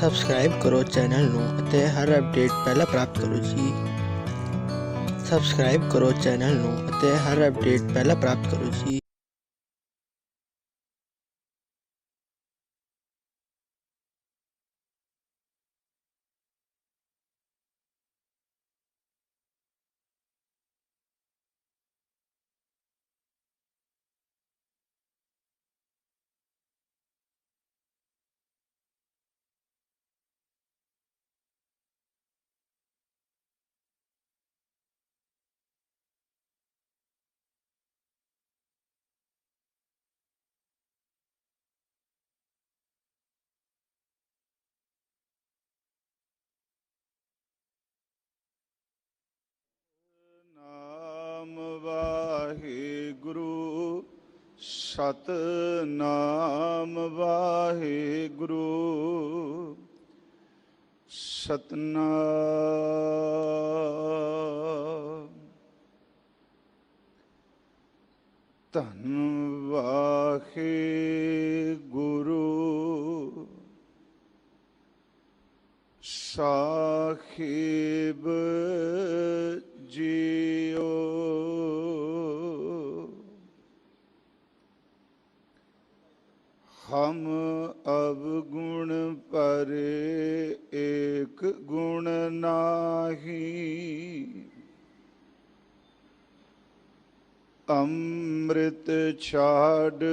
Subscribe ਕਰੋ channel ਨੂੰ ਅਤੇ ਹਰ ਅਪਡੇਟ ਪਹਿਲਾਂ ਪ੍ਰਾਪਤ ਕਰੋ ਜੀ। ਸਬਸਕ੍ਰਾਈਬ ਕਰੋ ਚੈਨਲ ਨੂੰ ਅਤੇ ਹਰ ਅਪਡੇਟ ਪਹਿਲਾਂ ਪ੍ਰਾਪਤ ਕਰੋ ਜੀ। ਨਾਮ ਵਾਹਿਗੁਰੂ ਸਤਨਾਮ ਵਾਹਿਗੁਰੂ ਸਤਨਾਮ। ਧੰਨ ਵਾਹਿਗੁਰੂ ਸਾਹਿਬ ਜੀਓ। ਹਮ ਅਵਗੁਣ ਪਰੇ ਏਕ ਗੁਣ ਨਾਹੀ। ਅੰਮ੍ਰਿਤ ਛਾੜ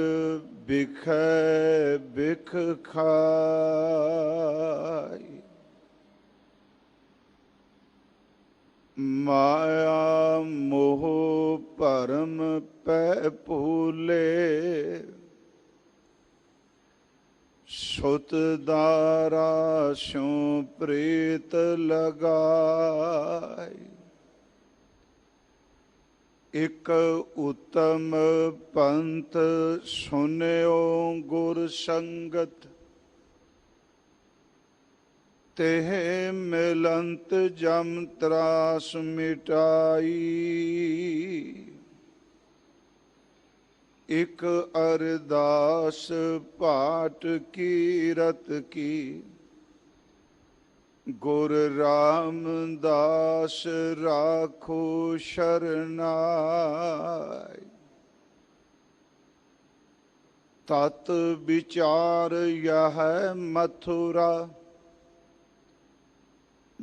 ਬਿਖੈ ਬਿਖ ਖਾਈ। ਮਾਇਆ ਮੋਹ ਭਰਮ ਪੈ ਭੂਲੇ। ਸੁਤ ਦਾਰਾ ਸਿਉ ਪ੍ਰੀਤ ਲਗਾਈ। ਇਕ ਉਤਮ ਪੰਥ ਸੁਨਿਓ ਗੁਰ ਸੰਗਤ। ਤਿਹ ਮਿਲੰਤ ਜਮ ਤਰਾਸ ਮਿਟਾਈ। ਇਕ ਅਰਦਾਸ ਪਾਟ ਕੀਰਤ ਕੀ। ਗੁਰ ਰਾਮਦਾਸ ਰਾਖੋ ਸ਼ਰਨਾਈ। ਤਤ ਵਿਚਾਰ ਯਹ ਮਥੁਰਾ।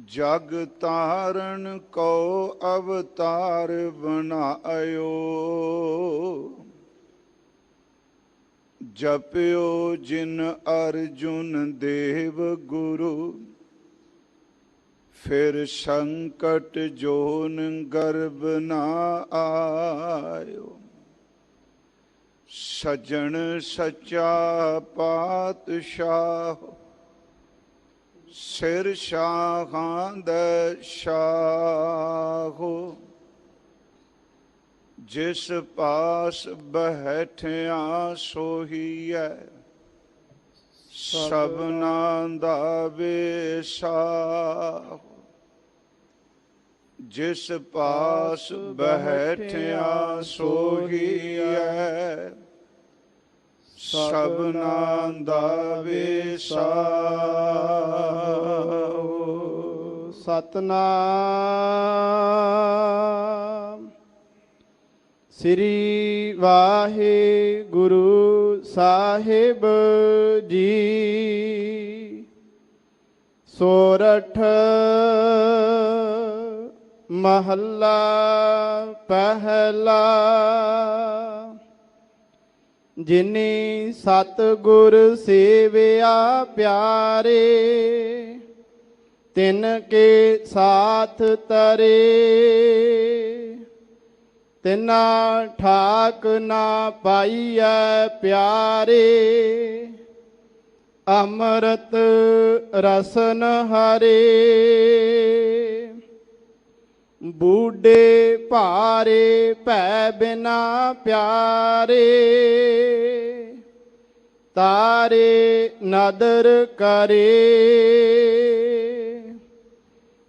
ਜਗ ਤਾਰਨ ਕੋ ਅਵਤਾਰ ਬਣਾਇਓ। ਜਪਿਓ ਜਿਨ ਅਰਜੁਨ ਦੇਵ ਗੁਰੂ। ਫਿਰ ਸੰਕਟ ਜੋਨ ਗਰਭ ਨਾ ਆਇਓ। ਸੱਜਣ ਸੱਚਾ ਪਾਤਸ਼ਾਹ। ਸਿਰ ਸ਼ਾਹਾਂ ਦਾ ਸ਼ਾਹੋ। ਜਿਸ ਪਾਸ ਬੈਠਿਆ ਸੋਹੀਐ। ਸਭਨਾਂ ਦਾ ਵੇਸਾਹ। ਜਿਸ ਪਾਸ ਬੈਠਿਆ ਸੋਹੀਐ। ਸਭਨਾਂ ਦਾ ਵੇਸਾਹ। ਸਤਨਾਮ। ਸ੍ਰੀ ਵਾਹਿਗੁਰੂ ਸਾਹਿਬ ਜੀ। ਸੋਰਠ ਮਹੱਲਾ ਪਹਿਲਾ। ਜਿਨੀ ਸਤਿਗੁਰ ਸੇਵਿਆ ਪਿਆਰੇ। ਤਿਨ ਕੇ ਸਾਥ ਤਰੇ। ਤਿਨਾ ਠਾਕ ਨਾ ਪਾਈਐ ਪਿਆਰੇ। ਅੰਮ੍ਰਿਤ ਰਸਨ ਹਰੇ। ਬੂਢੇ ਭਾਰੇ ਭੈ ਬਿਨਾ ਪਿਆਰੇ। ਤਾਰੇ ਨਦਰ ਕਰੇ।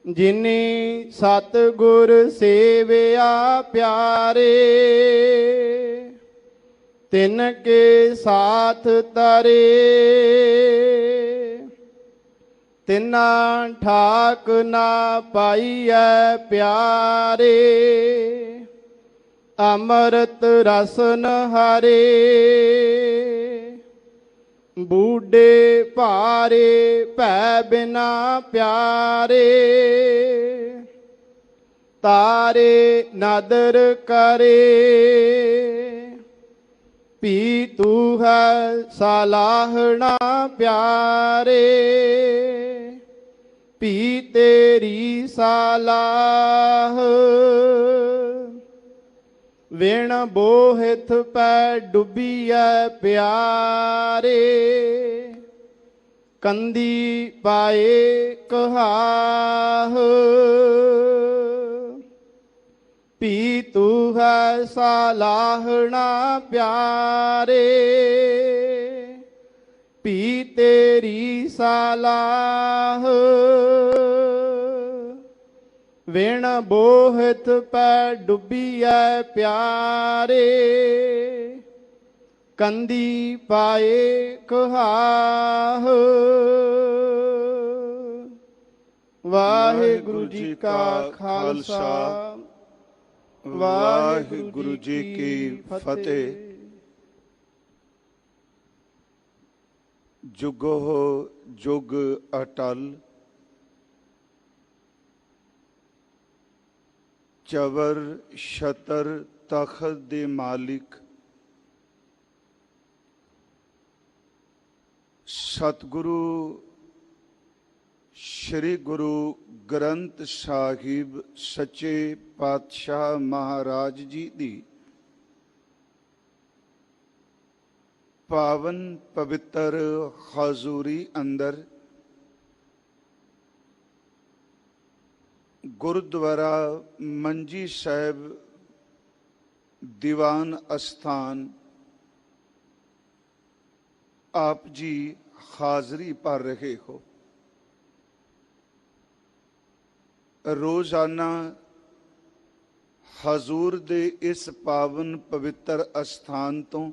ਜਿਨੀ ਸਤਿਗੁਰ ਸੇਵਿਆ ਪਿਆਰੇ। ਤਿਨ ਕੇ ਸਾਥ ਤਰੇ। ਤਿਨਾ ਠਾਕ ਨਾ ਪਾਈਐ ਪਿਆਰੇ, ਅੰਮ੍ਰਿਤ ਰਸਨ ਹਰੇ। ਬੂਢੇ ਭਾਰੇ ਭੈ ਬਿਨਾ ਪਿਆਰੇ, ਤਾਰੇ ਨਦਰ ਕਰੇ। ਪੀ ਤੂ ਹੈ ਸਲਾਹਣਾ ਪਿਆਰੇ, ਪੀ ਤੇਰੀ ਸਲਾਹ। ਵਿਣ ਬੋਹਿਥ ਪੈ ਡੁੱਬੀਐ ਪਿਆਰੇ, ਕੰਦੀ ਪਾਏ ਕਹਾਹ। ਪੀ ਤੂ ਹੈ ਸਲਾਹਣਾ ਪਿਆਰੇ, ਪੀ ਤੇਰੀ ਸਲਾਹ। ਵਿਣ ਬੋਹਿਥ ਪੈ ਡੁੱਬੀਐ ਪਿਆਰੇ, ਕੰਦੀ ਪਾਏ ਕਹਾਹ। ਵਾਹਿਗੁਰੂ ਜੀ ਕਾ ਖਾਲਸਾ, ਵਾਹਿਗੁਰੂ ਜੀ ਕੀ ਫਤਿਹ। ਜੁਗੋ ਜੁਗ ਅਟਲ, ਚਵਰ ਛਤਰ ਤਖਤ ਦੇ ਮਾਲਿਕ ਸਤਿਗੁਰੂ ਸ਼੍ਰੀ ਗੁਰੂ ਗ੍ਰੰਥ ਸਾਹਿਬ ਸੱਚੇ ਪਾਤਸ਼ਾਹ ਮਹਾਰਾਜ ਜੀ ਦੀ ਪਾਵਨ ਪਵਿੱਤਰ ਹਜ਼ੂਰੀ ਅੰਦਰ ਗੁਰਦੁਆਰਾ ਮੰਜੀ ਸਾਹਿਬ ਦੀਵਾਨ ਅਸਥਾਨ ਆਪ ਜੀ ਹਾਜ਼ਰੀ ਭਰ ਰਹੇ ਹੋ। ਰੋਜ਼ਾਨਾ ਹਜ਼ੂਰ ਦੇ ਇਸ ਪਾਵਨ ਪਵਿੱਤਰ ਅਸਥਾਨ ਤੋਂ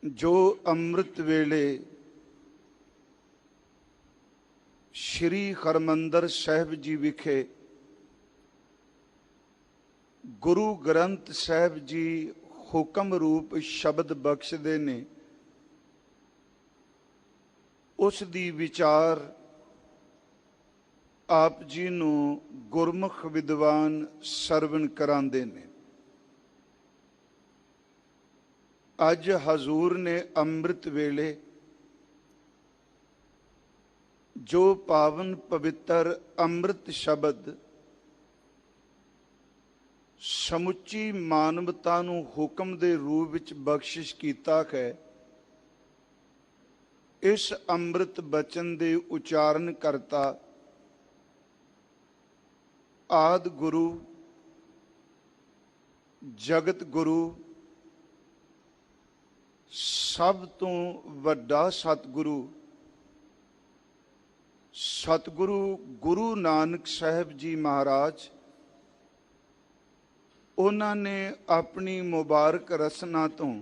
ਜੋ ਅੰਮ੍ਰਿਤ ਵੇਲੇ ਸ਼੍ਰੀ ਹਰਿਮੰਦਰ ਸਾਹਿਬ ਜੀ ਵਿਖੇ ਗੁਰੂ ਗ੍ਰੰਥ ਸਾਹਿਬ ਜੀ ਹੁਕਮ ਰੂਪ ਸ਼ਬਦ ਬਖਸ਼ਦੇ ਨੇ, ਉਸ ਦੀ ਵਿਚਾਰ ਆਪ ਜੀ ਨੂੰ ਗੁਰਮੁਖ ਵਿਦਵਾਨ ਸਰਵਣ ਕਰਾਉਂਦੇ ਨੇ। ਅੱਜ ਹਜ਼ੂਰ ਨੇ ਅੰਮ੍ਰਿਤ ਵੇਲੇ ਜੋ ਪਾਵਨ ਪਵਿੱਤਰ ਅੰਮ੍ਰਿਤ ਸ਼ਬਦ ਸਮੁੱਚੀ ਮਾਨਵਤਾ ਨੂੰ ਹੁਕਮ ਦੇ ਰੂਪ ਵਿੱਚ ਬਖਸ਼ਿਸ਼ ਕੀਤਾ ਹੈ, ਇਸ ਅੰਮ੍ਰਿਤ ਬਚਨ ਦੇ ਉਚਾਰਨ ਕਰਤਾ ਆਦਿ ਗੁਰੂ ਜਗਤ ਗੁਰੂ ਸਭ ਤੋਂ ਵੱਡਾ ਸਤਿਗੁਰੂ ਸਤਿਗੁਰੂ ਗੁਰੂ ਨਾਨਕ ਸਾਹਿਬ ਜੀ ਮਹਾਰਾਜ, ਉਹਨਾਂ ਨੇ ਆਪਣੀ ਮੁਬਾਰਕ ਰਸਨਾ ਤੋਂ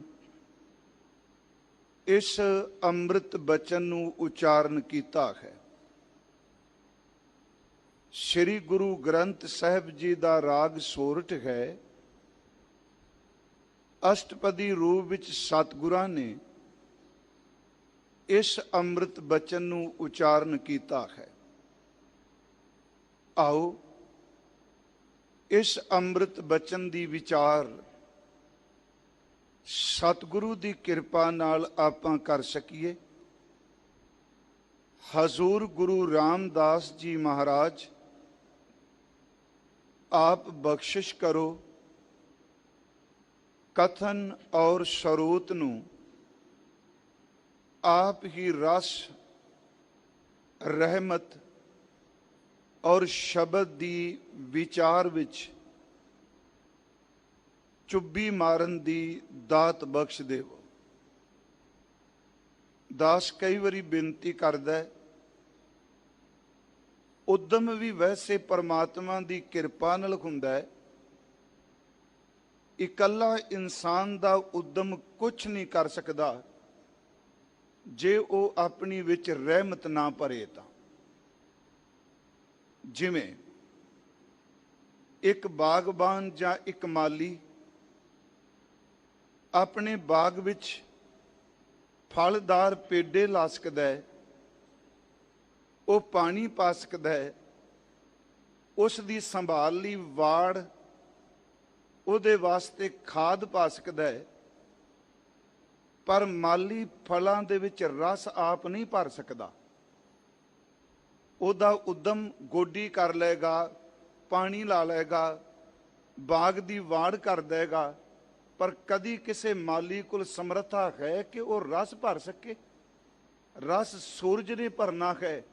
ਇਸ ਅੰਮ੍ਰਿਤ ਬਚਨ ਨੂੰ ਉਚਾਰਨ ਕੀਤਾ ਹੈ। ਸ਼੍ਰੀ ਗੁਰੂ ਗ੍ਰੰਥ ਸਾਹਿਬ ਜੀ ਦਾ ਰਾਗ ਸੋਰਠ ਹੈ। ਅਸ਼ਟਪਦੀ ਰੂਪ ਵਿੱਚ ਸਤਿਗੁਰਾਂ ਨੇ ਇਸ ਅੰਮ੍ਰਿਤ ਬਚਨ ਨੂੰ ਉਚਾਰਨ ਕੀਤਾ ਹੈ। ਆਓ ਇਸ ਅੰਮ੍ਰਿਤ ਬਚਨ ਦੀ ਵਿਚਾਰ ਸਤਿਗੁਰੂ ਦੀ ਕਿਰਪਾ ਨਾਲ ਆਪਾਂ ਕਰ ਸਕੀਏ। ਹਜ਼ੂਰ ਗੁਰੂ ਰਾਮਦਾਸ ਜੀ ਮਹਾਰਾਜ, ਆਪ ਬਖਸ਼ਿਸ਼ ਕਰੋ, ਕਥਨ ਔਰ ਸਰੂਤ ਨੂੰ ਆਪ ਹੀ ਰਸ, ਰਹਿਮਤ ਔਰ ਸ਼ਬਦ ਦੀ ਵਿਚਾਰ ਵਿੱਚ ਚੁੱਭੀ ਮਾਰਨ ਦੀ ਦਾਤ ਬਖਸ਼ ਦੇਵੋ। ਦਾਸ ਕਈ ਵਾਰੀ ਬੇਨਤੀ ਕਰਦਾ ਹੈ, ਉਦਮ ਵੀ ਵੈਸੇ ਪਰਮਾਤਮਾ ਦੀ ਕਿਰਪਾ ਨਾਲ ਹੁੰਦਾ ਹੈ। ਇਕੱਲਾ ਇਨਸਾਨ ਦਾ ਉਦਮ ਕੁਛ ਨਹੀਂ ਕਰ ਸਕਦਾ। ਜੇ ਉਹ ਆਪਣੀ ਵਿੱਚ ਰਹਿਮਤ ਨਾ ਭਰੇ ਤਾਂ। ਜਿਵੇਂ ਇੱਕ ਬਾਗਬਾਨ ਜਾਂ ਇੱਕ ਮਾਲੀ ਆਪਣੇ ਬਾਗ ਵਿੱਚ ਫਲਦਾਰ ਪੇਡੇ ਲਾ ਸਕਦਾ ਹੈ, ਉਹ ਪਾਣੀ ਪਾ ਸਕਦਾ ਹੈ, ਉਸ ਦੀ ਸੰਭਾਲ ਲਈ ਵਾੜ, ਉਹਦੇ ਵਾਸਤੇ ਖਾਦ ਪਾ ਸਕਦਾ ਹੈ, ਪਰ ਮਾਲੀ ਫਲਾਂ ਦੇ ਵਿੱਚ ਰਸ ਆਪ ਨਹੀਂ ਭਰ ਸਕਦਾ। ਉਹਦਾ ਉਦਮ ਗੋਡੀ ਕਰ ਲਏਗਾ, ਪਾਣੀ ਲਾ ਲਏਗਾ, ਬਾਗ ਦੀ ਵਾੜ ਕਰ ਦੇਗਾ, ਪਰ ਕਦੀ ਕਿਸੇ ਮਾਲੀ ਕੋਲ ਸਮਰੱਥਾ ਹੈ ਕਿ ਉਹ ਰਸ ਭਰ ਸਕੇ? ਰਸ ਸੂਰਜ ਨੇ ਭਰਨਾ ਹੈ।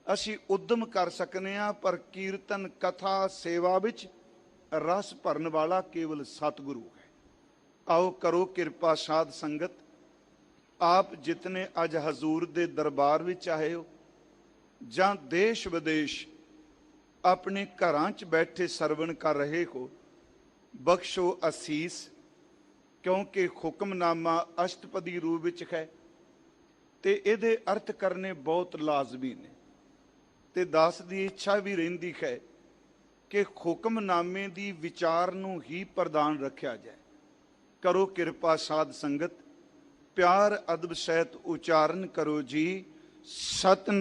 ਅਸੀਂ ਉਦਮ ਕਰ ਸਕਨੇ ਹਾਂ, ਪਰ ਕੀਰਤਨ ਕਥਾ ਸੇਵਾ ਵਿੱਚ ਰਸ ਭਰਨ ਵਾਲਾ ਕੇਵਲ ਸਤਿਗੁਰੂ ਹੈ। ਆਓ ਕਰੋ ਕਿਰਪਾ ਸਾਧ ਸੰਗਤ, ਆਪ ਜਿਤਨੇ ਅੱਜ ਹਜ਼ੂਰ ਦੇ ਦਰਬਾਰ ਵਿੱਚ ਆਏ ਹੋ ਜਾਂ ਦੇਸ਼ ਵਿਦੇਸ਼ ਆਪਣੇ ਘਰਾਂ 'ਚ ਬੈਠੇ ਸਰਵਣ ਕਰ ਰਹੇ ਹੋ, ਬਖਸ਼ੋ ਅਸੀਸ, ਕਿਉਂਕਿ ਹੁਕਮਨਾਮਾ ਅਸ਼ਟਪਦੀ ਰੂਪ ਵਿੱਚ ਹੈ ਤੇ ਇਹਦੇ ਅਰਥ ਕਰਨੇ ਬਹੁਤ ਲਾਜ਼ਮੀ ਨੇ। ਤੇ ਦਾਸ ਦੀ ਇੱਛਾ ਵੀ ਰਹਿੰਦੀ ਹੈ ਕਿ ਹੁਕਮਨਾਮੇ ਦੀ ਵਿਚਾਰ ਨੂੰ ਹੀ ਪ੍ਰਧਾਨ ਰੱਖਿਆ ਜਾਏ। ਕਰੋ ਕਿਰਪਾ ਸਾਧ ਸੰਗਤ, ਪਿਆਰ ਅਦਬ ਸਹਿਤ ਉਚਾਰਨ ਕਰੋ ਜੀ। ਸਤਨਾਮ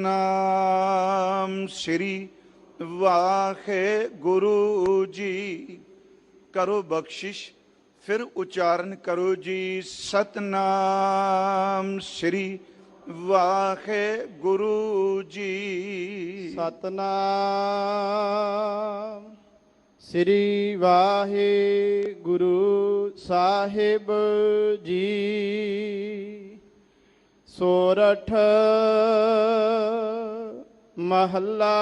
ਸ੍ਰੀ ਵਾਹਿਗੁਰੂ ਜੀ। ਕਰੋ ਬਖਸ਼ਿਸ਼, ਫਿਰ ਉਚਾਰਨ ਕਰੋ ਜੀ। ਸਤਨਾਮ ਸ੍ਰੀ ਵਾਹਿਗੁਰੂ ਜੀ। ਸਤਨਾਮ ਸ੍ਰੀ ਵਾਹਿਗੁਰੂ ਸਾਹਿਬ ਜੀ। ਸੋਰਠ ਮਹੱਲਾ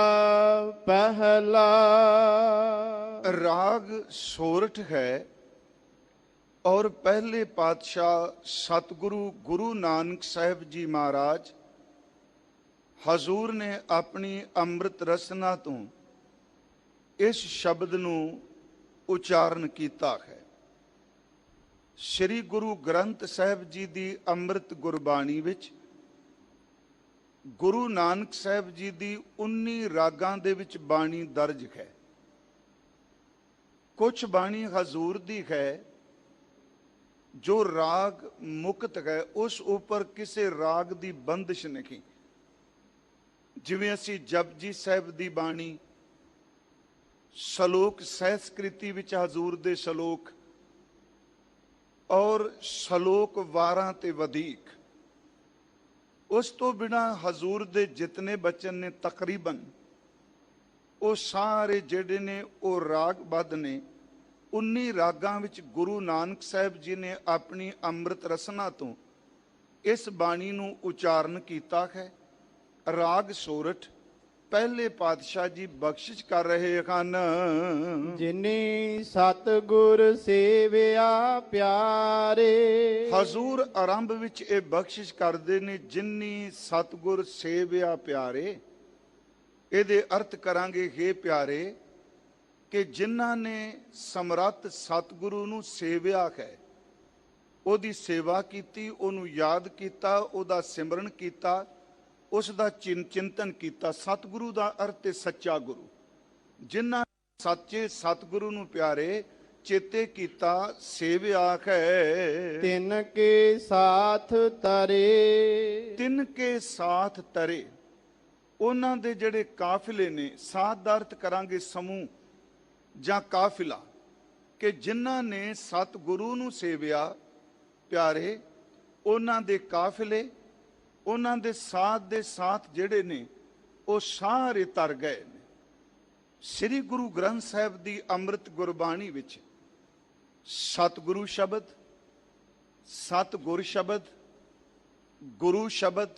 ਪਹਿਲਾ। ਰਾਗ ਸੋਰਠ ਹੈ ਔਰ ਪਹਿਲੇ ਪਾਤਸ਼ਾਹ ਸਤਿਗੁਰੂ ਗੁਰੂ ਨਾਨਕ ਸਾਹਿਬ ਜੀ ਮਹਾਰਾਜ ਹਜ਼ੂਰ ਨੇ ਆਪਣੀ ਅੰਮ੍ਰਿਤ ਰਸਨਾ ਤੋਂ ਇਸ ਸ਼ਬਦ ਨੂੰ ਉਚਾਰਨ ਕੀਤਾ ਹੈ। ਸ੍ਰੀ ਗੁਰੂ ਗ੍ਰੰਥ ਸਾਹਿਬ ਜੀ ਦੀ ਅੰਮ੍ਰਿਤ ਗੁਰਬਾਣੀ ਵਿੱਚ ਗੁਰੂ ਨਾਨਕ ਸਾਹਿਬ ਜੀ ਦੀ 19 ਰਾਗਾਂ ਦੇ ਵਿੱਚ ਬਾਣੀ ਦਰਜ ਹੈ। ਕੁਝ ਬਾਣੀ ਹਜ਼ੂਰ ਦੀ ਹੈ ਜੋ ਰਾਗ ਮੁਕਤ ਹੈ, ਉਸ ਉੱਪਰ ਕਿਸੇ ਰਾਗ ਦੀ ਬੰਦਿਸ਼ ਨਹੀਂ। ਜਿਵੇਂ ਅਸੀਂ ਜਪਜੀ ਸਾਹਿਬ ਦੀ ਬਾਣੀ, ਸ਼ਲੋਕ ਸੰਸਕ੍ਰਿਤੀ ਵਿੱਚ ਹਜ਼ੂਰ ਦੇ ਸ਼ਲੋਕ ਔਰ ਸ਼ਲੋਕ ਵਾਰਾਂ ਤੇ ਵਧੇਕ, ਉਸ ਤੋਂ ਬਿਨਾ ਹਜ਼ੂਰ ਦੇ ਜਿਤਨੇ ਬਚਨ ਨੇ ਤਕਰੀਬਨ ਉਹ ਸਾਰੇ ਜਿਹੜੇ ਨੇ ਉਹ ਰਾਗਬੱਧ ਨੇ। 19 ਰਾਗਾਂ ਵਿੱਚ ਗੁਰੂ ਨਾਨਕ ਸਾਹਿਬ ਜੀ ਨੇ ਆਪਣੀ ਅੰਮ੍ਰਿਤ ਰਸਨਾ ਤੋਂ ਇਸ ਬਾਣੀ ਨੂੰ ਉਚਾਰਨ ਕੀਤਾ ਹੈ। ਰਾਗ ਸੋਰਠ ਪਹਿਲੇ ਪਾਤਸ਼ਾਹ ਜੀ ਬਖਸ਼ਿਸ਼ ਕਰ ਰਹੇ ਹਨ। ਜਿਨੀ ਸਤਿਗੁਰ ਸੇਵਿਆ ਪਿਆਰੇ। ਹਜ਼ੂਰ ਆਰੰਭ ਵਿੱਚ ਇਹ ਬਖਸ਼ਿਸ਼ ਕਰਦੇ ਨੇ, ਜਿਨੀ ਸਤਿਗੁਰ ਸੇਵਿਆ ਪਿਆਰੇ। ਇਹਦੇ ਅਰਥ ਕਰਾਂਗੇ, ਹੇ ਪਿਆਰੇ, ਕਿ ਜਿਨ੍ਹਾਂ ਨੇ ਸਮਰੱਥ ਸਤਿਗੁਰੂ ਨੂੰ ਸੇਵਿਆ ਹੈ, ਉਹਦੀ ਸੇਵਾ ਕੀਤੀ, ਉਹਨੂੰ ਯਾਦ ਕੀਤਾ, ਉਹਦਾ ਸਿਮਰਨ ਕੀਤਾ, ਉਸ ਦਾ ਚਿੰਤਨ ਕੀਤਾ। ਸਤਿਗੁਰੂ ਦਾ ਅਰਥ ਹੈ ਸੱਚਾ ਗੁਰੂ। ਜਿਨ੍ਹਾਂ ਸੱਚੇ ਸਤਿਗੁਰੂ ਨੂੰ ਪਿਆਰੇ ਚੇਤੇ ਕੀਤਾ, ਸੇਵਿਆ ਹੈ। ਤਿਨ ਕੇ ਸਾਥ ਤਰੇ। ਤਿਨ ਕੇ ਸਾਥ ਤਰੇ, ਉਹਨਾਂ ਦੇ ਜਿਹੜੇ ਕਾਫਿਲੇ ਨੇ, ਸਾਥ ਦਾ ਅਰਥ ਕਰਾਂਗੇ ਸਮੂਹ ਜਾਂ ਕਾਫਿਲਾ, ਕਿ ਜਿਨ੍ਹਾਂ ਨੇ ਸਤਿਗੁਰੂ ਨੂੰ ਸੇਵਿਆ ਪਿਆਰੇ, ਉਹਨਾਂ ਦੇ ਕਾਫਿਲੇ, ਉਹਨਾਂ ਦੇ ਸਾਥ ਜਿਹੜੇ ਨੇ ਉਹ ਸਾਰੇ ਤਰ ਗਏ ਨੇ। ਸ੍ਰੀ ਗੁਰੂ ਗ੍ਰੰਥ ਸਾਹਿਬ ਦੀ ਅੰਮ੍ਰਿਤ ਗੁਰਬਾਣੀ ਵਿੱਚ ਸਤਿਗੁਰੂ ਸ਼ਬਦ, ਸਤਿਗੁਰ ਸ਼ਬਦ, ਗੁਰੂ ਸ਼ਬਦ,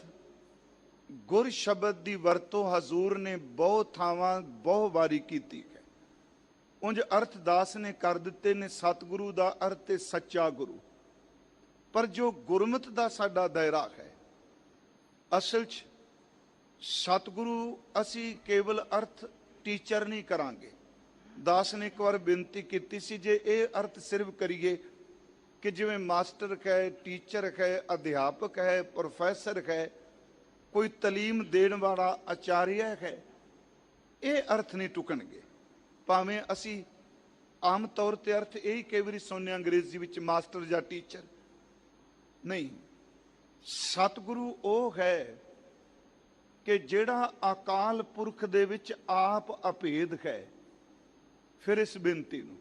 ਗੁਰ ਸ਼ਬਦ ਦੀ ਵਰਤੋਂ ਹਜ਼ੂਰ ਨੇ ਬਹੁਤ ਥਾਵਾਂ ਬਹੁਤ ਵਾਰੀ ਕੀਤੀ ਹੈ। ਉਂਝ ਅਰਥਦਾਸ ਨੇ ਕਰ ਦਿੱਤੇ ਨੇ। ਸਤਿਗੁਰੂ ਦਾ ਅਰਥ ਹੈ ਸੱਚਾ ਗੁਰੂ, ਪਰ ਜੋ ਗੁਰਮਤਿ ਦਾ ਸਾਡਾ ਦਾਇਰਾ ਹੈ, ਅਸਲ 'ਚ ਸਤਿਗੁਰੂ ਅਸੀਂ ਕੇਵਲ ਅਰਥ ਟੀਚਰ ਨਹੀਂ ਕਰਾਂਗੇ। ਦਾਸ ਨੇ ਇੱਕ ਵਾਰ ਬੇਨਤੀ ਕੀਤੀ ਸੀ, ਜੇ ਇਹ ਅਰਥ ਸਿਰਫ ਕਰੀਏ ਕਿ ਜਿਵੇਂ ਮਾਸਟਰ ਕਹੇ, ਟੀਚਰ ਕਹੇ, ਅਧਿਆਪਕ ਹੈ, ਪ੍ਰੋਫੈਸਰ ਹੈ, ਕੋਈ ਤਾਲੀਮ ਦੇਣ ਵਾਲਾ ਆਚਾਰੀਆ ਹੈ, ਇਹ ਅਰਥ ਨਹੀਂ ਟੁਕਣਗੇ। ਭਾਵੇਂ ਅਸੀਂ ਆਮ ਤੌਰ ਤੇ ਅਰਥ ਇਹੀ ਕਈ ਵਾਰੀ ਸੁਣਨੇ ਅੰਗਰੇਜ਼ੀ ਵਿੱਚ ਮਾਸਟਰ ਜਾਂ ਟੀਚਰ, ਨਹੀਂ। ਸਤਿਗੁਰੂ ਉਹ ਹੈ ਕਿ ਜਿਹੜਾ ਅਕਾਲ ਪੁਰਖ ਦੇ ਵਿੱਚ ਆਪ ਅਭੇਦ ਹੈ। ਫਿਰ ਇਸ ਬੇਨਤੀ ਨੂੰ,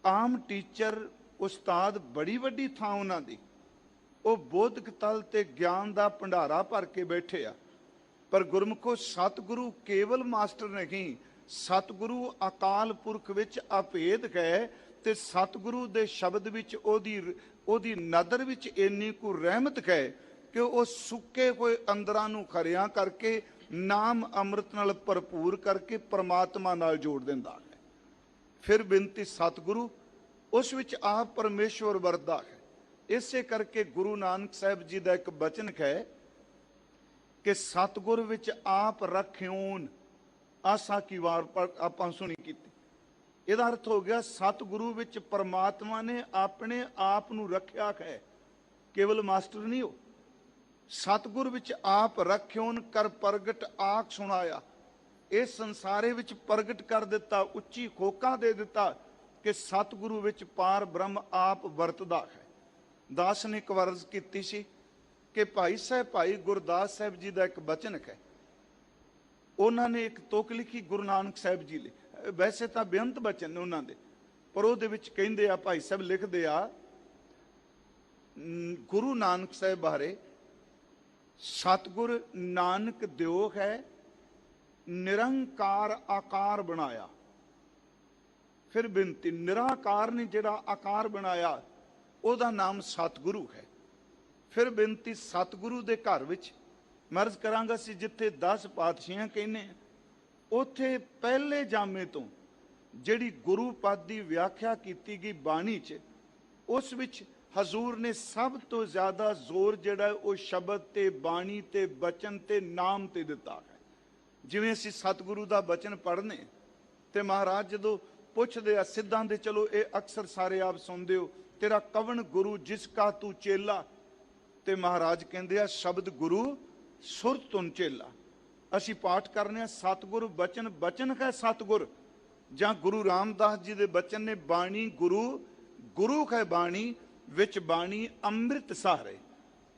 ਆਮ ਟੀਚਰ ਉਸਤਾਦ ਬੜੀ ਵੱਡੀ ਥਾਂ ਉਹਨਾਂ ਦੀ, ਉਹ ਬੋਧਕ ਤਲ ਤੇ ਗਿਆਨ ਦਾ ਭੰਡਾਰਾ ਭਰ ਕੇ ਬੈਠੇ ਆ, ਪਰ ਗੁਰਮੁਖੋ ਸਤਿਗੁਰੂ ਕੇਵਲ ਮਾਸਟਰ ਨਹੀਂ, ਸਤਿਗੁਰੂ ਅਕਾਲ ਪੁਰਖ ਵਿੱਚ ਅਭੇਦ ਹੈ। ਤੇ ਸਤਿਗੁਰੂ ਦੇ ਸ਼ਬਦ ਵਿੱਚ ਉਹਦੀ ਨਦਰ ਵਿੱਚ ਇੰਨੀ ਕੁ ਰਹਿਮਤ ਹੈ ਕਿ ਉਹ ਸੁੱਕੇ ਹੋਏ ਅੰਦਰਾਂ ਨੂੰ ਖਰਿਆ ਕਰਕੇ ਨਾਮ ਅੰਮ੍ਰਿਤ ਨਾਲ ਭਰਪੂਰ ਕਰਕੇ ਪ੍ਰਮਾਤਮਾ ਨਾਲ ਜੋੜ ਦਿੰਦਾ ਹੈ। ਫਿਰ ਬੇਨਤੀ, ਸਤਿਗੁਰੂ ਉਸ ਵਿੱਚ ਆਪ ਪਰਮੇਸ਼ਵਰ ਵਰਦਾ ਹੈ। ਇਸੇ ਕਰਕੇ ਗੁਰੂ ਨਾਨਕ ਸਾਹਿਬ ਜੀ ਦਾ ਇੱਕ ਬਚਨ ਹੈ ਕਿ ਸਤਿਗੁਰ ਵਿੱਚ ਆਪ ਰੱਖਿਓਨ ਆਸਾ ਕੀ ਵਾਰ ਆਪਾਂ ਸੁਣੀ ਕੀਤੀ। ਇਹਦਾ ਅਰਥ ਹੋ ਗਿਆ ਸਤਿਗੁਰੂ ਵਿੱਚ ਪਰਮਾਤਮਾ ਨੇ ਆਪਣੇ ਆਪ ਨੂੰ ਰੱਖਿਆ ਹੈ, ਕੇਵਲ ਮਾਸਟਰ ਨਹੀਂ ਹੋ। ਸਤਿਗੁਰ ਵਿੱਚ ਆਪ ਰੱਖਿਓਨ ਕਰ ਪ੍ਰਗਟ ਆਖ ਸੁਣਾਇਆ, ਇਸ ਸੰਸਾਰੇ ਵਿੱਚ ਪ੍ਰਗਟ ਕਰ ਦਿੱਤਾ, ਉੱਚੀ ਖੋਕਾ ਦੇ ਦਿੱਤਾ ਕਿ ਸਤਿਗੁਰੂ ਵਿੱਚ ਪਾਰ ਬ੍ਰਹਮ ਆਪ ਵਰਤਦਾ ਹੈ। ਦਾਸ ਨੇ ਇੱਕ ਵਾਰ ਅਰਜ਼ ਕੀਤੀ ਸੀ ਕਿ ਭਾਈ ਗੁਰਦਾਸ ਸਾਹਿਬ ਜੀ ਦਾ ਇੱਕ ਬਚਨ ਹੈ, ਉਹਨਾਂ ਨੇ ਇੱਕ ਤੁਕ ਲਿਖੀ ਗੁਰੂ ਨਾਨਕ ਸਾਹਿਬ ਜੀ ਲਈ, ਵੈਸੇ ਤਾਂ ਬੇਅੰਤ ਬਚਨ ਨੇ ਉਹਨਾਂ ਦੇ, ਪਰ ਉਹਦੇ ਵਿੱਚ ਕਹਿੰਦੇ ਆ, ਭਾਈ ਸਾਹਿਬ ਲਿਖਦੇ ਆ ਗੁਰੂ ਨਾਨਕ ਸਾਹਿਬ ਬਾਰੇ, ਸਤਿਗੁਰ ਨਾਨਕ ਦਿਓ ਹੈ ਨਿਰੰਕਾਰ ਆਕਾਰ ਬਣਾਇਆ। ਫਿਰ ਬੇਨਤੀ, ਨਿਰਾਕਾਰ ਨੇ ਜਿਹੜਾ ਆਕਾਰ ਬਣਾਇਆ ਉਹਦਾ ਨਾਮ ਸਤਿਗੁਰੂ ਹੈ। ਫਿਰ ਬੇਨਤੀ, ਸਤਿਗੁਰੂ ਦੇ ਘਰ ਵਿੱਚ ਮੈਂ ਅਰਜ਼ ਕਰਾਂਗਾ ਸੀ ਜਿੱਥੇ 10 ਪਾਤਸ਼ਾਹੀਆਂ ਕਹਿੰਦੇ ਉੱਥੇ ਪਹਿਲੇ ਜਾਮੇ ਤੋਂ ਜਿਹੜੀ ਗੁਰੂ ਪਦ ਦੀ ਵਿਆਖਿਆ ਕੀਤੀ ਗਈ ਬਾਣੀ 'ਚ, ਉਸ ਵਿੱਚ ਹਜ਼ੂਰ ਨੇ ਸਭ ਤੋਂ ਜ਼ਿਆਦਾ ਜ਼ੋਰ ਜਿਹੜਾ ਉਹ ਸ਼ਬਦ ਤੇ ਬਾਣੀ ਤੇ ਬਚਨ ਤੇ ਨਾਮ ਤੇ ਦਿੱਤਾ ਹੈ। ਜਿਵੇਂ ਅਸੀਂ ਸਤਿਗੁਰੂ ਦਾ ਬਚਨ ਪੜ੍ਹਨੇ ਤੇ ਮਹਾਰਾਜ ਜਦੋਂ ਪੁੱਛਦੇ ਆ ਸਿੱਧਾਂ ਦੇ, ਚਲੋ ਇਹ ਅਕਸਰ ਸਾਰੇ ਆਪ ਸੁਣਦੇ ਹੋ, ਤੇਰਾ ਕਵਣ ਗੁਰੂ ਜਿਸ ਕਾ ਤੂੰ ਚੇਲਾ, ਤੇ ਮਹਾਰਾਜ ਕਹਿੰਦੇ ਆ ਸ਼ਬਦ ਗੁਰੂ ਸੁਰਤ ਤੁਨ ਚੇਲਾ। ਅਸੀਂ ਪਾਠ ਕਰਨੇ ਆ ਸਤਿਗੁਰ ਬਚਨ, ਬਚਨ ਹੈ ਸਤਿਗੁਰ, ਜਾਂ ਗੁਰੂ ਰਾਮਦਾਸ ਜੀ ਦੇ ਬਚਨ ਨੇ ਬਾਣੀ ਗੁਰੂ, ਗੁਰੂ ਹੈ ਬਾਣੀ, ਵਿੱਚ ਬਾਣੀ ਅੰਮ੍ਰਿਤ ਸਾਰੇ।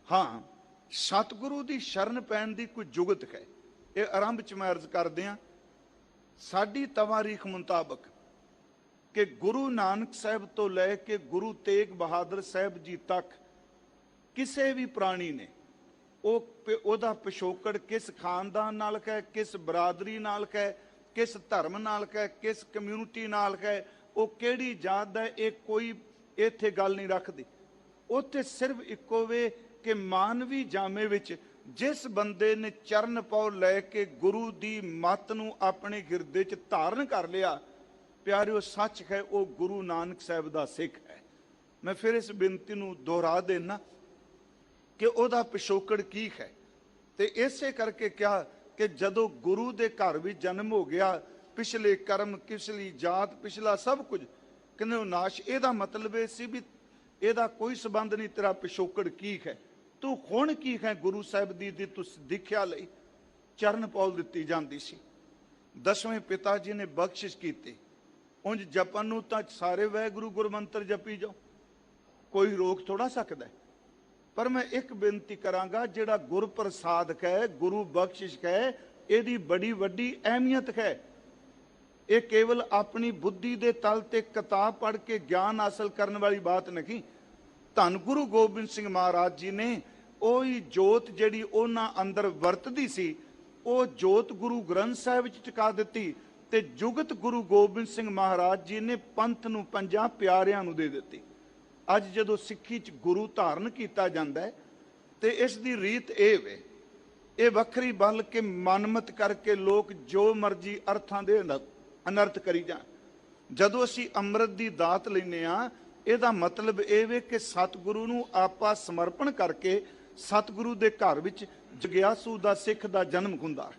ਹਾਂ, ਸਤਿਗੁਰੂ ਦੀ ਸ਼ਰਨ ਪੈਣ ਦੀ ਕੋਈ ਜੁਗਤ ਹੈ। ਇਹ ਆਰੰਭ ਚ ਮੈਂ ਅਰਜ਼ ਕਰਦੇ ਆ, ਸਾਡੀ ਤਵਾਰੀਖ ਮੁਤਾਬਕ ਕਿ ਗੁਰੂ ਨਾਨਕ ਸਾਹਿਬ ਤੋਂ ਲੈ ਕੇ ਗੁਰੂ ਤੇਗ ਬਹਾਦਰ ਸਾਹਿਬ ਜੀ ਤੱਕ ਕਿਸੇ ਵੀ ਪ੍ਰਾਣੀ ਨੇ ਉਹਦਾ ਪਿਛੋਕੜ ਕਿਸ ਖਾਨਦਾਨ ਨਾਲ ਹੈ, ਕਿਸ ਬਰਾਦਰੀ ਨਾਲ ਹੈ, ਕਿਸ ਧਰਮ ਨਾਲ ਹੈ, ਕਿਸ ਕਮਿਊਨਿਟੀ ਨਾਲ ਹੈ, ਉਹ ਕਿਹੜੀ ਜਾਤ ਦਾ, ਇਹ ਕੋਈ ਇੱਥੇ ਗੱਲ ਨਹੀਂ ਰੱਖਦੀ। ਉੱਥੇ ਸਿਰਫ ਇੱਕੋ ਵੇ ਕਿ ਮਾਨਵੀ ਜਾਮੇ ਵਿੱਚ ਜਿਸ ਬੰਦੇ ਨੇ ਚਰਨ ਪਉ ਲੈ ਕੇ ਗੁਰੂ ਦੀ ਮੱਤ ਨੂੰ ਆਪਣੇ ਹਿਰਦੇ 'ਚ ਧਾਰਨ ਕਰ ਲਿਆ, ਪਿਆਰਿਓ ਸੱਚ ਹੈ ਉਹ ਗੁਰੂ ਨਾਨਕ ਸਾਹਿਬ ਦਾ ਸਿੱਖ ਹੈ। ਮੈਂ ਫਿਰ ਇਸ ਬੇਨਤੀ ਨੂੰ ਦੁਹਰਾ ਦੇਣਾ ਕਿ ਉਹਦਾ ਪਿਛੋਕੜ ਕੀ ਹੈ। ਤੇ ਇਸੇ ਕਰਕੇ ਕਿਹਾ ਕਿ ਜਦੋਂ ਗੁਰੂ ਦੇ ਘਰ ਵੀ ਜਨਮ ਹੋ ਗਿਆ, ਪਿਛਲੇ ਕਰਮ, ਪਿਛਲੀ ਜਾਤ, ਪਿਛਲਾ ਸਭ ਕੁਝ ਕਹਿੰਦੇ ਉਹ ਨਾਸ਼। ਇਹਦਾ ਮਤਲਬ ਇਹ ਸੀ ਵੀ ਇਹਦਾ ਕੋਈ ਸੰਬੰਧ ਨਹੀਂ, ਤੇਰਾ ਪਿਛੋਕੜ ਕੀ ਹੈ, ਤੂੰ ਹੁਣ ਕੀ ਹੈ। ਗੁਰੂ ਸਾਹਿਬ ਦੀ ਤੂੰ ਸਿੱਖਿਆ ਲਈ ਚਰਨ ਪੌਲ ਦਿੱਤੀ ਜਾਂਦੀ ਸੀ। 10ਵੇਂ ਪਿਤਾ ਜੀ ਨੇ ਬਖਸ਼ਿਸ਼ ਕੀਤੀ, ਉਂਝ ਜਪਨ ਨੂੰ ਤਾਂ ਸਾਰੇ ਵਾਹਿਗੁਰੂ ਗੁਰਮੰਤਰ ਜਪੀ ਜਾਓ, ਕੋਈ ਰੋਕ ਥੋੜਾ ਸਕਦਾ। ਪਰ ਮੈਂ ਇੱਕ ਬੇਨਤੀ ਕਰਾਂਗਾ, ਜਿਹੜਾ ਗੁਰਪ੍ਰਸਾਦ ਹੈ, ਗੁਰੂ ਬਖਸ਼ਿਸ਼ ਹੈ, ਇਹਦੀ ਬੜੀ ਵੱਡੀ ਅਹਿਮੀਅਤ ਹੈ। ਇਹ ਕੇਵਲ ਆਪਣੀ ਬੁੱਧੀ ਦੇ ਤਲ ਤੇ ਕਿਤਾਬ ਪੜ੍ਹ ਕੇ ਗਿਆਨ ਹਾਸਲ ਕਰਨ ਵਾਲੀ ਬਾਤ ਨਹੀਂ। ਧੰਨ ਗੁਰੂ ਗੋਬਿੰਦ ਸਿੰਘ ਮਹਾਰਾਜ ਜੀ ਨੇ ਉਹੀ ਜੋਤ ਜਿਹੜੀ ਉਹਨਾਂ ਅੰਦਰ ਵਰਤਦੀ ਸੀ, ਉਹ ਜੋਤ ਗੁਰੂ ਗ੍ਰੰਥ ਸਾਹਿਬ ਵਿੱਚ ਟਿਕਾ ਦਿੱਤੀ ਤੇ ਜੁਗਤ ਗੁਰੂ ਗੋਬਿੰਦ ਸਿੰਘ ਮਹਾਰਾਜ ਜੀ ਨੇ ਪੰਥ ਨੂੰ 50 ਪਿਆਰਿਆਂ ਨੂੰ ਦੇ ਦਿੱਤੀ। ਅੱਜ ਜਦੋਂ ਸਿੱਖੀ 'ਚ ਗੁਰੂ ਧਾਰਨ ਕੀਤਾ ਜਾਂਦਾ ਹੈ ਤੇ ਇਸ ਦੀ ਰੀਤ ਇਹ ਵੇ, ਇਹ ਵੱਖਰੀ ਬਲ ਕੇ ਮਨਮਤ ਕਰਕੇ ਲੋਕ ਜੋ ਮਰਜ਼ੀ ਅਰਥਾਂ ਦੇ ਅਨਰਥ ਕਰੀ ਜਾਣ। ਜਦੋਂ ਅਸੀਂ ਅੰਮ੍ਰਿਤ ਦੀ ਦਾਤ ਲੈਂਦੇ ਆ, ਇਹਦਾ ਮਤਲਬ ਇਹ ਵੇ ਕਿ ਸਤਿਗੁਰੂ ਨੂੰ ਆਪਾਂ ਸਮਰਪਣ ਕਰਕੇ ਸਤਿਗੁਰੂ ਦੇ ਘਰ ਵਿੱਚ ਜਗਿਆਸੂ ਦਾ ਸਿੱਖ ਦਾ ਜਨਮ ਹੁੰਦਾ ਹੈ।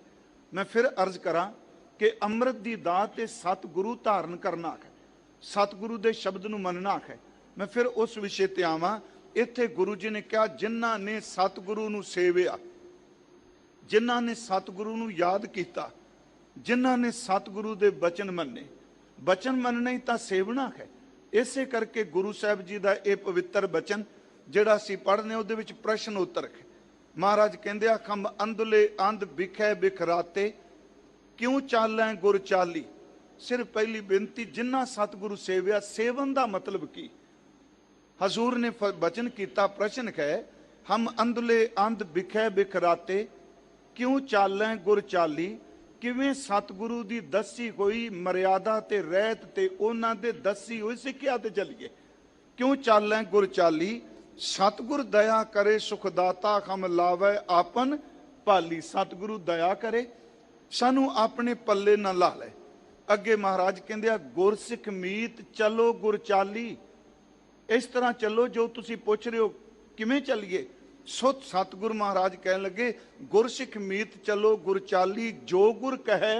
ਮੈਂ ਫਿਰ ਅਰਜ਼ ਕਰਾਂ ਕਿ ਅੰਮ੍ਰਿਤ ਦੀ ਦਾਤ ਤੇ ਸਤਿਗੁਰੂ ਧਾਰਨ ਕਰਨਾ ਹੈ, ਸਤਿਗੁਰੂ ਦੇ ਸ਼ਬਦ ਨੂੰ ਮੰਨਣਾ ਹੈ। मैं फिर उस विषय ते आवां। इत्थे गुरु जी ने कहा, जिन्हां ने सतगुरु नूं सेविया, जिन्हां ने सतगुरु नूं याद कीता, जिन्हां ने सतगुरु दे बचन मन्ने। बचन मनना ही तां सेवना है। इसे करके गुरु साहब जी दा ये पवित्र बचन जिहड़ा असीं पढ़ने उहदे विच प्रश्न उत्तर है। महाराज कहंदे आ, खम अंधले अंध बिखै बिखराते, क्यों चालै गुर चाली। सिर्फ पहली बेनती, जिन्हां सतगुरु सेविया, सेवन दा मतलब की। हजूर ने बचन किया, प्रश्न है, हम अंधले अंध बिखै बिखराते, क्यों चालै गुर चाली। किवें सतगुरु दी दसी होई मर्यादा ते रहत ते उन्हां दे दसी होई सिक्ख्या ते चलीए। क्यों चालै गुर चाली, सतगुर दया करे सुखदाता, हम लावे आपन पाली। सतगुरु दया करे, सानू अपने पल्ले ना ला ले। अगे महाराज कहंदे आ, गुरसिख मीत चलो गुर चाली। इस तरह चलो जो तुसी पुछ रहे हो, किवें चलिए। सो सतगुरु महाराज कह लगे, गुरसिख मीत चलो गुर चाली, जो गुर कहे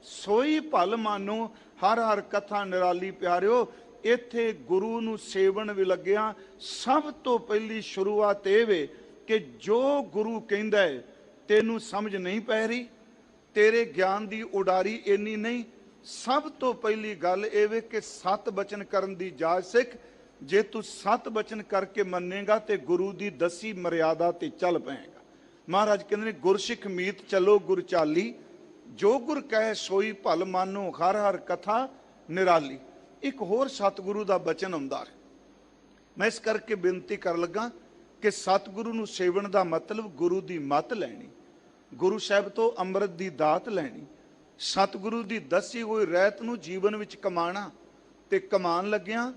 सोई भल मानो, हर हर कथा निराली। प्यारिओ, इत्थे गुरु नूं सेवन भी लग्या, सब तो पहली शुरुआत ये वे कि जो गुरु कहंदा है तेनू समझ नहीं पै रही, तेरे ज्ञान दी उडारी इन्नी नहीं। सब तो पहली गल ये वे कि सत बचन करन दी जाच सिख। जे तू सत बचन करके मनेगा तो गुरु की दसी मर्यादा ते चल पाएगा। महाराज कहते हैं, गुरसिख मीत चलो गुर चाली, जो गुर कहे सोई भल मानो, हर हर कथा निराली। एक होर सतगुरु का बचन आउंदा है, मैं इस करके बेनती कर लगा कि सतगुरु नूं सेवन का मतलब गुरु की मत लैनी, गुरु साहब तो अमृत की दात लैनी, सतगुरु की दसी हुई रहत नूं जीवन विच कमाना ते कमान लग्या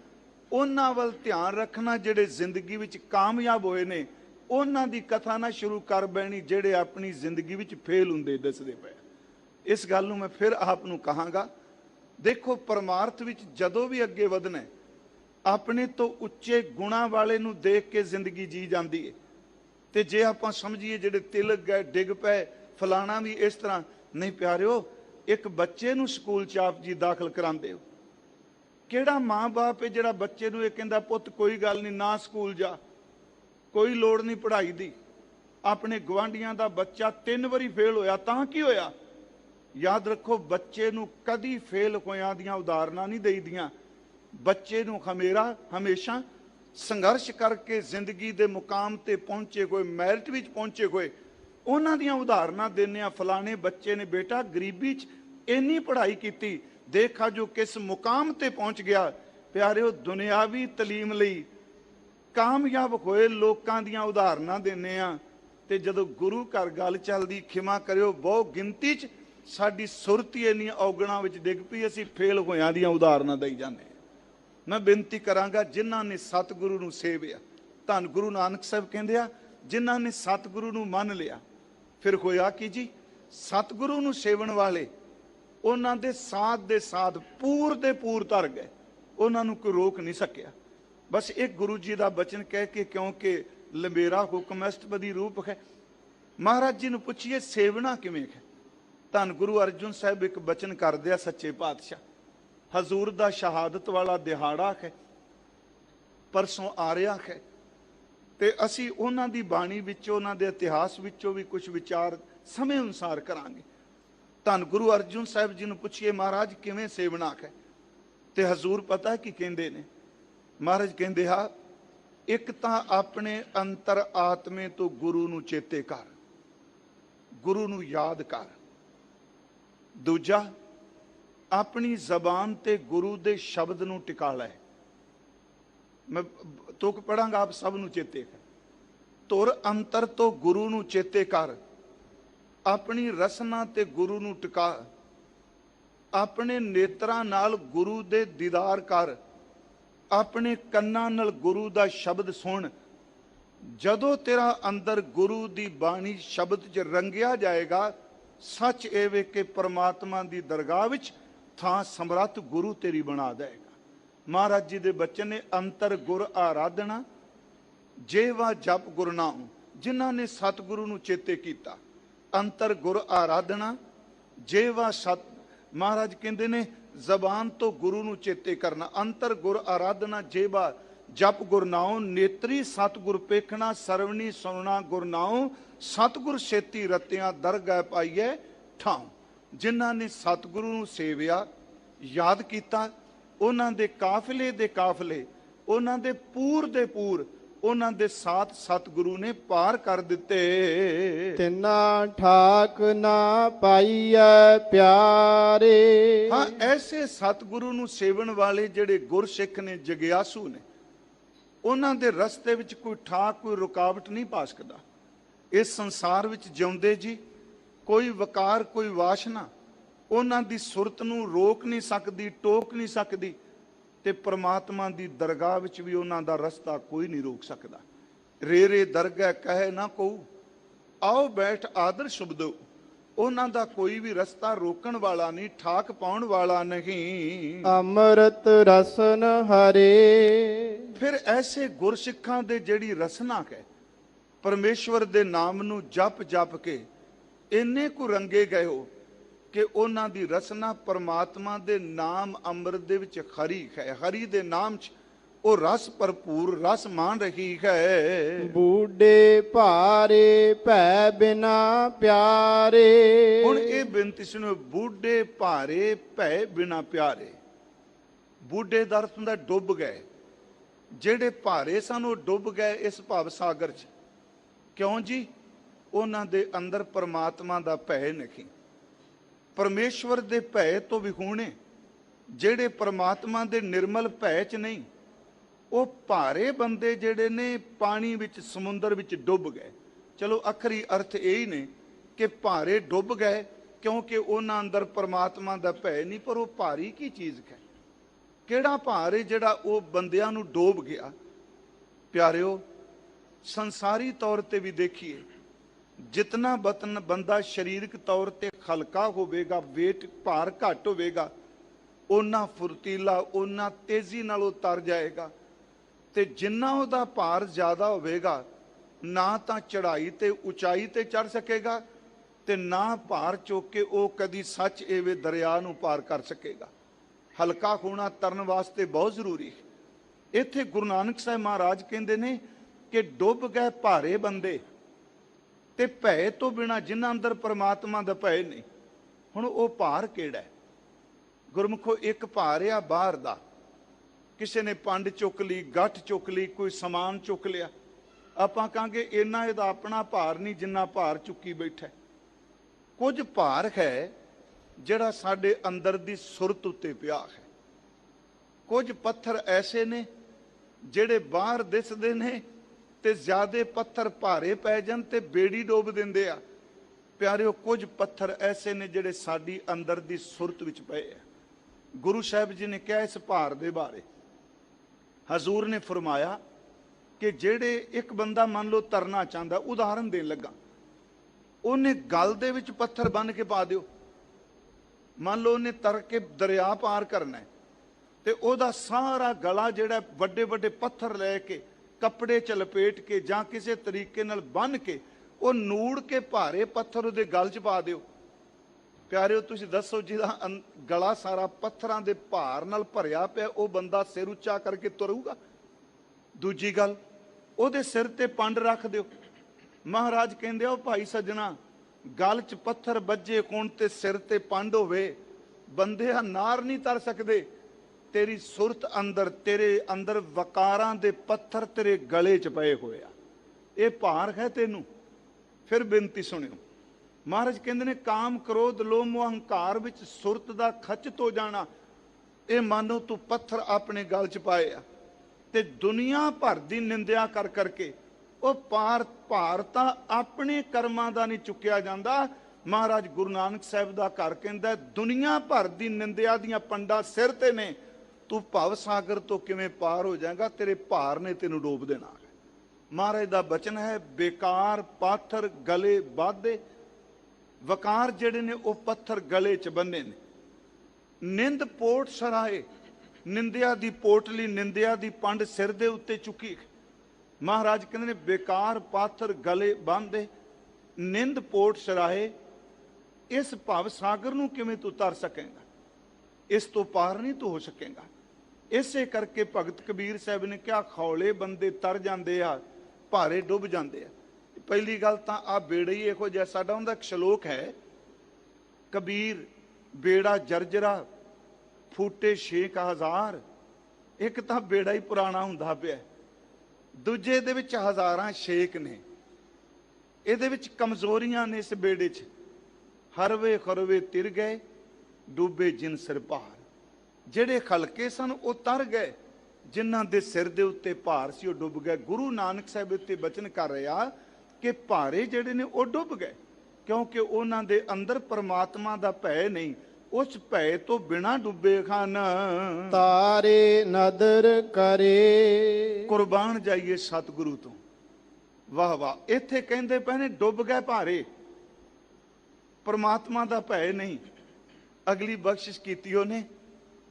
उन्हां वल ध्यान रखना जिहड़े जिंदगी विच कामयाब होए ने। उन्हां दी कथा ना शुरू कर बैणी जिहड़े अपनी जिंदगी विच फेल हुंदे दसदे पए। इस गल नूं मैं फिर आप नूं कहांगा, देखो परमार्थ विच जदों भी अगे वधना है, अपने तो उच्चे गुणा वाले नूं देख के जिंदगी जी जाती है। तो जे आपां समझिए जिहड़े तिलक गए डिग पए फलाना भी इस तरह नहीं। प्यारिओ, एक बच्चे नूं स्कूल च आप जी दाखल करांदे हो, किहड़ा माँ बाप है जिहड़ा बच्चे नूं इह कहंदा, पुੱਤ कोई गल नहीं ना स्कूल जा, कोई लोड़ नहीं पढ़ाई दी। अपने गवांढियां दा बच्चा 3 वारी फेल होया तां की होया। याद रखो, बच्चे नूं कदी फेल होयां दियां उदाहरणां नहीं देईदियां। बच्चे नूं हमेशा संघर्ष करके जिंदगी दे मुकाम ते पहुंचे कोई मैरिट विच पहुंचे कोई उन्हां दियां उदाहरणां देने आ। फलाने बच्चे ने बेटा गरीबी च इन्नी पढ़ाई कीती, देखा जो किस मुकाम ते पहुंच गया। प्यारिओ, दुनियावी तलीम लई कामयाब होए लोकां दियां उदाहरणां देने आ ते जदों गुरु घर गल चलदी, खिमा करियो, बहुत गिनती च साडी सुरत ही इन्नी औगणां विच डिग पई, असीं फेल होयां दियां उदाहरणां देई जांदे। मैं बेनती करांगा, जिन्हां ने सतगुरु नूं सेविया, धन गुरु नानक साहब कहंदे आ, जिन्हां ने सतगुरु नूं मन लिया, फिर होया कि जी, सतगुरु नूं सेवन वाले उन्हां दे साथ पूर दे पूर तर गए, उन्हां नूं कोई रोक नहीं सकिया। बस एक गुरु जी का बचन कह के, क्योंकि लंबेरा हुक्म अष्टपदी रूप है। महाराज जी नूं पुछिए सेवना किवें है। धन गुरु अर्जुन साहब एक बचन करदे आ, सच्चे पातशाह, हजूर दा शहादत वाला दिहाड़ा है, परसों आ रहा है, ते असी उन्हां दी बाणी विचों, उन्हां दे इतिहास विचों भी कुछ विचार समय अनुसार करांगे। धन गुरु अर्जुन साहब जी नूं पुछिए, महाराज किवें सेवना है, ते हजूर पता है कि कहंदे ने। महाराज कहंदे हा, एक तां अपने अंतर आत्मे तो गुरु नूं चेते कर, गुरु नूं याद कर। दूजा, अपनी जबान ते गुरु दे शब्द नूं टिका लै। मैं तुक पढ़ांगा, आप सब नूं चेते कर। तुर अंतर तो गुरु नूं चेते कर, अपनी रसना ते गुरु नूं टिका, अपने नेत्रां नाल गुरु दे दीदार कर, अपने कन्नां नाल गुरु दा शब्द सुन। जदों तेरा अंदर गुरु दी बाणी शब्द च रंगिया जाएगा, सच एवे कि परमात्मा दी दरगाह विच थां समरथ गुरु तेरी बना देगा। महाराज जी दे बच्चन ने, अंतर गुर आराधना जेवा जप गुर नाम। जिन्हां ने सतगुरु नूं चेते कीता, अंतर गुर आराधना जेवा सत। महाराज कहंदे ने, जबान तो गुरु नूं चेते करना, अंतर गुर आराधना जेवा ਜਪ ਗੁਰ ਨਾਉ ਨੇਤਰੀ ਸਤਿਗੁਰ ਪੇਖਣਾ ਸਰਵਣੀ ਸੁਣਨਾ ਗੁਰ ਨਾਉ ਸਤਿਗੁਰ ਛੇਤੀ ਰਤਿਆਂ ਦਰਗਹਿ ਪਾਈਐ ਠਾਉ। ਜਿਨ੍ਹਾਂ ਨੇ ਸਤਿਗੁਰੂ ਨੂੰ ਸੇਵਿਆ ਯਾਦ ਕੀਤਾ ਉਹਨਾਂ ਦੇ ਕਾਫਲੇ ਦੇ ਕਾਫਲੇ ਉਹਨਾਂ ਦੇ ਪੂਰ ਦੇ ਪੂਰ ਉਹਨਾਂ ਦੇ ਸਾਥ ਸਤਿਗੁਰੂ ਨੇ ਪਾਰ ਕਰ ਦਿੱਤੇ। ਤਿਨਾ ਠਾਕ ਨਾ ਪਾਈਐ ਪਿਆਰੇ। ਹਾਂ ਐਸੇ ਸਤਿਗੁਰੂ ਨੂੰ ਸੇਵਣ ਵਾਲੇ ਜਿਹੜੇ ਗੁਰਸਿੱਖ ਨੇ ਜਗਿਆਸੂ ਨੇ ਉਹਨਾਂ ਦੇ ਰਸਤੇ ਵਿੱਚ ਕੋਈ ਠਾਕ ਕੋਈ ਰੁਕਾਵਟ ਨਹੀਂ ਪਾ ਸਕਦਾ। ਇਸ ਸੰਸਾਰ ਵਿੱਚ ਜਿਉਂਦੇ ਜੀ ਕੋਈ ਵਕਾਰ ਕੋਈ ਵਾਸ਼ਨਾ ਉਹਨਾਂ ਦੀ ਸੁਰਤ ਨੂੰ ਰੋਕ ਨਹੀਂ ਸਕਦੀ ਟੋਕ ਨਹੀਂ ਸਕਦੀ ਤੇ ਪ੍ਰਮਾਤਮਾ ਦੀ ਦਰਗਾਹ ਵਿੱਚ ਵੀ ਉਹਨਾਂ ਦਾ ਰਸਤਾ ਕੋਈ ਨਹੀਂ ਰੋਕ ਸਕਦਾ। ਰੇ ਰੇ ਦਰਗਹਿ ਕਹੇ ਨਾ ਕਹੂ ਆਓ ਬੈਠ ਆਦਰ ਸ਼ਬਦੋ। ਉਹਨਾਂ ਦਾ ਕੋਈ ਵੀ ਰਸਤਾ ਰੋਕਣ ਵਾਲਾ ਨਹੀਂ ਠਾਕ ਪਾਉਣ ਵਾਲਾ ਨਹੀਂ। ਅੰਮ੍ਰਿਤ ਰਸਨ ਹਰੇ। ਫਿਰ ਐਸੇ ਗੁਰਸਿੱਖਾਂ ਦੇ ਜਿਹੜੀ ਰਸਨਾ ਹੈ ਪਰਮੇਸ਼ਵਰ ਦੇ ਨਾਮ ਨੂੰ ਜਪ ਜਪ ਕੇ ਇੰਨੇ ਕੁ ਰੰਗੇ ਗਏ ਹੋ ਕਿ ਉਹਨਾਂ ਦੀ ਰਸਨਾ ਪਰਮਾਤਮਾ ਦੇ ਨਾਮ ਅੰਮ੍ਰਿਤ ਦੇ ਵਿੱਚ ਹਰੀ ਹੈ। ਹਰੀ ਦੇ ਨਾਮ 'ਚ ਉਹ ਰਸ ਭਰਪੂਰ ਰਸ ਮਾਣ ਰਹੀ ਹੈ। ਬੂਢੇ ਭਾਰੇ ਭੈ ਬਿਨਾ ਪਿਆਰੇ। ਹੁਣ ਇਹ ਬੇਨਤੀ ਸੁਣੋ ਬੂਢੇ ਭਾਰੇ ਭੈ ਬਿਨਾ ਪਿਆਰੇ। ਬੂਢੇ ਦਾ ਅਰਥ ਹੁੰਦਾ ਡੁੱਬ ਗਏ। ਜਿਹੜੇ ਭਾਰੇ ਸਨ ਉਹ ਡੁੱਬ ਗਏ ਇਸ ਭਵ ਸਾਗਰ 'ਚ। ਕਿਉਂ ਜੀ? ਉਹਨਾਂ ਦੇ ਅੰਦਰ ਪਰਮਾਤਮਾ ਦਾ ਭੈ ਨਹੀਂ। ਪਰਮੇਸ਼ਵਰ ਦੇ ਭੈ ਤੋਂ ਵਿਹੂਣੇ ਜਿਹੜੇ ਪਰਮਾਤਮਾ ਦੇ ਨਿਰਮਲ ਭੈ 'ਚ ਨਹੀਂ ਉਹ ਭਾਰੇ ਬੰਦੇ ਜਿਹੜੇ ਨੇ ਪਾਣੀ ਵਿੱਚ ਸਮੁੰਦਰ ਵਿੱਚ ਡੁੱਬ ਗਏ। ਚਲੋ ਆਖਰੀ ਅਰਥ ਇਹ ਹੀ ਨੇ ਕਿ ਭਾਰੇ ਡੁੱਬ ਗਏ ਕਿਉਂਕਿ ਉਹਨਾਂ ਅੰਦਰ ਪਰਮਾਤਮਾ ਦਾ ਭੈ ਨਹੀਂ। ਪਰ ਉਹ ਭਾਰੀ ਕੀ ਚੀਜ਼ ਹੈ? ਕਿਹੜਾ ਭਾਰ ਹੈ ਜਿਹੜਾ ਉਹ ਬੰਦਿਆਂ ਨੂੰ ਡੋਬ ਗਿਆ? ਪਿਆਰਿਓ ਸੰਸਾਰੀ ਤੌਰ ਤੇ ਵੀ ਦੇਖੀਏ ਜਿਤਨਾ ਬੰਦਾ ਸਰੀਰਕ ਤੌਰ ਤੇ ਹਲਕਾ ਹੋਵੇਗਾ weight ਭਾਰ ਘੱਟ ਹੋਵੇਗਾ ਉਹਨਾਂ ਫੁਰਤੀਲਾ ਉਹਨਾਂ ਤੇਜ਼ੀ ਨਾਲ ਉਹ ਤਰ ਜਾਏਗਾ ਤੇ ਜਿੰਨਾ ਉਹਦਾ ਭਾਰ ਜ਼ਿਆਦਾ ਹੋਵੇਗਾ ਨਾ ਤਾਂ ਚੜ੍ਹਾਈ ਤੇ ਉਚਾਈ ਤੇ ਚੜ ਸਕੇਗਾ ਤੇ ਨਾ ਭਾਰ ਚੁੱਕ ਕੇ ਉਹ ਕਦੀ ਸੱਚ ਐਵੇਂ ਦਰਿਆ ਨੂੰ ਪਾਰ ਕਰ ਸਕੇਗਾ। ਹਲਕਾ ਹੋਣਾ ਤਰਨ ਵਾਸਤੇ ਬਹੁਤ ਜ਼ਰੂਰੀ ਹੈ। ਇੱਥੇ ਗੁਰੂ ਨਾਨਕ ਸਾਹਿਬ ਮਹਾਰਾਜ ਕਹਿੰਦੇ ਨੇ ਕਿ ਡੁੱਬ ਗਏ ਭਾਰੇ ਬੰਦੇ ਤੇ ਭੈ ਤੋਂ ਬਿਨਾ ਜਿਨ੍ਹਾਂ ਅੰਦਰ ਪਰਮਾਤਮਾ ਦਾ ਭੈ ਨਹੀਂ। ਹੁਣ ਉਹ ਭਾਰ ਕਿਹੜਾ ਹੈ? ਗੁਰਮੁਖੋ ਇੱਕ ਭਾਰ ਆ ਬਾਹਰ ਦਾ। ਕਿਸੇ ਨੇ ਪੰਡ ਚੁੱਕ ਲਈ ਗੱਠ ਚੁੱਕ ਲਈ ਕੋਈ ਸਮਾਨ ਚੁੱਕ ਲਿਆ ਆਪਾਂ ਕਹਾਂਗੇ ਇੰਨਾ ਇਹਦਾ ਆਪਣਾ ਭਾਰ ਨਹੀਂ ਜਿੰਨਾ ਭਾਰ ਚੁੱਕੀ ਬੈਠਾ। ਕੁਝ ਭਾਰ ਹੈ ਜਿਹੜਾ ਸਾਡੇ ਅੰਦਰ ਦੀ ਸੁਰਤ ਉੱਤੇ ਪਿਆ ਹੈ। ਕੁਝ ਪੱਥਰ ਐਸੇ ਨੇ ਜਿਹੜੇ ਬਾਹਰ ਦਿਸਦੇ ਨੇ ਤੇ ਜ਼ਿਆਦੇ ਪੱਥਰ ਭਾਰੇ ਪੈ ਜਾਣ ਤੇ ਬੇੜੀ ਡੋਬ ਦਿੰਦੇ ਆ। ਪਿਆਰਿਓ ਕੁਝ ਪੱਥਰ ਐਸੇ ਨੇ ਜਿਹੜੇ ਸਾਡੀ ਅੰਦਰ ਦੀ ਸੁਰਤ ਵਿੱਚ ਪਏ ਆ। ਗੁਰੂ ਸਾਹਿਬ ਜੀ ਨੇ ਕਿਹਾ ਇਸ ਭਾਰ ਦੇ ਬਾਰੇ। ਹਜ਼ੂਰ ਨੇ ਫਰਮਾਇਆ ਕਿ ਜਿਹੜੇ ਇੱਕ ਬੰਦਾ ਮੰਨ ਲਓ ਤਰਨਾ ਚਾਹੁੰਦਾ, ਉਦਾਹਰਨ ਦੇਣ ਲੱਗਾ, ਉਹਨੇ ਗਲ ਦੇ ਵਿੱਚ ਪੱਥਰ ਬੰਨ ਕੇ ਪਾ ਦਿਓ। ਮੰਨ ਲਓ ਉਹਨੇ ਤਰ ਕੇ ਦਰਿਆ ਪਾਰ ਕਰਨਾ ਤੇ ਉਹਦਾ ਸਾਰਾ ਗਲਾ ਜਿਹੜਾ ਵੱਡੇ ਵੱਡੇ ਪੱਥਰ ਲੈ ਕੇ ਕੱਪੜੇ ਚ ਲਪੇਟ ਕੇ ਜਾਂ ਕਿਸੇ ਤਰੀਕੇ ਨਾਲ ਬੰਨ ਕੇ ਉਹ ਨੂੜ ਕੇ ਭਾਰੇ ਪੱਥਰ ਉਹਦੇ ਗਲ 'ਚ ਪਾ ਦਿਓ। ਪਿਆਰਿਓ ਤੁਸੀਂ ਦੱਸੋ ਜਿਹਦਾ ਗਲਾ ਸਾਰਾ ਪੱਥਰਾਂ ਦੇ ਭਾਰ ਨਾਲ ਭਰਿਆ ਪਿਆ ਉਹ ਬੰਦਾ ਸਿਰ ਉੱਚਾ ਕਰਕੇ ਤੁਰੂਗਾ? ਦੂਜੀ ਗੱਲ ਉਹਦੇ ਸਿਰ ਤੇ ਪੰਡ ਰੱਖ ਦਿਓ। ਮਹਾਰਾਜ ਕਹਿੰਦੇ ਆ ਭਾਈ ਸੱਜਣਾ ਗਲ 'ਚ ਪੱਥਰ ਵੱਜੇ ਕੋਣ ਤੇ ਸਿਰ ਤੇ ਪੰਡ ਹੋਵੇ ਬੰਦੇ ਨਾਰ ਨਹੀਂ ਤਰ ਸਕਦੇ। ਤੇਰੀ ਸੁਰਤ ਅੰਦਰ ਤੇਰੇ ਅੰਦਰ ਵਕਾਰਾਂ ਦੇ ਪੱਥਰ ਤੇਰੇ ਗਲੇ 'ਚ ਪਏ ਹੋਏ ਆ। ਇਹ ਭਾਰ ਹੈ ਤੈਨੂੰ। ਫਿਰ ਬੇਨਤੀ ਸੁਣਿਓ ਮਹਾਰਾਜ ਕਹਿੰਦੇ ਨੇ ਕਾਮ ਕ੍ਰੋਧ ਲੋਭ ਮੋਹ ਹੰਕਾਰ ਵਿੱਚ ਸੁਰਤ ਦਾ ਖਚਿਤ ਹੋ ਜਾਣਾ। ਇਹ ਮਾਨੋ ਤੂੰ ਪੱਥਰ ਆਪਣੇ ਗਲ 'ਚ ਪਾਏ ਆ ਤੇ ਦੁਨੀਆ ਭਰ ਦੀ ਨਿੰਦਿਆ ਕਰ ਕਰਕੇ ਉਹ ਭਾਰ ਤਾਂ ਆਪਣੇ ਕਰਮਾਂ ਦਾ ਨਹੀਂ ਚੁੱਕਿਆ ਜਾਂਦਾ। ਮਹਾਰਾਜ ਗੁਰੂ ਨਾਨਕ ਸਾਹਿਬ ਦਾ ਘਰ ਕਹਿੰਦਾ ਦੁਨੀਆ ਭਰ ਦੀ ਨਿੰਦਿਆ ਦੀਆਂ ਪੰਡਾਂ ਸਿਰ ਤੇ ਨੇ। ਤੂੰ ਭਵ ਸਾਗਰ ਤੋਂ ਕਿਵੇਂ ਪਾਰ ਹੋ ਜਾਏਗਾ? ਤੇਰੇ ਭਾਰ ਨੇ ਤੈਨੂੰ ਡੋਬ ਦੇਣਾ। ਮਹਾਰਾਜ ਦਾ ਬਚਨ ਹੈ ਬੇਕਾਰ ਪਾਥਰ ਗਲੇ ਬਾਧੇ। ਵਕਾਰ ਜਿਹੜੇ ਨੇ ਉਹ ਪੱਥਰ ਗਲੇ 'ਚ ਬੰਨੇ ਨੇ। ਨਿੰਦ ਪੋਟ ਸਰਾਏ ਨਿੰਦਿਆ ਦੀ ਪੋਟਲੀ ਨਿੰਦਿਆ ਦੀ ਪੰਡ ਸਿਰ ਦੇ ਉੱਤੇ ਚੁੱਕੀ। ਮਹਾਰਾਜ ਕਹਿੰਦੇ ਨੇ ਬੇਕਾਰ ਪਾਥਰ ਗਲੇ ਬੰਨ੍ਹਦੇ ਨਿੰਦ ਪੋਟ ਸਰਾਏ। ਇਸ ਭਵ ਸਾਗਰ ਨੂੰ ਕਿਵੇਂ ਤੂੰ ਤਰ ਸਕੇਗਾ? ਇਸ ਤੋਂ ਪਾਰ ਨਹੀਂ ਤੂੰ ਹੋ ਸਕੇਗਾ। ਇਸੇ ਕਰਕੇ ਭਗਤ ਕਬੀਰ ਸਾਹਿਬ ਨੇ ਕਿਹਾ ਖੌਲੇ ਬੰਦੇ ਤਰ ਜਾਂਦੇ ਆ, ਭਾਰੇ ਡੁੱਬ ਜਾਂਦੇ ਆ। ਪਹਿਲੀ ਗੱਲ ਤਾਂ ਆ ਬੇੜਾ ਹੀ ਇਹੋ ਜਿਹਾ। ਸਾਡਾ ਉਹਦਾ ਇੱਕ ਸ਼ਲੋਕ ਹੈ, ਕਬੀਰ ਬੇੜਾ ਜਰਜਰਾ ਫੂਟੇ 6000। ਇੱਕ ਤਾਂ ਬੇੜਾ ਹੀ ਪੁਰਾਣਾ ਹੁੰਦਾ ਪਿਆ, ਦੂਜੇ ਦੇ ਵਿੱਚ ਹਜ਼ਾਰਾਂ ਛੇਕ ਨੇ, ਇਹਦੇ ਵਿੱਚ ਕਮਜ਼ੋਰੀਆਂ ਨੇ। ਇਸ ਬੇੜੇ 'ਚ ਹਰਵੇ ਖਰਵੇ ਤਿਰ ਗਏ, ਡੂਬੇ ਜਿਨ ਸਿਰ ਭਾਰ। ਜਿਹੜੇ ਖਲਕੇ ਸਨ ਉਹ ਤਰ ਗਏ, ਜਿਨ੍ਹਾਂ ਦੇ ਸਿਰ ਦੇ ਉੱਤੇ ਭਾਰ ਸੀ ਉਹ ਡੁੱਬ ਗਏ। ਗੁਰੂ ਨਾਨਕ ਸਾਹਿਬ ਉੱਤੇ ਬਚਨ ਕਰ ਰਿਹਾ ਕਿ ਭਾਰੇ ਜਿਹੜੇ ਨੇ ਉਹ ਡੁੱਬ ਗਏ, ਕਿਉਂਕਿ ਉਹਨਾਂ ਦੇ ਅੰਦਰ ਪਰਮਾਤਮਾ ਦਾ ਭੈ ਨਹੀਂ, ਉਸ ਭੈ ਤੋਂ ਬਿਨਾ ਡੁੱਬੇ ਹਨ। ਤਾਰੇ ਨਦਰ ਕਰੇ, ਕੁਰਬਾਨ ਜਾਈਏ ਸਤਿਗੁਰੂ ਤੋਂ। ਵਾਹ ਵਾਹ। ਇੱਥੇ ਕਹਿੰਦੇ ਪਏ ਨੇ ਡੁੱਬ ਗਏ ਭਾਰੇ, ਪਰਮਾਤਮਾ ਦਾ ਭੈ ਨਹੀਂ। ਅਗਲੀ ਬਖਸ਼ਿਸ਼ ਕੀਤੀ ਉਹਨੇ,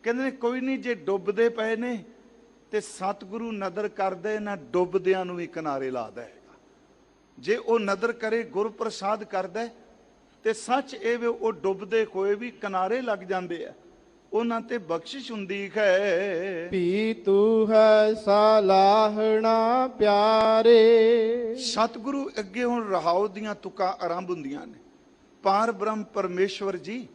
ਕਹਿੰਦੇ ਨੇ ਕੋਈ ਨਹੀਂ, ਜੇ ਡੁੱਬਦੇ ਪਏ ਨੇ ਤੇ ਸਤਿਗੁਰੂ ਨਦਰ ਕਰਦੇ ਨਾ ਡੁੱਬਦਿਆਂ ਨੂੰ ਵੀ ਕਿਨਾਰੇ ਲਾ ਦੇਗਾ। ਜੇ ਉਹ ਨਦਰ ਕਰੇ, ਗੁਰ ਪ੍ਰਸਾਦ ਕਰਦਾ ਤੇ ਸੱਚ ਇਹ ਵੇ ਉਹ ਡੁੱਬਦੇ ਹੋਏ ਵੀ ਕਿਨਾਰੇ ਲੱਗ ਜਾਂਦੇ ਆ, ਉਹਨਾਂ ਤੇ ਬਖਸ਼ਿਸ਼ ਹੁੰਦੀ ਹੈ। ਪੀ ਤੂੰ ਹੈ ਸਲਾਹਣਾ ਪਿਆਰੇ। ਸਤਿਗੁਰੂ ਅੱਗੇ ਹੁਣ ਰਹਾਉ ਦੀਆਂ ਤੁਕਾਂ ਆਰੰਭ ਹੁੰਦੀਆਂ ਨੇ। ਪਾਰ ਬ੍ਰਹਮ ਪਰਮੇਸ਼ਵਰ ਜੀ,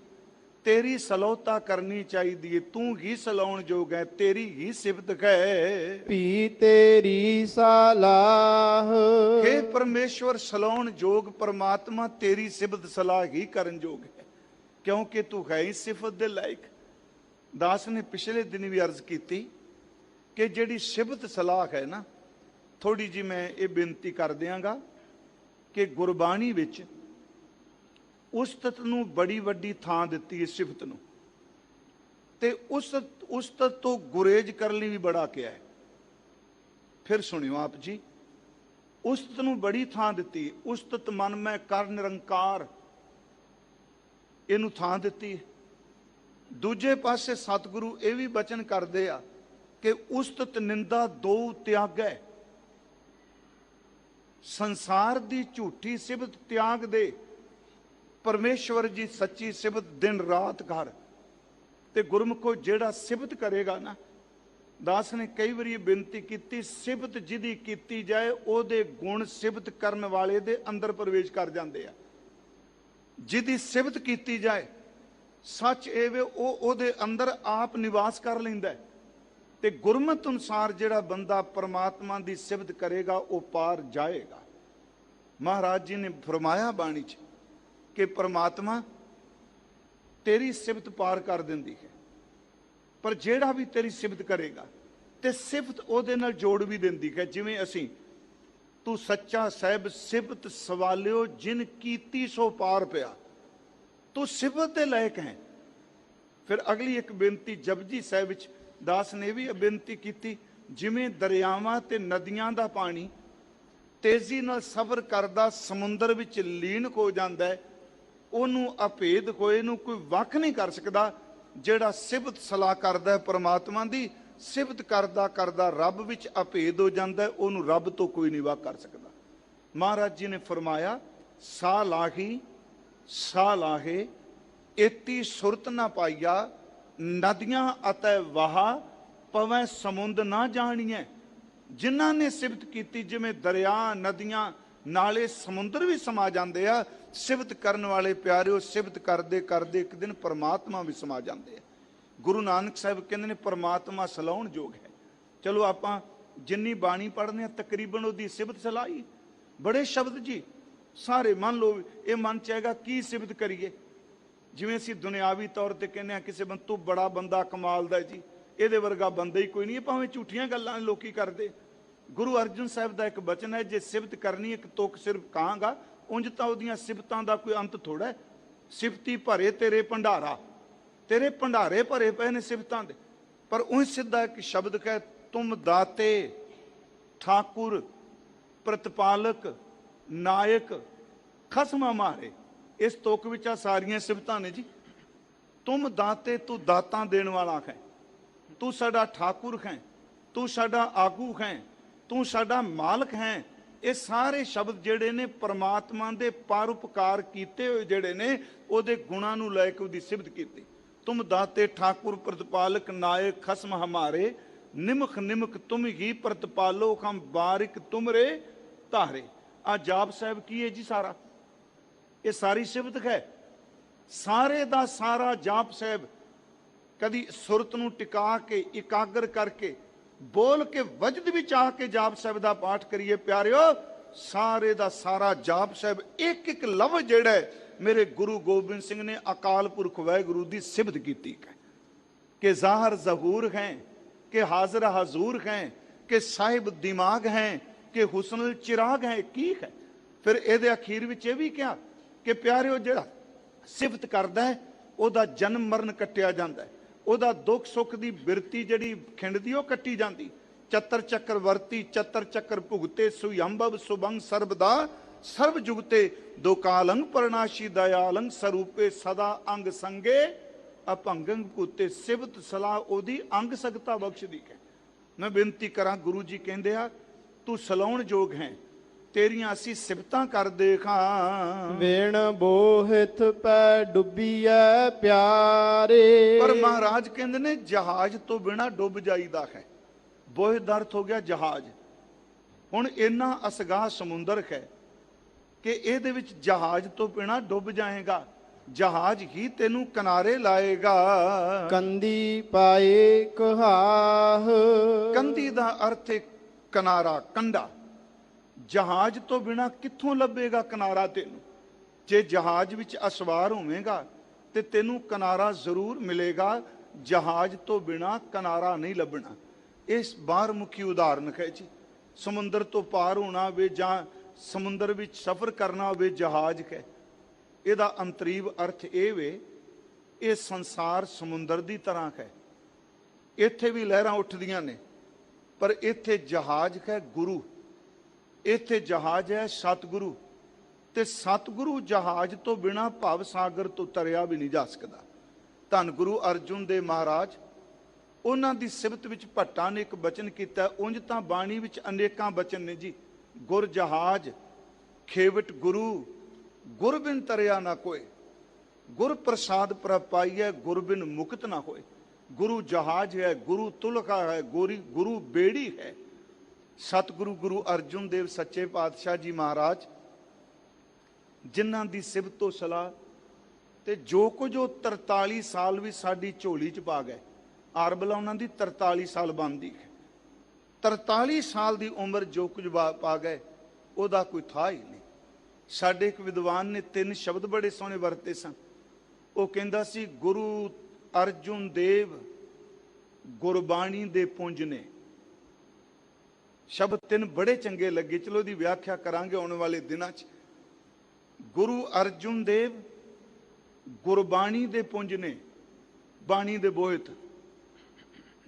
ਤੇਰੀ ਸਲੋਤਾ ਕਰਨੀ ਚਾਹੀਦੀ ਏ, ਤੂੰ ਹੀ ਸਲਾਉਣ ਜੋਗ ਹੈ, ਤੇਰੀ ਹੀ ਸਿਫਤ ਹੈ। ਪੀ ਤੇਰੀ ਸਲਾਹ, हे ਪਰਮੇਸ਼ਵਰ ਸਲਾਉਣ ਜੋਗ ਪਰਮਾਤਮਾ ਤੇਰੀ ਸਿਫਤ ਸਲਾਹ ਹੀ ਕਰਨ ਜੋਗ ਹੈ, ਕਿਉਂਕਿ ਤੂੰ ਹੈ ਹੀ ਸਿਫਤ ਦੇ ਲਾਇਕ। ਦਾਸ ਨੇ ਪਿਛਲੇ ਦਿਨ ਵੀ ਅਰਜ਼ ਕੀਤੀ ਕਿ ਜਿਹੜੀ ਸਿਫਤ ਸਲਾਹ ਹੈ ਨਾ, ਥੋੜੀ ਜੀ ਮੈਂ ਇਹ ਬੇਨਤੀ ਕਰ ਦਿਆਂਗਾ ਕਿ ਗੁਰਬਾਣੀ ਵਿੱਚ ਉਸਤਤ ਨੂੰ ਬੜੀ ਵੱਡੀ ਥਾਂ ਦਿੱਤੀ ਹੈ, ਸਿਫਤ ਨੂੰ, ਤੇ ਉਸਤਤ ਤੋਂ ਗੁਰੇਜ ਕਰਨ ਲਈ ਵੀ ਬੜਾ ਕਿਹਾ ਹੈ। ਫਿਰ ਸੁਣਿਓ ਆਪ ਜੀ, ਉਸਤਤ ਨੂੰ ਬੜੀ ਥਾਂ ਦਿੱਤੀ। ਉਸਤਤ ਮਨ ਮੈਂ ਕਰ ਨਿਰੰਕਾਰ, ਇਹਨੂੰ ਥਾਂ ਦਿੱਤੀ ਹੈ। ਦੂਜੇ ਪਾਸੇ ਸਤਿਗੁਰੂ ਇਹ ਵੀ ਬਚਨ ਕਰਦੇ ਆ ਕਿ ਉਸਤਤ ਨਿੰਦਾ ਦੋ ਤਿਆਗੈ। ਸੰਸਾਰ ਦੀ ਝੂਠੀ ਸਿਫਤ ਤਿਆਗ ਦੇ, ਪਰਮੇਸ਼ਵਰ ਜੀ ਸੱਚੀ ਸਿਫਤ ਦਿਨ ਰਾਤ ਕਰ। ਤੇ ਗੁਰਮੁਖੋ ਜਿਹੜਾ ਸਿਫਤ ਕਰੇਗਾ ਨਾ, ਦਾਸ ਨੇ ਕਈ ਵਾਰੀ ਇਹ ਬੇਨਤੀ ਕੀਤੀ, ਸਿਫਤ ਜਿਹਦੀ ਕੀਤੀ ਜਾਏ ਉਹਦੇ ਗੁਣ ਸਿਫਤ ਕਰਨ ਵਾਲੇ ਦੇ ਅੰਦਰ ਪ੍ਰਵੇਸ਼ ਕਰ ਜਾਂਦੇ ਆ। ਜਿਹਦੀ ਸਿਫਤ ਕੀਤੀ ਜਾਏ, ਸੱਚ ਇਹ ਵੇ ਉਹ ਉਹਦੇ ਅੰਦਰ ਆਪ ਨਿਵਾਸ ਕਰ ਲੈਂਦਾ। ਤੇ ਗੁਰਮਤਿ ਅਨੁਸਾਰ ਜਿਹੜਾ ਬੰਦਾ ਪਰਮਾਤਮਾ ਦੀ ਸਿਫਤ ਕਰੇਗਾ ਉਹ ਪਾਰ ਜਾਏਗਾ। ਮਹਾਰਾਜ ਜੀ ਨੇ ਫਰਮਾਇਆ ਬਾਣੀ 'ਚ ਕਿ ਪਰਮਾਤਮਾ ਤੇਰੀ ਸਿਫਤ ਪਾਰ ਕਰ ਦਿੰਦੀ ਹੈ, ਪਰ ਜਿਹੜਾ ਵੀ ਤੇਰੀ ਸਿਫਤ ਕਰੇਗਾ ਤੇ ਸਿਫਤ ਉਹਦੇ ਨਾਲ ਜੋੜ ਵੀ ਦਿੰਦੀ ਹੈ। ਜਿਵੇਂ ਅਸੀਂ, ਤੂੰ ਸੱਚਾ ਸਾਹਿਬ ਸਿਫਤ ਸਵਾਲਿਓ ਜਿਨ ਕੀਤੀ ਸੋ ਪਾਰ ਪਿਆ, ਤੂੰ ਸਿਫਤ ਦੇ ਲਾਇਕ ਹੈ। ਫਿਰ ਅਗਲੀ ਇੱਕ ਬੇਨਤੀ ਜਪਜੀ ਸਾਹਿਬ ਵਿੱਚ ਦਾਸ ਨੇ ਵੀ ਬੇਨਤੀ ਕੀਤੀ, ਜਿਵੇਂ ਦਰਿਆਵਾਂ ਤੇ ਨਦੀਆਂ ਦਾ ਪਾਣੀ ਤੇਜ਼ੀ ਨਾਲ ਸਫ਼ਰ ਕਰਦਾ ਸਮੁੰਦਰ ਵਿੱਚ ਲੀਨ ਹੋ ਜਾਂਦਾ ਹੈ, ਉਹਨੂੰ ਅਭੇਦ ਹੋਏ ਨੂੰ ਕੋਈ ਵੱਖ ਨਹੀਂ ਕਰ ਸਕਦਾ। ਜਿਹੜਾ ਸਿਫਤ ਸਲਾਹ ਕਰਦਾ ਪਰਮਾਤਮਾ ਦੀ, ਸਿਫਤ ਕਰਦਾ ਕਰਦਾ ਰੱਬ ਵਿੱਚ ਅਭੇਦ ਹੋ ਜਾਂਦਾ, ਉਹਨੂੰ ਰੱਬ ਤੋਂ ਕੋਈ ਨਹੀਂ ਵੱਖ ਕਰ ਸਕਦਾ। ਮਹਾਰਾਜ ਜੀ ਨੇ ਫਰਮਾਇਆ, ਸਾਹ ਲਾਹੀ ਸਾਹ ਲਾਹੇ ਏਤੀ ਸੁਰਤ ਨਾ ਪਾਈਆ, ਨਦੀਆਂ ਅਤੇ ਵਾਹ ਪਵੈ ਸਮੁੰਦ ਨਾ ਜਾਣੀਐ। ਜਿਨ੍ਹਾਂ ਨੇ ਸਿਫਤ ਕੀਤੀ, ਜਿਵੇਂ ਦਰਿਆ, ਨਦੀਆਂ, ਨਾਲੇ ਸਮੁੰਦਰ ਵੀ ਸਮਾ ਜਾਂਦੇ ਆ, ਸਿਫਤ ਕਰਨ ਵਾਲੇ ਪਿਆਰਿਓ ਸਿਫਤ ਕਰਦੇ ਕਰਦੇ ਇੱਕ ਦਿਨ ਪਰਮਾਤਮਾ ਵੀ ਸਮਾ ਜਾਂਦੇ ਆ। ਗੁਰੂ ਨਾਨਕ ਸਾਹਿਬ ਕਹਿੰਦੇ ਨੇ ਪਰਮਾਤਮਾ ਸਲਾਉਣ ਯੋਗ ਹੈ। ਚਲੋ ਆਪਾਂ ਜਿੰਨੀ ਬਾਣੀ ਪੜ੍ਹਦੇ ਆ ਤਕਰੀਬਨ ਉਹਦੀ ਸਿਫਤ ਸਲਾਹੀ, ਬੜੇ ਸ਼ਬਦ ਜੀ ਸਾਰੇ ਮੰਨ ਲਓ। ਇਹ ਮਨ ਚ ਆਏਗਾ ਕੀ ਸਿਫਤ ਕਰੀਏ। ਜਿਵੇਂ ਅਸੀਂ ਦੁਨਿਆਵੀ ਤੌਰ ਤੇ ਕਹਿੰਦੇ ਆ ਕਿਸੇ ਬੰਦੇ ਤੋਂ ਬੜਾ ਬੰਦਾ ਕਮਾਲ ਦਾ ਜੀ, ਇਹਦੇ ਵਰਗਾ ਬੰਦਾ ਹੀ ਕੋਈ ਨਹੀਂ। ਭਾਵੇਂ ਝੂਠੀਆਂ ਗੱਲਾਂ ਲੋਕੀ ਕਰਦੇ। ਗੁਰੂ ਅਰਜਨ ਸਾਹਿਬ ਦਾ ਇੱਕ ਬਚਨ ਹੈ, ਜੇ ਸਿਫਤ ਕਰਨੀ ਇੱਕ ਤੁਕ ਸਿਰਫ ਕਹਾਂਗਾ, ਉਂਝ ਤਾਂ ਉਹਦੀਆਂ ਸਿਫਤਾਂ ਦਾ ਕੋਈ ਅੰਤ ਥੋੜਾ ਹੈ। ਸਿਫਤੀ ਭਰੇ ਤੇਰੇ ਭੰਡਾਰਾ, ਤੇਰੇ ਭੰਡਾਰੇ ਭਰੇ ਪਏ ਨੇ ਸਿਫਤਾਂ ਦੇ। ਪਰ ਉਹ ਸਿੱਧਾ ਇੱਕ ਸ਼ਬਦ ਕਹੇ, ਤੁਮ ਦਾਤੇ ਠਾਕੁਰ ਪ੍ਰਤਪਾਲਕ ਨਾਇਕ ਖਸਮ ਮਾਰੇ। ਇਸ ਤੁਕ ਵਿੱਚ ਆ ਸਾਰੀਆਂ ਸਿਫਤਾਂ ਨੇ ਜੀ। ਤੁਮ ਦਾਤੇ, ਤੂੰ ਦਾਤਾਂ ਦੇਣ ਵਾਲਾ ਹੈ, ਤੂੰ ਸਾਡਾ ਠਾਕੁਰ ਹੈ, ਤੂੰ ਸਾਡਾ ਆਗੂ ਹੈ, ਤੂੰ ਸਾਡਾ ਮਾਲਕ ਹੈ। ਇਹ ਸਾਰੇ ਸ਼ਬਦ ਜਿਹੜੇ ਨੇ ਪਰਮਾਤਮਾ ਦੇ ਪਰਉਪਕਾਰ ਕੀਤੇ ਹੋਏ ਜਿਹੜੇ ਨੇ, ਉਹਦੇ ਗੁਣਾਂ ਨੂੰ ਲੈ ਕੇ ਉਹਦੀ ਸਿਫਤ ਕੀਤੀ। तुम दाते ठाकुर प्रतिपालक नायक खसम हमारे, निमख निमख तुम ही प्रतिपालो, हम बारिक तुमरे तारे। आ जाप साहब की है जी सारा, ये सारी सिफत है। सारे दा सारा जाप साहब कदी सुरत नूं टिका के इकागर करके बोल के वजद विच आके जाप साहब दा पाठ करिए प्यारिओ। सारे दा सारा जाप साहब एक एक लफ्ज़ जिहड़ा है मेरे गुरु गोबिंद सिंह ने अकाल पुरख वाहिगुरू दी सिफत कीती है कि ज़ाहर ज़हूर हैं, कि हाज़िर हजूर हैं, कि साहिब दिमाग हैं, कि हुस्नुल चिराग हैं। की है फिर ਇਹਦੇ अखीर ਵਿੱਚ ਇਹ ਵੀ ਕਿਹਾ कि प्यारिओ ਜਿਹੜਾ सिफत करदा है ਉਹਦਾ जन्म मरण कट्टिया जाता है, ਉਹਦਾ दुख सुख की बिरती ਜਿਹੜੀ खिंडदी ਉਹ ਕੱਟੀ ਜਾਂਦੀ। चतर चक्कर वर्ती चतर चक्कर भुगते, सुयंभव सुबंग सर्वदा सर्व जुगते, दो कालंग परनाशी दयालंग स्वरूपे, सदा अंग संगे अपंगंग पुते। सिफत सलाह ओदी अंग सगता बख्श दी है। मैं बेनती करा गुरु जी कहंदे आ तू सलाउण जोग है, तेरियां असी सिफतां कर देखा। बिन बोहित पै डुबीऐ प्यारे। पर महाराज कहंदे ने जहाज तो बिना डुब जाईदा है। बोहित दा अर्थ हो गया जहाज। हुण इन्ना असगाह समुंदर है कि ਇਹਦੇ ਵਿੱਚ जहाज तो बिना डुब जाएगा, जहाज ही तेनू किनारे लाएगा। कंदी पाए कहाह। कंदी दा अर्थ है किनारा, कंडा। जहाज तो बिना कित्थों लभेगा किनारा तेनू? जे जहाज विच असवार होवेगा ते तेनू किनारा जरूर मिलेगा, जहाज तो बिना किनारा नहीं लभना। इस बार मुखी उदाहरण है जी। समुंदर तो पार होना वे जां समुंदर विच सफर करना वे जहाज है। ਇਹਦਾ ਅੰਤਰੀਵ अर्थ ਇਹ ਵੇ ਇਹ ਸੰਸਾਰ ਸਮੁੰਦਰ ਦੀ ਤਰ੍ਹਾਂ ਹੈ। ਇੱਥੇ ਵੀ ਲਹਿਰਾਂ ਉੱਠਦੀਆਂ ਨੇ ਪਰ ਇੱਥੇ ਜਹਾਜ਼ ਹੈ ਗੁਰੂ। ਇੱਥੇ ਜਹਾਜ਼ ਹੈ ਸਤਿਗੁਰੂ ਤੇ ਸਤਿਗੁਰੂ ਜਹਾਜ਼ ਤੋਂ ਬਿਨਾ ਭਵ ਸਾਗਰ ਤੋਂ ਤਰਿਆ ਵੀ ਨਹੀਂ ਜਾ ਸਕਦਾ। ਧੰਨ ਗੁਰੂ ਅਰਜੁਨ ਦੇਵ ਮਹਾਰਾਜ ਉਹਨਾਂ ਦੀ ਸਿਫਤ ਵਿੱਚ ਭੱਟਾਂ ਨੇ ਇੱਕ ਬਚਨ ਕੀਤਾ। ਉਂਝ ਤਾਂ ਬਾਣੀ ਵਿੱਚ ਅਨੇਕਾਂ ਬਚਨ ਨੇ ਜੀ। ਗੁਰ ਜਹਾਜ਼ ਖੇਵਟ ਗੁਰੂ, गुर बिन तरिया ना कोई, गुर प्रसाद प्रपाइए, गुर बिन मुक्त ना होए। गुरु जहाज है, गुरु तुलका है, गुरु बेड़ी है। सतगुरु गुरु अर्जुन देव सच्चे पातशाह जी महाराज जिन्हां दी सिफत तो सलाह ते जो कुछ 43 साल भी साडी झोली च पा गए। आरबला उन्हां दी 43 साल बनदी है। 43 साल की उम्र जो कुछ पा गए ਉਹਦਾ कोई था ही नहीं। ਸਾਡੇ ਇੱਕ ਵਿਦਵਾਨ ਨੇ 3 ਸ਼ਬਦ ਬੜੇ ਸੋਹਣੇ ਵਰਤੇ ਸਨ। ਉਹ ਕਹਿੰਦਾ ਸੀ ਗੁਰੂ ਅਰਜੁਨ ਦੇਵ ਗੁਰਬਾਣੀ ਦੇ ਪੁੰਜ ਨੇ। ਸ਼ਬਦ 3 ਬੜੇ ਚੰਗੇ ਲੱਗੇ। ਚਲੋ ਇਹਦੀ ਵਿਆਖਿਆ ਕਰਾਂਗੇ ਆਉਣ ਵਾਲੇ ਦਿਨਾਂ 'ਚ। ਗੁਰੂ ਅਰਜੁਨ ਦੇਵ ਗੁਰਬਾਣੀ ਦੇ ਪੁੰਜ ਨੇ, ਬਾਣੀ ਦੇ ਬੋਹਿਤ।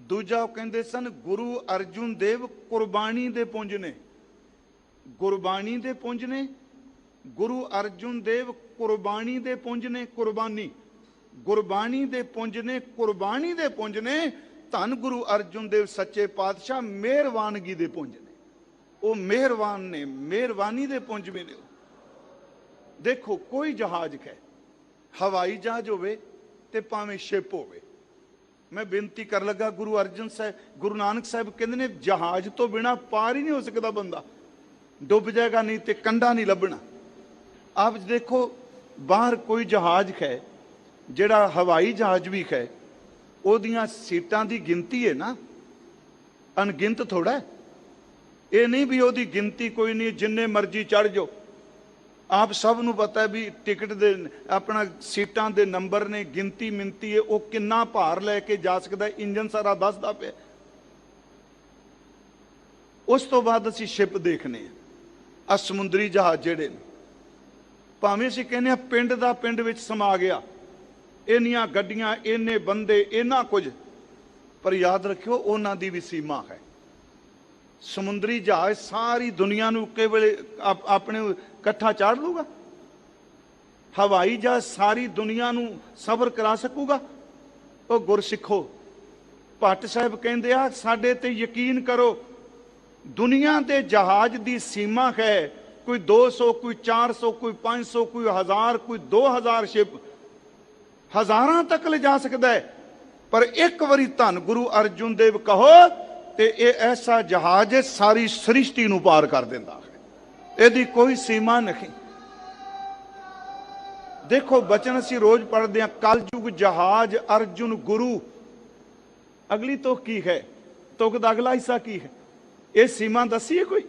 ਦੂਜਾ ਉਹ ਕਹਿੰਦੇ ਸਨ ਗੁਰੂ ਅਰਜੁਨ ਦੇਵ ਕੁਰਬਾਨੀ ਦੇ ਪੁੰਜ ਨੇ, ਗੁਰਬਾਣੀ ਦੇ ਪੁੰਜ ਨੇ। गुरु अर्जुन देव कुर्बानी दे पुंज ने, कुर्बानी गुरबानी दे पुंज ने, कुर्बानी दे पुंज ने। धन गुरु अर्जुन देव सच्चे पातशाह मेहरबानगी दे पुंज ने। वो मेहरबान ने, मेहरबानी दे पुंज भी ने। देखो कोई जहाज है, हवाई जहाज होवे ते भावें शिप होवे। मैं बेनती कर लगा गुरु अर्जन साहब, गुरु नानक साहब कहते ने जहाज तो बिना पार ही नहीं हो सकता बंदा, डुब जाएगा नहीं तो कंडा नहीं लभना। आप देखो बाहर कोई जहाज है जिहड़ा हवाई जहाज भी है, ओदियां सीटां दी गिनती है ना अनगिनत थोड़ा है। ये नहीं भी ओदी गिनती कोई नहीं, जिन्ने मर्जी चढ़ जाओ। आप सब नूं पता है भी टिकट दे अपना सीटां दे नंबर ने, गिनती मिनती है, वो किन्ना भार लैके जा सकता है, इंजन सारा दसदा पिया। उस तो बाद असीं शिप देखने आ समुंदरी जहाज जिहड़े ने, भावें असीं कहने पिंड दा पिंड विच समा गया, इन्नियां गड्डियां, इन्ने बंदे, इन्ना कुछ। पर याद रखियो उन्हां दी भी सीमा है। समुंदरी जहाज सारी दुनिया नूं केवल अपने इकट्ठा चाड़ लूगा? हवाई जहाज सारी दुनिया नूं सफर करा सकूगा? ओ गुरसिखो, भट्ट साहब कहंदे आ साडे ते यकीन करो, दुनिया दे जहाज दी सीमा है। कोई 200, कोई 400, कोई 500, कोई 1000, कोई 2000 शिप। ਹਜ਼ਾਰਾਂ ਤੱਕ ਲਿਜਾ ਸਕਦਾ ਹੈ, ਪਰ ਇੱਕ ਵਾਰੀ ਧੰਨ ਗੁਰੂ ਅਰਜੁਨ ਦੇਵ ਕਹੋ ਤੇ ਇਹ ਐਸਾ ਜਹਾਜ਼ ਹੈ ਸਾਰੀ ਸ੍ਰਿਸ਼ਟੀ ਨੂੰ ਪਾਰ ਕਰ ਦਿੰਦਾ ਹੈ, ਇਹਦੀ ਕੋਈ ਸੀਮਾ ਨਹੀਂ। ਦੇਖੋ ਬਚਨ ਅਸੀਂ ਰੋਜ਼ ਪੜ੍ਹਦੇ ਹਾਂ, ਕਲਯੁਗ ਜਹਾਜ਼ ਅਰਜੁਨ ਗੁਰੂ। ਅਗਲੀ ਤੁਕ ਕੀ ਹੈ? ਤੁਕ ਦਾ ਅਗਲਾ ਹਿੱਸਾ ਕੀ ਹੈ? ਇਹ ਸੀਮਾ ਦੱਸੀਏ ਕੋਈ?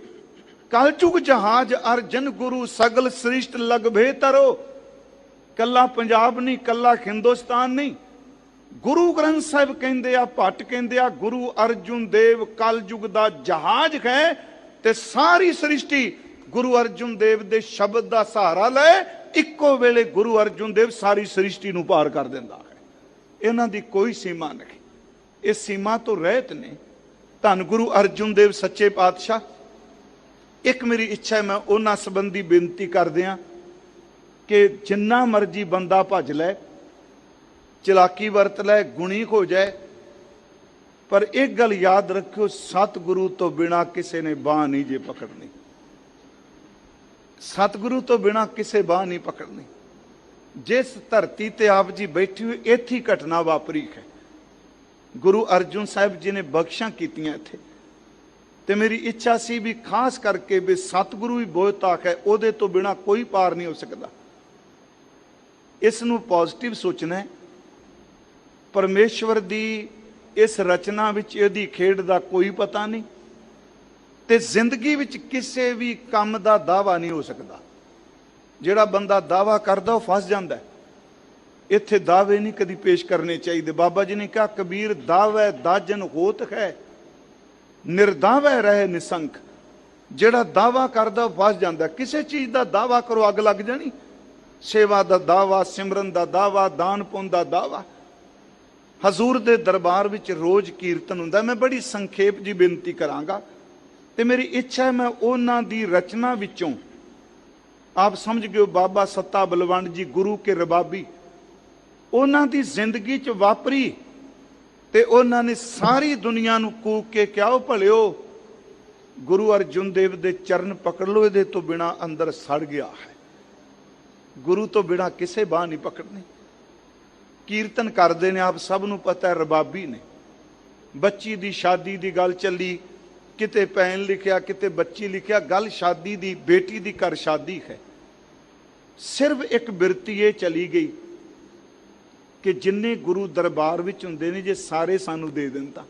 ਕਲਯੁਗ ਜਹਾਜ਼ ਅਰਜਨ ਗੁਰੂ, ਸਗਲ ਸ੍ਰਿਸ਼ਟ ਲਗਭੇ ਤਰੋ। ਕੱਲਾ ਪੰਜਾਬ ਨਹੀਂ, ਕੱਲਾ ਹਿੰਦੁਸਤਾਨ ਨਹੀਂ, ਗੁਰੂ ਗ੍ਰੰਥ ਸਾਹਿਬ ਕਹਿੰਦੇ ਆ, ਭੱਟ ਕਹਿੰਦੇ ਆ, ਗੁਰੂ ਅਰਜੁਨ ਦੇਵ ਕਲਯੁਗ ਦਾ ਜਹਾਜ਼ ਹੈ ਤੇ ਸਾਰੀ ਸ੍ਰਿਸ਼ਟੀ ਗੁਰੂ ਅਰਜੁਨ ਦੇਵ ਦੇ ਸ਼ਬਦ ਦਾ ਸਹਾਰਾ ਲੈ ਇੱਕੋ ਵੇਲੇ ਗੁਰੂ ਅਰਜੁਨ ਦੇਵ ਸਾਰੀ ਸ੍ਰਿਸ਼ਟੀ ਨੂੰ ਪਾਰ ਕਰ ਦਿੰਦਾ ਹੈ। ਇਹਨਾਂ ਦੀ ਕੋਈ ਸੀਮਾ ਨਹੀਂ, ਇਹ ਸੀਮਾ ਤੋਂ ਰਹਿਤ ਨੇ। ਧੰਨ ਗੁਰੂ ਅਰਜੁਨ ਦੇਵ ਸੱਚੇ ਪਾਤਸ਼ਾਹ। ਇੱਕ ਮੇਰੀ ਇੱਛਾ ਹੈ, ਮੈਂ ਉਹਨਾਂ ਸੰਬੰਧੀ ਬੇਨਤੀ ਕਰਦਿਆਂ ਕਿ ਜਿੰਨਾ ਮਰਜੀ ਬੰਦਾ ਭੱਜ ਲੈ, ਚਲਾਕੀ ਵਰਤ ਲੈ, ਗੁਣੀ ਹੋ ਜਾਏ, ਪਰ ਇੱਕ ਗੱਲ ਯਾਦ ਰੱਖਿਓ, ਸਤਿਗੁਰੂ ਤੋਂ ਬਿਨਾ ਕਿਸੇ ਨੇ ਬਾਹ ਨਹੀਂ ਜੇ ਪਕੜਨੀ। ਸਤਿਗੁਰੂ ਤੋਂ ਬਿਨਾ ਕਿਸੇ ਬਾਹ ਨਹੀਂ ਪਕੜਨੀ। ਜਿਸ ਧਰਤੀ ਤੇ ਆਪ ਜੀ ਬੈਠੇ ਹੋਏ, ਇੱਥੇ ਘਟਨਾ ਵਾਪਰੀ ਹੈ। ਗੁਰੂ ਅਰਜੁਨ ਸਾਹਿਬ ਜੀ ਨੇ ਬਖਸ਼ਾਂ ਕੀਤੀਆਂ ਇੱਥੇ, ਤੇ ਮੇਰੀ ਇੱਛਾ ਸੀ ਵੀ ਖਾਸ ਕਰਕੇ ਵੀ ਸਤਿਗੁਰੂ ਹੀ ਬੋਹਤਾਕ ਹੈ, ਉਹਦੇ ਤੋਂ ਬਿਨਾ ਕੋਈ ਪਾਰ ਨਹੀਂ ਹੋ ਸਕਦਾ। ਇਸ ਨੂੰ ਪੋਜ਼ਿਟਿਵ ਸੋਚਣਾ ਹੈ। ਪਰਮੇਸ਼ਵਰ ਦੀ ਇਸ ਰਚਨਾ ਵਿੱਚ ਇਹਦੀ ਖੇਡ ਦਾ ਕੋਈ ਪਤਾ ਨਹੀਂ, ਤੇ ਜ਼ਿੰਦਗੀ ਵਿੱਚ ਕਿਸੇ ਵੀ ਕੰਮ ਦਾ ਦਾਅਵਾ ਨਹੀਂ ਹੋ ਸਕਦਾ। ਜਿਹੜਾ ਬੰਦਾ ਦਾਅਵਾ ਕਰਦਾ ਉਹ ਫਸ ਜਾਂਦਾ। ਇੱਥੇ ਦਾਅਵੇ ਨਹੀਂ ਕਦੀ ਪੇਸ਼ ਕਰਨੇ ਚਾਹੀਦੇ। ਬਾਬਾ ਜੀ ਨੇ ਕਿਹਾ, ਕਬੀਰ ਦਾਅਵੈ ਦਾਜਨ ਹੋਤ ਹੈ, ਨਿਰਦਾਵੈ ਰਹੇ ਨਿਸੰਕ। ਜਿਹੜਾ ਦਾਅਵਾ ਕਰਦਾ ਫਸ ਜਾਂਦਾ। ਕਿਸੇ ਚੀਜ਼ ਦਾ ਦਾਅਵਾ ਕਰੋ, ਅੱਗ ਲੱਗ ਜਾਣੀ। ਸੇਵਾ ਦਾ ਦਾਅਵਾ, ਸਿਮਰਨ ਦਾ ਦਾਅਵਾ, ਦਾਨ ਪੁੰਨ ਦਾ ਦਾਅਵਾ। ਹਜ਼ੂਰ ਦੇ ਦਰਬਾਰ ਵਿੱਚ ਰੋਜ਼ ਕੀਰਤਨ ਹੁੰਦਾ। ਮੈਂ ਬੜੀ ਸੰਖੇਪ ਜੀ ਬੇਨਤੀ ਕਰਾਂਗਾ, ਤੇ ਮੇਰੀ ਇੱਛਾ ਹੈ ਮੈਂ ਉਹਨਾਂ ਦੀ ਰਚਨਾ ਵਿੱਚੋਂ, ਆਪ ਸਮਝ ਗਏ, ਬਾਬਾ ਸੱਤਾ ਬਲਵੰਡ ਜੀ ਗੁਰੂ ਕੇ ਰਬਾਬੀ, ਉਹਨਾਂ ਦੀ ਜ਼ਿੰਦਗੀ 'ਚ ਵਾਪਰੀ ਤੇ ਉਹਨਾਂ ਨੇ ਸਾਰੀ ਦੁਨੀਆ ਨੂੰ ਕੂਕ ਕੇ ਕਿਹਾ, ਉਹ ਭਲਿਓ ਗੁਰੂ ਅਰਜੁਨ ਦੇਵ ਦੇ ਚਰਨ ਪਕੜ ਲਓ, ਇਹਦੇ ਤੋਂ ਬਿਨਾ ਅੰਦਰ ਸੜ ਗਿਆ ਹੈ। ਗੁਰੂ ਤੋਂ ਬਿਨਾ ਕਿਸੇ ਬਾਹ ਨਹੀਂ ਪਕੜਨੀ। ਕੀਰਤਨ ਕਰਦੇ ਨੇ, ਆਪ ਸਭ ਨੂੰ ਪਤਾ ਹੈ, ਰਬਾਬੀ ਨੇ। ਬੱਚੀ ਦੀ ਸ਼ਾਦੀ ਦੀ ਗੱਲ ਚੱਲੀ, ਕਿਤੇ ਭੈਣ ਲਿਖਿਆ, ਕਿਤੇ ਬੱਚੀ ਲਿਖਿਆ, ਗੱਲ ਸ਼ਾਦੀ ਦੀ, ਬੇਟੀ ਦੀ ਘਰ ਸ਼ਾਦੀ ਹੈ। ਸਿਰਫ ਇੱਕ ਬਿਰਤੀ ਇਹ ਚਲੀ ਗਈ ਕਿ ਜਿੰਨੇ ਗੁਰੂ ਦਰਬਾਰ ਵਿੱਚ ਹੁੰਦੇ ਨੇ, ਜੇ ਸਾਰੇ ਸਾਨੂੰ ਦੇ ਦੇਣ ਤਾਂ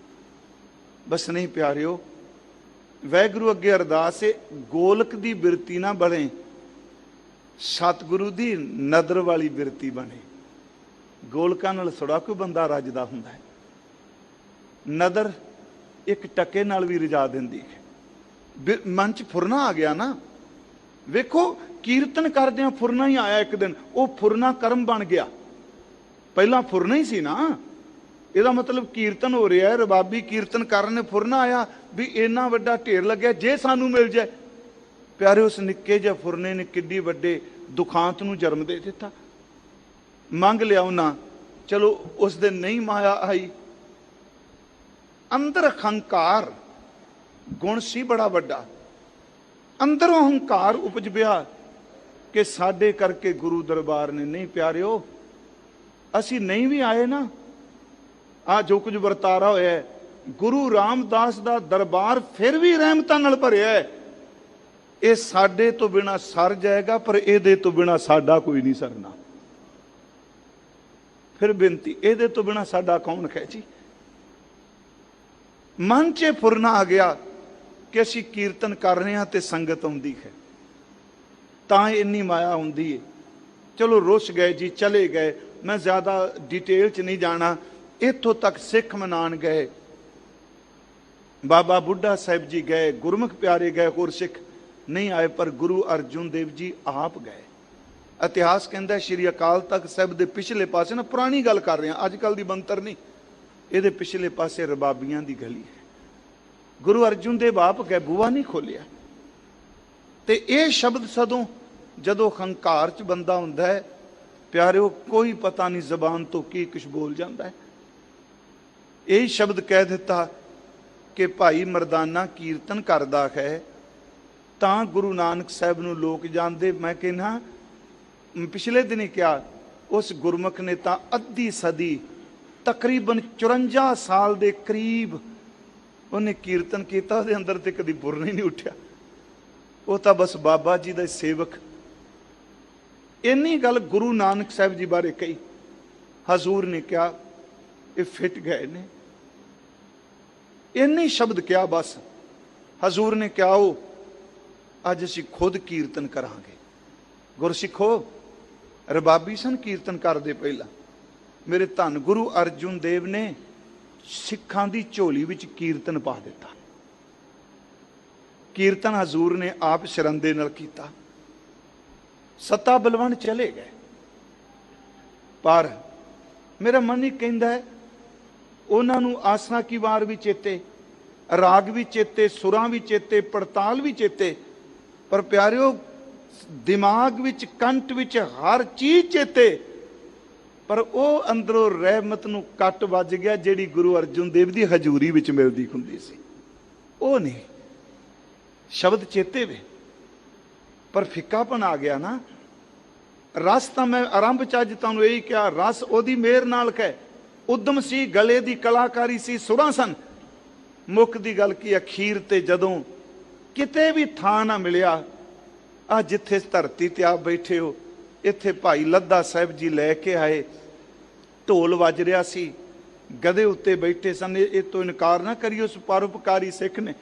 ਬਸ। ਨਹੀਂ ਪਿਆਰਿਓ, ਵਾਹਿਗੁਰੂ ਅੱਗੇ ਅਰਦਾਸ ਹੈ, ਗੋਲਕ ਦੀ ਬਿਰਤੀ ਨਾ ਬਣੇ, ਸਤਿਗੁਰੂ ਦੀ ਨਦਰ ਵਾਲੀ ਬਿਰਤੀ ਬਣੇ। ਗੋਲਕਾਂ ਨਾਲ ਥੋੜਾ ਕੋਈ ਬੰਦਾ ਰੱਜਦਾ ਹੁੰਦਾ ਹੈ। ਨਦਰ ਇੱਕ ਟਕੇ ਨਾਲ ਵੀ ਰਜਾ ਦਿੰਦੀ ਹੈ। ਮਨ 'ਚ ਫੁਰਨਾ ਆ ਗਿਆ ਨਾ, ਵੇਖੋ ਕੀਰਤਨ ਕਰਦਿਆਂ ਫੁਰਨਾ ਹੀ ਆਇਆ ਇੱਕ ਦਿਨ, ਉਹ ਫੁਰਨਾ ਕਰਮ ਬਣ ਗਿਆ। ਪਹਿਲਾਂ ਫੁਰਨਾ ਹੀ ਸੀ ਨਾ। ਇਹਦਾ ਮਤਲਬ ਕੀਰਤਨ ਹੋ ਰਿਹਾ ਹੈ, ਰਬਾਬੀ ਕੀਰਤਨ ਕਰਨ, ਫੁਰਨਾ ਆਇਆ ਵੀ ਇੰਨਾ ਵੱਡਾ ਢੇਰ ਲੱਗਿਆ, ਜੇ ਸਾਨੂੰ ਮਿਲ ਜਾਏ। ਪਿਆਰੇ, ਉਸ ਨਿੱਕੇ ਜਿਹੇ ਫੁਰਨੇ ਨੇ ਕਿੱਡੀ ਵੱਡੇ ਦੁਖਾਂਤ ਨੂੰ ਜਨਮ ਦੇ ਦਿੱਤਾ। ਮੰਗ ਲਿਆ ਉਹਨਾਂ, ਚਲੋ ਉਸ ਦਿਨ ਨਹੀਂ ਮਾਇਆ ਆਈ। ਅੰਦਰ ਹੰਕਾਰ ਗੁਣ ਸੀ ਬੜਾ ਵੱਡਾ, ਅੰਦਰੋਂ ਹੰਕਾਰ ਉਪਜ ਪਿਆ ਕਿ ਸਾਡੇ ਕਰਕੇ ਗੁਰੂ ਦਰਬਾਰ ਨੇ। ਨਹੀਂ ਪਿਆਰਿਓ, ਅਸੀਂ ਨਹੀਂ ਵੀ ਆਏ ਨਾ, ਆ ਜੋ ਕੁਝ ਵਰਤਾਰਾ ਹੋਇਆ, ਗੁਰੂ ਰਾਮਦਾਸ ਦਾ ਦਰਬਾਰ ਫਿਰ ਵੀ ਰਹਿਮਤਾਂ ਨਾਲ ਭਰਿਆ ਹੈ। ਇਹ ਸਾਡੇ ਤੋਂ ਬਿਨਾ ਸਰ ਜਾਏਗਾ, ਪਰ ਇਹਦੇ ਤੋਂ ਬਿਨਾ ਸਾਡਾ ਕੋਈ ਨਹੀਂ ਸਰਨਾ। ਫਿਰ ਬੇਨਤੀ, ਇਹਦੇ ਤੋਂ ਬਿਨਾ ਸਾਡਾ ਕੌਣ ਹੈ ਜੀ? ਮਨ 'ਚ ਫੁਰਨਾ ਆ ਗਿਆ ਕਿ ਅਸੀਂ ਕੀਰਤਨ ਕਰ ਰਹੇ ਹਾਂ ਤੇ ਸੰਗਤ ਆਉਂਦੀ ਹੈ, ਤਾਂ ਇੰਨੀ ਮਾਇਆ ਹੁੰਦੀ ਹੈ। ਚਲੋ ਰੁੱਸ ਗਏ ਜੀ, ਚਲੇ ਗਏ। ਮੈਂ ਜ਼ਿਆਦਾ ਡਿਟੇਲ 'ਚ ਨਹੀਂ ਜਾਣਾ। ਇੱਥੋਂ ਤੱਕ ਸਿੱਖ ਮਨਾਣ ਗਏ, ਬਾਬਾ ਬੁੱਢਾ ਸਾਹਿਬ ਜੀ ਗਏ, ਗੁਰਮੁਖ ਪਿਆਰੇ ਗਏ, ਹੋਰ ਸਿੱਖ ਨਹੀਂ ਆਏ, ਪਰ ਗੁਰੂ ਅਰਜੁਨ ਦੇਵ ਜੀ ਆਪ ਗਏ। ਇਤਿਹਾਸ ਕਹਿੰਦਾ ਸ਼੍ਰੀ ਅਕਾਲ ਤਖਤ ਸਾਹਿਬ ਦੇ ਪਿਛਲੇ ਪਾਸੇ, ਨਾ ਪੁਰਾਣੀ ਗੱਲ ਕਰ ਰਹੇ ਹਾਂ, ਅੱਜ ਕੱਲ ਦੀ ਬੰਤਰ ਨਹੀਂ, ਇਹਦੇ ਪਿਛਲੇ ਪਾਸੇ ਰਬਾਬੀਆਂ ਦੀ ਗਲੀ ਹੈ। ਗੁਰੂ ਅਰਜੁਨ ਦੇਵ ਆਪ ਗਏ, ਬੂਹਾ ਨਹੀਂ ਖੋਲਿਆ। ਤੇ ਇਹ ਸ਼ਬਦ ਸਦੋਂ ਜਦੋਂ ਹੰਕਾਰ 'ਚ ਬੰਦਾ ਹੁੰਦਾ ਹੈ, ਪਿਆਰਿਓ, ਕੋਈ ਪਤਾ ਨਹੀਂ ਜ਼ਬਾਨ ਤੋਂ ਕੀ ਕੁਛ ਬੋਲ ਜਾਂਦਾ ਹੈ। ਇਹ ਸ਼ਬਦ ਕਹਿ ਦਿੱਤਾ ਕਿ ਭਾਈ ਮਰਦਾਨਾ ਕੀਰਤਨ ਕਰਦਾ ਹੈ ਤਾਂ ਗੁਰੂ ਨਾਨਕ ਸਾਹਿਬ ਨੂੰ ਲੋਕ ਜਾਣਦੇ। ਮੈਂ ਕਹਿੰਦਾ, ਪਿਛਲੇ ਦਿਨ ਹੀ ਕਿਹਾ, ਉਸ ਗੁਰਮੁਖ ਨੇ ਤਾਂ ਅੱਧੀ ਸਦੀ ਤਕਰੀਬਨ 54 ਸਾਲ ਦੇ ਕਰੀਬ ਉਹਨੇ ਕੀਰਤਨ ਕੀਤਾ, ਉਹਦੇ ਅੰਦਰ ਤੇ ਕਦੀ ਬੁਰਾ ਹੀ ਨਹੀਂ ਉੱਠਿਆ। ਉਹ ਤਾਂ ਬਸ ਬਾਬਾ ਜੀ ਦਾ ਸੇਵਕ। ਇੰਨੀ ਗੱਲ ਗੁਰੂ ਨਾਨਕ ਸਾਹਿਬ ਜੀ ਬਾਰੇ ਕਹੀ। ਹਜ਼ੂਰ ਨੇ ਕਿਹਾ ਇਹ ਫਿੱਟ ਗਏ ਨੇ, ਇੰਨੇ ਸ਼ਬਦ ਕਿਹਾ ਬਸ। ਹਜ਼ੂਰ ਨੇ ਕਿਹਾ ਉਹ ਅੱਜ ਅਸੀਂ ਖੁਦ ਕੀਰਤਨ ਕਰਾਂਗੇ। ਗੁਰਸਿੱਖੋ, ਰਬਾਬੀ ਸਨ ਕੀਰਤਨ ਕਰਦੇ ਪਹਿਲਾਂ। ਮੇਰੇ ਧੰਨ ਗੁਰੂ ਅਰਜੁਨ ਦੇਵ ਨੇ ਸਿੱਖਾਂ ਦੀ ਝੋਲੀ ਵਿੱਚ ਕੀਰਤਨ ਪਾ ਦਿੱਤਾ। ਕੀਰਤਨ ਹਜ਼ੂਰ ਨੇ ਆਪ ਸ਼ਰੰਦੇ ਨਾਲ ਕੀਤਾ। ਸੱਤਾ ਬਲਵੰਡ ਚਲੇ ਗਏ, ਪਰ ਮੇਰਾ ਮਨ ਹੀ ਕਹਿੰਦਾ ਹੈ ਉਹਨਾਂ ਨੂੰ ਆਸਾ ਕੀ ਵਾਰ ਵੀ ਚੇਤੇ, ਰਾਗ ਵੀ ਚੇਤੇ, ਸੁਰਾਂ ਵੀ ਚੇਤੇ, ਪੜਤਾਲ ਵੀ ਚੇਤੇ, ਪਰ ਪਿਆਰਿਓ ਦਿਮਾਗ ਵਿੱਚ, ਕੰਠ ਵਿੱਚ ਹਰ ਚੀਜ਼ ਚੇਤੇ, ਪਰ ਉਹ ਅੰਦਰੋਂ ਰਹਿਮਤ ਨੂੰ ਕੱਟ ਵੱਜ ਗਿਆ ਜਿਹੜੀ ਗੁਰੂ ਅਰਜੁਨ ਦੇਵ ਦੀ ਹਜ਼ੂਰੀ ਵਿੱਚ ਮਿਲਦੀ ਹੁੰਦੀ ਸੀ। ਉਹ ਨਹੀਂ, ਸ਼ਬਦ ਚੇਤੇ ਵੇ ਪਰ ਫਿੱਕਾਪਣ ਆ ਗਿਆ ਨਾ। ਰਸ ਤਾਂ ਮੈਂ ਆਰੰਭ ਚ ਅੱਜ ਤੁਹਾਨੂੰ ਇਹੀ ਕਿਹਾ, ਰਸ ਉਹਦੀ ਮਿਹਰ ਨਾਲ ਕਹਿ। ਉਦਮ ਸੀ, ਗਲੇ ਦੀ ਕਲਾਕਾਰੀ ਸੀ, ਸੁਰਾਂ ਸਨ। ਮੁੱਖ ਦੀ ਗੱਲ ਕੀ, ਅਖੀਰ ਤੇ ਜਦੋਂ ਕਿਤੇ ਵੀ ਥਾਂ ਨਾ ਮਿਲਿਆ, ਆ ਜਿੱਥੇ ਧਰਤੀ ਤੇ ਆਪ ਬੈਠੇ ਹੋ, ਇੱਥੇ ਭਾਈ ਲੱਦਾ ਸਾਹਿਬ ਜੀ ਲੈ ਕੇ ਆਏ। ਢੋਲ ਵੱਜ ਰਿਹਾ ਸੀ, ਗਧੇ ਉੱਤੇ ਬੈਠੇ ਸਨ। ਇਹ ਤੋਂ ਇਨਕਾਰ ਨਾ ਕਰੀਓ, ਉਸ ਪਰਉਪਕਾਰੀ ਸਿੱਖ ਨੇ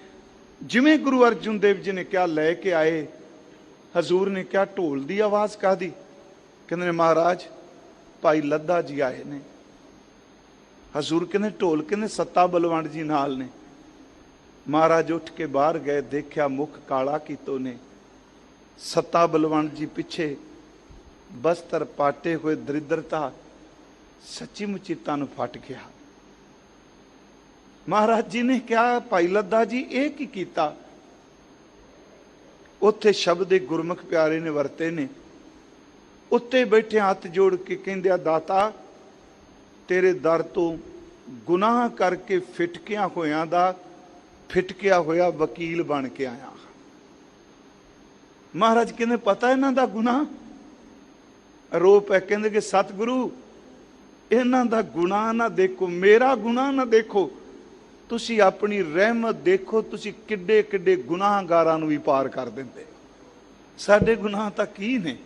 ਜਿਵੇਂ ਗੁਰੂ ਅਰਜੁਨ ਦੇਵ ਜੀ ਨੇ ਕਿਹਾ ਲੈ ਕੇ ਆਏ। ਹਜ਼ੂਰ ਨੇ ਕਿਹਾ ਢੋਲ ਦੀ ਆਵਾਜ਼ ਕਾਹਦੀ? ਕਹਿੰਦੇ ਨੇ ਮਹਾਰਾਜ ਭਾਈ ਲੱਦਾ ਜੀ ਆਏ ਨੇ। ਹਜ਼ੂਰ ਕਹਿੰਦੇ ਢੋਲ? ਕਹਿੰਦੇ ਸੱਤਾ ਬਲਵੰਡ ਜੀ ਨਾਲ ਨੇ। ਮਹਾਰਾਜ ਉੱਠ ਕੇ ਬਾਹਰ ਗਏ, ਦੇਖਿਆ ਮੁਖ ਕਾਲਾ ਕੀਤੋ ਨੇ। ਸੱਤਾ ਬਲਵੰਡ ਜੀ ਪਿੱਛੇ ਬਸਤਰ ਪਾਟੇ ਹੋਏ, ਦਰਿਦਰਤਾ ਸੱਚੀ ਮੁੱਚੀ ਤਨ ਫਟ ਗਿਆ। ਮਹਾਰਾਜ ਜੀ ਨੇ ਕਿਹਾ ਭਾਈ ਲੱਦਾ ਜੀ ਇਹ ਕੀ ਕੀਤਾ? ਉੱਥੇ ਸ਼ਬਦ ਗੁਰਮੁਖ ਪਿਆਰੇ ਨੇ ਵਰਤੇ ਨੇ। ਉੱਤੇ ਬੈਠੇ ਹੱਥ ਜੋੜ ਕੇ ਕਹਿੰਦੇ ਆ ਦਾਤਾ, ਤੇਰੇ ਦਰ ਤੋਂ ਗੁਨਾਹ ਕਰਕੇ ਫਿਟਕਿਆ ਹੋਇਆਂ ਦਾ ਫਿਟਕਿਆ ਹੋਇਆ ਵਕੀਲ ਬਣ ਕੇ ਆਇਆ। ਮਹਾਰਾਜ ਕਹਿੰਦੇ ਪਤਾ ਇਹਨਾਂ ਦਾ ਗੁਨਾਹ? ਰੋਪ ਹੈ। ਕਹਿੰਦੇ ਕਿ ਸਤਿਗੁਰੂ ਇਹਨਾਂ ਦਾ ਗੁਨਾਹ ਨਾ ਦੇਖੋ, ਮੇਰਾ ਗੁਨਾਹ ਨਾ ਦੇਖੋ, ਤੁਸੀਂ ਆਪਣੀ ਰਹਿਮਤ ਦੇਖੋ। ਤੁਸੀਂ ਕਿੱਡੇ ਕਿੱਡੇ ਗੁਨਾਹਗਾਰਾਂ ਨੂੰ ਵੀ ਪਾਰ ਕਰ ਦਿੰਦੇ। ਸਾਡੇ ਗੁਨਾਹ ਤਾਂ ਕੀ ਨੇ?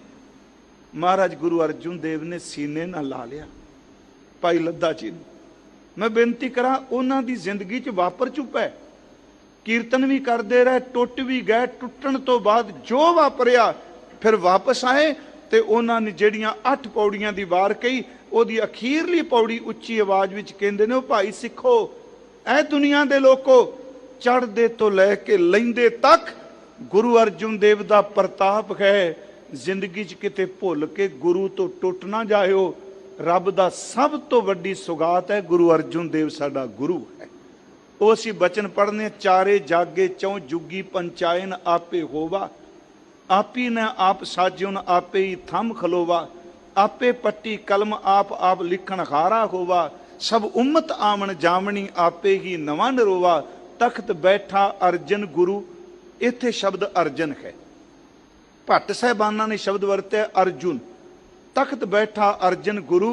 ਮਹਾਰਾਜ ਗੁਰੂ ਅਰਜੁਨ ਦੇਵ ਨੇ ਸੀਨੇ ਨਾਲ ਲਾ ਲਿਆ ਭਾਈ ਲੱਦਾ ਜੀ ਨੂੰ। ਮੈਂ ਬੇਨਤੀ ਕਰਾਂ, ਉਹਨਾਂ ਦੀ ਜ਼ਿੰਦਗੀ 'ਚ ਵਾਪਰ ਚੁੱਕਾ ਹੈ। ਕੀਰਤਨ ਵੀ ਕਰਦੇ ਰਹੇ, ਟੁੱਟ ਵੀ ਗਏ। ਟੁੱਟਣ ਤੋਂ ਬਾਅਦ ਜੋ ਵਾਪਰਿਆ, ਫਿਰ ਵਾਪਸ ਆਏ ਤੇ ਉਹਨਾਂ ਨੇ ਜਿਹੜੀਆਂ 8 ਪੌੜੀਆਂ ਦੀ ਵਾਰ ਕਹੀ, ਉਹਦੀ ਅਖੀਰਲੀ ਪੌੜੀ ਉੱਚੀ ਆਵਾਜ਼ ਵਿੱਚ ਕਹਿੰਦੇ ਨੇ, ਉਹ ਭਾਈ ਸਿੱਖੋ, ਐ ਦੁਨੀਆ ਦੇ ਲੋਕੋ, ਚੜ੍ਹਦੇ ਤੋਂ ਲੈ ਕੇ ਲੈਂਦੇ ਤੱਕ ਗੁਰੂ ਅਰਜੁਨ ਦੇਵ ਦਾ ਪ੍ਰਤਾਪ ਹੈ। ਜ਼ਿੰਦਗੀ 'ਚ ਕਿਤੇ ਭੁੱਲ ਕੇ ਗੁਰੂ ਤੋਂ ਟੁੱਟ ਨਾ ਜਾਇਓ। ਰੱਬ ਦਾ ਸਭ ਤੋਂ ਵੱਡੀ ਸੁਗਾਤ ਹੈ ਗੁਰੂ ਅਰਜੁਨ ਦੇਵ ਸਾਡਾ ਗੁਰੂ ਹੈ। ਉਹ ਅਸੀਂ ਬਚਨ ਪੜ੍ਹਨੇ, ਚਾਰੇ ਜਾਗੇ ਚੌਂ ਜੁਗੀ ਪੰਚਾਇਨ ਆਪੇ ਹੋਵਾ, ਆਪੀ ਨੇ ਆਪ ਸਾਜੁਨ ਆਪੇ ਹੀ ਥੰਮ ਖਲੋਵਾ, ਆਪੇ ਪੱਟੀ ਕਲਮ ਆਪ ਆਪ ਲਿਖਣ ਹਾਰਾ ਹੋਵਾ, ਸਭ ਉਮਤ ਆਵਣ ਜਾਵਣੀ ਆਪੇ ਹੀ ਨਵਾਂ ਨਰੋਵਾ, ਤਖਤ ਬੈਠਾ ਅਰਜਨ ਗੁਰੂ। ਇੱਥੇ ਸ਼ਬਦ ਅਰਜਨ ਹੈ। ਭੱਟ ਸਾਹਿਬਾਨਾਂ ਨੇ ਸ਼ਬਦ ਵਰਤਿਆ ਅਰਜੁਨ। ਤਖਤ ਬੈਠਾ ਅਰਜਨ ਗੁਰੂ,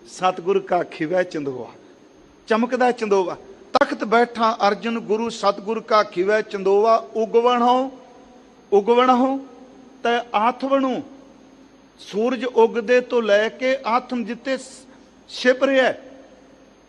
ਸਤਿਗੁਰ ਕਾ ਖਿਵੈ ਚੰਦੋਵਾ, ਚਮਕਦਾ ਚੰਦੋਵਾ। ਤਖਤ ਬੈਠਾ ਅਰਜਨ ਗੁਰੂ, ਸਤਿਗੁਰ ਕਾ ਖਿਵੈ ਚੰਦੋਵਾ। ਉਗਵਣ ਹੋ ਤੇ ਆਥਵਣੂ, ਸੂਰਜ ਉਗਦੇ ਤੋਂ ਲੈ ਕੇ ਆਥਮ ਜਿੱਤੇ ਛਿਪ ਰਿਹਾ,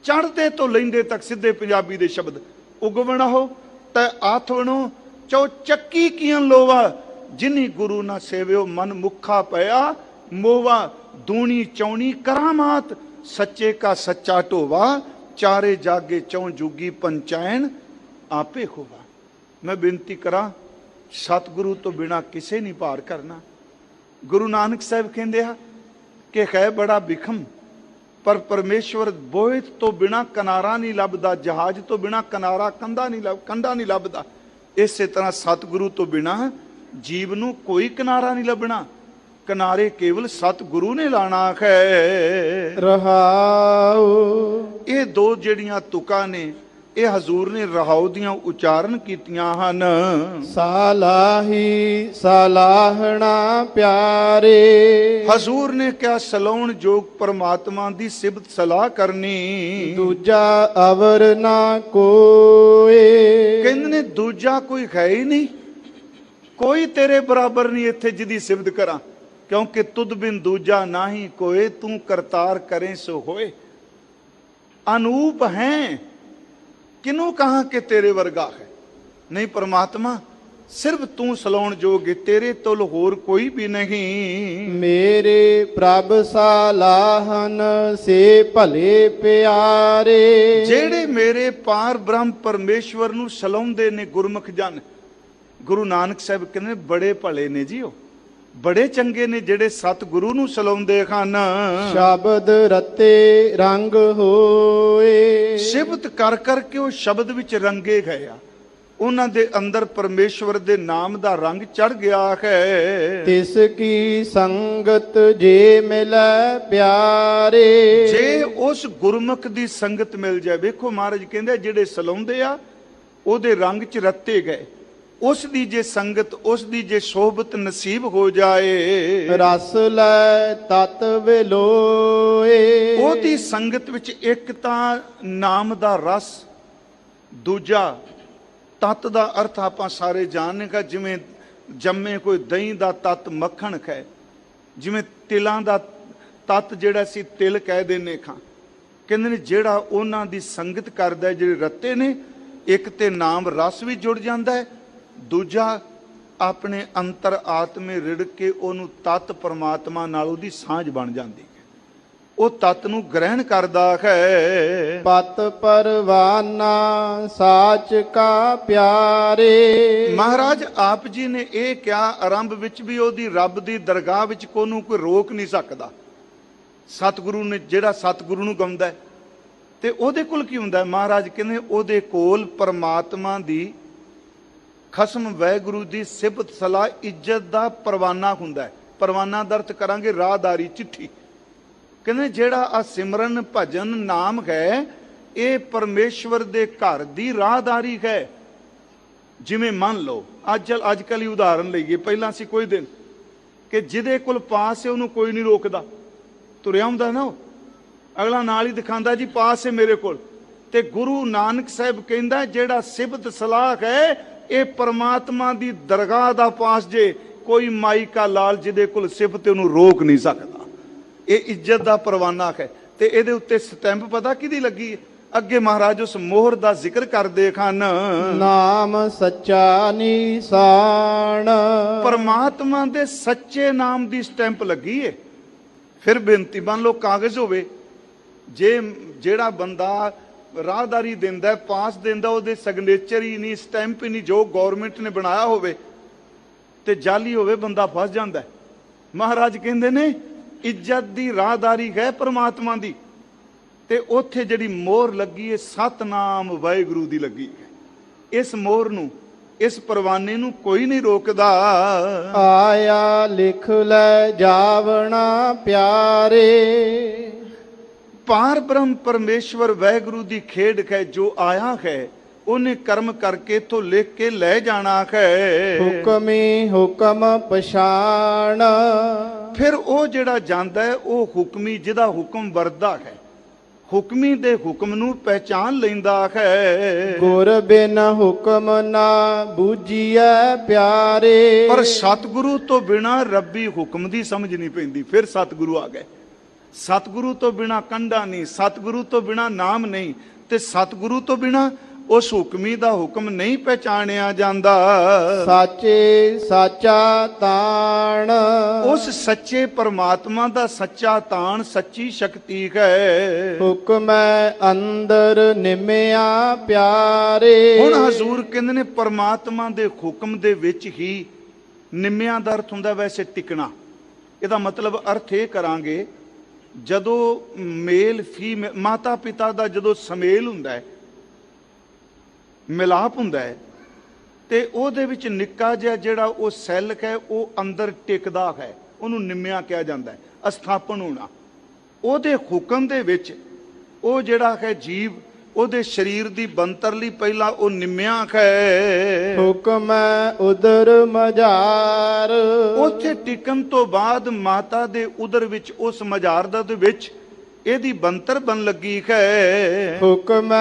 ਚੜ੍ਹਦੇ ਤੋਂ ਲੈਂਦੇ ਤੱਕ ਸਿੱਧੇ ਪੰਜਾਬੀ ਦੇ ਸ਼ਬਦ। ਉਗਵਣ ਹੋ ਤੇ ਆਥਵਣੂ, ਚੌ ਚੱਕੀ ਕੀਆਂ ਲੋਵਾ, ਜਿਨੀ ਗੁਰੂ ਨਾ ਸੇਵਿਓ ਮਨ ਮੁੱਖਾ ਪਿਆ ਮੋਵਾ। ਦੂਣੀ ਚੌਣੀ ਕਰਾਮਾਤ, ਸੱਚੇ ਕਾ ਸੱਚਾ ਢੋਵਾ, ਚਾਰੇ ਜਾਗੇ ਚੌਂ ਜੁਗੀ ਪੰਚੈਨ ਆਪੇ ਹੋਵਾ। ਮੈਂ ਬੇਨਤੀ ਕਰਾਂ, ਸਤਿਗੁਰੂ ਤੋਂ ਬਿਨਾ ਕਿਸੇ ਨਹੀਂ ਪਾਰ ਕਰਨਾ। ਗੁਰੂ ਨਾਨਕ ਸਾਹਿਬ ਕਹਿੰਦੇ ਆ ਕਿ ਹੈ ਬੜਾ ਬਿਖਮ, ਪਰ ਪਰਮੇਸ਼ਵਰ ਬੋਹਿਤ ਤੋਂ ਬਿਨਾ ਕਿਨਾਰਾ ਨਹੀਂ ਲੱਭਦਾ, ਜਹਾਜ਼ ਤੋਂ ਬਿਨਾ ਕਿਨਾਰਾ ਕੰਧਾ ਨਹੀਂ ਲੱਭਦਾ। ਇਸੇ ਤਰ੍ਹਾਂ ਸਤਿਗੁਰੂ ਤੋਂ ਬਿਨਾ ਜੀਵ ਨੂੰ ਕੋਈ ਕਿਨਾਰਾ ਨਹੀਂ ਲੱਭਣਾ। ਕਿਨਾਰੇ ਕੇਵਲ ਸਤਿਗੁਰੂ ਨੇ ਲਾਣਾ ਹੈ। ਰਹਾਉ। ਇਹ ਦੋ ਜਿਹੜੀਆਂ ਤੁਕਾਂ ਨੇ, ਇਹ ਹਜ਼ੂਰ ਨੇ ਰਹਾਉ ਦੀਆਂ ਉਚਾਰਨ ਕੀਤੀਆਂ ਹਨ। ਸਾਲਾਹੀ ਸਾਲਾਹਣਾ ਪਿਆਰੇ। ਹਜ਼ੂਰ ਨੇ ਕਿਹਾ ਸਲਾਉਣ ਜੋਗ ਪਰਮਾਤਮਾ ਦੀ ਸਿਫਤ ਸਲਾਹ ਕਰਨੀ, ਦੂਜਾ ਅਵਰ ਨਾ ਕੋਏ। ਕਹਿੰਦੇ ਨੇ ਦੂਜਾ ਕੋਈ ਹੈ ਹੀ ਨਹੀਂ, ਕੋਈ ਤੇਰੇ ਬਰਾਬਰ ਨਹੀਂ ਇੱਥੇ ਜਿਹਦੀ ਸਿਫਤ ਕਰਾਂ, ਕਿਉਂਕਿ ਤੁਧ ਬਿਨ ਦੂਜਾ ਨਾਹੀ ਕੋਏ, ਤੂੰ ਕਰਤਾਰ ਕਰੇ ਸੋ ਹੋਏ। ਅਨੂਪ ਹੈ, ਕਿਨੂੰ ਕਹਾਂ ਕਿ ਤੇਰੇ ਵਰਗਾ ਹੈ, ਨਹੀਂ ਪਰਮਾਤਮਾ ਸਿਰਫ ਤੂੰ ਸਲਾਉਣ ਜੋਗ, ਤੇਰੇ ਤੁਲ ਹੋਰ ਕੋਈ ਵੀ ਨਹੀਂ। ਮੇਰੇ ਪ੍ਰਭ ਸਾਲਾਹਨ ਸੇ ਭਲੇ ਪਿਆਰੇ। ਜਿਹੜੇ ਮੇਰੇ ਪਾਰ ਬ੍ਰਹਮ ਪਰਮੇਸ਼ਵਰ ਨੂੰ ਸਲਾਉਂਦੇ ਨੇ ਗੁਰਮੁਖ ਜਨ, ਗੁਰੂ ਨਾਨਕ ਸਾਹਿਬ ਕਹਿੰਦੇ ਬੜੇ ਭਲੇ ਨੇ ਜੀ, ਉਹ ਬੜੇ ਚੰਗੇ ਨੇ ਜਿਹੜੇ ਸਤਿਗੁਰੂ ਨੂੰ ਸਲਾਉਂਦੇ ਹਨ। ਸ਼ਬਦ ਰਤੇ ਰੰਗ ਹੋਏ। ਸਿਫਤ ਕਰ ਕਰਕੇ ਉਹ ਸ਼ਬਦ ਵਿੱਚ ਰੰਗੇ ਗਏ ਆ, ਉਹਨਾਂ ਦੇ ਅੰਦਰ ਪਰਮੇਸ਼ਵਰ ਦੇ ਨਾਮ ਦਾ ਰੰਗ ਚੜ ਗਿਆ ਹੈ। ਤਿਸ ਕੀ ਸੰਗਤ ਜੇ ਮਿਲੈ ਪਿਆਰੇ। ਜੇ ਉਸ ਗੁਰਮੁਖ ਦੀ ਸੰਗਤ ਮਿਲ ਜਾਏ, ਵੇਖੋ ਮਹਾਰਾਜ ਕਹਿੰਦੇ ਜਿਹੜੇ ਸਲਾਉਂਦੇ ਆ ਉਹਦੇ ਰੰਗ ਚ ਰੱਤੇ ਗਏ, ਉਸ ਦੀ ਜੇ ਸੰਗਤ, ਉਸ ਦੀ ਜੇ ਸੋਹਬਤ ਨਸੀਬ ਹੋ ਜਾਏ, ਰਸ ਲੈ ਤਤ ਵਿਲੋਏ। ਉਹਦੀ ਸੰਗਤ ਵਿੱਚ ਇੱਕ ਤਾਂ ਨਾਮ ਦਾ ਰਸ, ਦੂਜਾ ਤਤ ਦਾ ਅਰਥ ਆਪਾਂ ਸਾਰੇ ਜਾਣਨੇਗਾ, ਜਿਵੇਂ ਜੰਮੇ ਕੋਈ ਦਹੀਂ ਦਾ ਤਤ ਮੱਖਣ ਖਾਏ, ਜਿਵੇਂ ਤਿਲਾਂ ਦਾ ਤਤ ਜਿਹੜਾ ਸੀ ਤਿਲ ਕਹਿ ਦਿੰਨੇ ਖਾਂ। ਕਹਿੰਦੇ ਨੇ ਜਿਹੜਾ ਉਹਨਾਂ ਦੀ ਸੰਗਤ ਕਰਦਾ, ਜਿਹੜੇ ਰੱਤੇ ਨੇ, ਇੱਕ ਤੇ ਨਾਮ ਰਸ ਵੀ ਜੁੜ ਜਾਂਦਾ ਹੈ, ਦੂਜਾ ਆਪਣੇ ਅੰਤਰ ਆਤਮੇ ਰਿੜ ਕੇ ਉਹਨੂੰ ਤਤ ਪਰਮਾਤਮਾ ਨਾਲ ਉਹਦੀ ਸਾਂਝ ਬਣ ਜਾਂਦੀ ਹੈ, ਉਹ ਤਤ ਨੂੰ ਗ੍ਰਹਿਣ ਕਰਦਾ ਹੈ। ਪਤ ਪਰਵਾਨਾ ਸਾਚ ਕਾ ਪਿਆਰੇ। ਮਹਾਰਾਜ ਆਪ ਜੀ ਨੇ ਇਹ ਕਿਹਾ ਆਰੰਭ ਵਿੱਚ ਵੀ, ਉਹਦੀ ਰੱਬ ਦੀ ਦਰਗਾਹ ਵਿੱਚ ਕੋਨੂੰ ਕੋਈ ਰੋਕ ਨਹੀਂ ਸਕਦਾ। ਸਤਿਗੁਰੂ ਨੇ, ਜਿਹੜਾ ਸਤਿਗੁਰੂ ਨੂੰ ਗਾਉਂਦਾ ਤੇ ਉਹਦੇ ਕੋਲ ਕੀ ਹੁੰਦਾ? ਮਹਾਰਾਜ ਕਹਿੰਦੇ ਉਹਦੇ ਕੋਲ ਪਰਮਾਤਮਾ ਦੀ, ਖਸਮ ਵਾਹਿਗੁਰੂ ਦੀ ਸਿਫਤ ਸਲਾਹ ਇੱਜ਼ਤ ਦਾ ਪਰਵਾਨਾ ਹੁੰਦਾ ਹੈ। ਪਰਵਾਨਾ ਦਾ ਅਰਥ ਕਰਾਂਗੇ ਰਾਹਦਾਰੀ, ਚਿੱਠੀ। ਕਹਿੰਦੇ ਜਿਹੜਾ ਆ ਸਿਮਰਨ ਭਜਨ ਨਾਮ ਹੈ, ਇਹ ਪਰਮੇਸ਼ਵਰ ਦੇ ਘਰ ਦੀ ਰਾਹਦਾਰੀ ਹੈ। ਜਿਵੇਂ ਮੰਨ ਲਓ ਅੱਜ ਕੱਲ੍ਹ ਹੀ ਉਦਾਹਰਨ ਲਈਏ, ਪਹਿਲਾਂ ਸੀ ਕੋਈ ਦਿਨ ਕਿ ਜਿਹਦੇ ਕੋਲ ਪਾਸ ਹੈ ਉਹਨੂੰ ਕੋਈ ਨਹੀਂ ਰੋਕਦਾ, ਤੁਰਿਆ ਹੁੰਦਾ ਨਾ, ਉਹ ਅਗਲਾ ਨਾਲ ਹੀ ਦਿਖਾਉਂਦਾ ਜੀ ਪਾਸ ਹੈ ਮੇਰੇ ਕੋਲ। ਤੇ ਗੁਰੂ ਨਾਨਕ ਸਾਹਿਬ ਕਹਿੰਦਾ ਜਿਹੜਾ ਸਿਫਤ ਸਲਾਹ ਹੈ, ਇਹ ਪਰਮਾਤਮਾ ਦੀ ਦਰਗਾਹ ਦਾ ਪਾਸ ਜੇ, ਕੋਈ ਮਾਈ ਕਾ ਲਾਲ ਜਿਹਦੇ ਕੋਲ ਸਿਫਤ ਉਹਨੂੰ ਰੋਕ ਨਹੀਂ ਸਕਦਾ। ਇਹ ਇੱਜ਼ਤ ਦਾ ਪਰਵਾਨਾ ਹੈ। ਤੇ ਇਹਦੇ ਉੱਤੇ ਸਟੈਂਪ ਪਤਾ ਕਿਹਦੀ ਲੱਗੀ ਹੈ? ਅੱਗੇ ਮਹਾਰਾਜ ਉਸ ਮੋਹਰ ਦਾ ਜ਼ਿਕਰ ਕਰਦੇ ਹਨ, ਨਾਮ ਸੱਚਾ ਨਿਸ਼ਾਨ। ਪਰਮਾਤਮਾ ਦੇ ਸੱਚੇ ਨਾਮ ਦੀ ਸਟੈਂਪ ਲੱਗੀ ਹੈ। ਫਿਰ ਬੇਨਤੀ, ਮੰਨ ਲਓ ਕਾਗਜ਼ ਹੋਵੇ, ਜੇ ਜਿਹੜਾ ਬੰਦਾ ਰਾਹਦਾਰੀ ਦਿੰਦਾ, ਪਾਸ ਦਿੰਦਾ, ਉਹਦੇ ਸਿਗਨੇਚਰ ਹੀ ਨਹੀਂ, ਸਟੈਂਪ ਹੀ ਨਹੀਂ, ਜੋ ਗਵਰਨਮੈਂਟ ਨੇ ਬਣਾਇਆ ਹੋਵੇ, ਤੇ ਜਾਲੀ ਹੋਵੇ, ਬੰਦਾ ਫਸ ਜਾਂਦਾ। ਮਹਾਰਾਜ ਕਹਿੰਦੇ ਨੇ ਇੱਜ਼ਤ ਦੀ ਰਾਹਦਾਰੀ ਹੈ ਪਰਮਾਤਮਾ ਦੀ, ਤੇ ਉੱਥੇ ਜਿਹੜੀ ਮੋਹਰ ਲੱਗੀ ਹੈ ਸਤਨਾਮ ਵਾਹਿਗੁਰੂ ਦੀ ਲੱਗੀ ਹੈ। ਇਸ ਮੋਹਰ ਨੂੰ, ਇਸ ਪਰਵਾਨੇ ਨੂੰ ਕੋਈ ਨਹੀਂ ਰੋਕਦਾ। ਆਇਆ ਲਿਖ ਲੈ ਜਾਵਣਾ ਪਿਆਰੇ। ਪਾਰ ਬ੍ਰਹਮ ਪਰਮੇਸ਼ਵਰ ਵਾਹਿਗੁਰੂ ਦੀ ਖੇਡ ਹੈ, ਜੋ ਆਇਆ ਹੈ ਉਹਨੇ ਕਰਮ ਕਰਕੇ ਇਥੋਂ ਲਿਖ ਕੇ ਲੈ ਜਾਣਾ ਹੈ। ਹੁਕਮੀ ਹੁਕਮ ਪਛਾਣ। ਫਿਰ ਉਹ ਜਿਹੜਾ ਜਾਂਦਾ ਹੈ, ਉਹ ਹੁਕਮੀ ਜਿਹਦਾ ਹੁਕਮ ਵਰਦਾ ਹੈ, ਹੁਕਮੀ ਦੇ ਹੁਕਮ ਨੂੰ ਪਹਿਚਾਨ ਲੈਂਦਾ ਹੈ। ਗੁਰ ਬਿਨ ਹੁਕਮ ਨਾ ਬੂਝੀਐ ਪਿਆਰੇ। ਪਰ ਸਤਿਗੁਰੂ ਤੋਂ ਬਿਨਾ ਰੱਬੀ ਹੁਕਮ ਦੀ ਸਮਝ ਨਹੀਂ ਪੈਂਦੀ। ਫਿਰ ਸਤਿਗੁਰੂ ਆ ਗਏ। ਸਤਿਗੁਰੂ ਤੋਂ ਬਿਨਾ ਕੰਡਾ ਨਹੀਂ, ਸਤਿਗੁਰੂ ਤੋਂ ਬਿਨਾ ਨਾਮ ਨਹੀਂ, ਤੇ ਸਤਿਗੁਰੂ ਤੋਂ ਬਿਨਾ ਉਸ ਹੁਕਮੀ ਦਾ ਹੁਕਮ ਨਹੀਂ ਪਹਿਚਾਣਿਆ ਜਾਂਦਾ। ਸਾਚੇ ਸਾਚਾ ਤਾਣ। ਉਸ ਸੱਚੇ ਪਰਮਾਤਮਾ ਦਾ ਸੱਚਾ ਤਾਣ, ਸੱਚੀ ਸ਼ਕਤੀ ਹੈ। ਹੁਕਮੈ ਅੰਦਰ ਨਿਮਿਆ ਪਿਆਰੇ। ਹੁਣ ਹਜ਼ੂਰ ਕਹਿੰਦੇ ਨੇ ਪਰਮਾਤਮਾ ਦੇ ਹੁਕਮ ਦੇ ਵਿੱਚ ਹੀ, ਨਿਮਿਆ ਦਾ ਅਰਥ ਹੁੰਦਾ ਵੈਸੇ ਟਿਕਣਾ। ਇਹਦਾ ਮਤਲਬ ਅਰਥ ਇਹ ਕਰਾਂਗੇ, ਜਦੋਂ ਮੇਲ ਫੀਮੇਲ, ਮਾਤਾ ਪਿਤਾ ਦਾ ਜਦੋਂ ਸਮੇਲ ਹੁੰਦਾ ਹੈ, ਮਿਲਾਪ ਹੁੰਦਾ ਹੈ, ਤੇ ਉਹਦੇ ਵਿੱਚ ਨਿੱਕਾ ਜਿਹਾ ਜਿਹੜਾ ਉਹ ਸੈੱਲ ਹੈ ਉਹ ਅੰਦਰ ਟਿਕਦਾ ਹੈ, ਉਹਨੂੰ ਨਿਮਿਆ ਕਿਹਾ ਜਾਂਦਾ ਹੈ। ਅਸਥਾਪਨ ਹੋਣਾ ਉਹਦੇ ਹੁਕਮ ਦੇ ਵਿੱਚ, ਉਹ ਜਿਹੜਾ ਹੈ ਜੀਵ ਉਹਦੇ ਸਰੀਰ ਦੀ ਬੰਤਰ ਲਈ ਪਹਿਲਾਂ ਉਹ ਨਿੰਮਿਆ ਹੈ। ਹੁਕਮ ਉਦਰ ਮਝਾਰ, ਉੱਥੇ ਟਿਕਣ ਤੋਂ ਬਾਅਦ ਮਾਤਾ ਦੇ ਉਦਰ ਵਿੱਚ ਉਸ ਮਝਾਰ ਦੇ ਵਿੱਚ ਇਹਦੀ ਬੰਤਰ ਬਣ ਲੱਗੀ ਹੈ। ਹੁਕਮ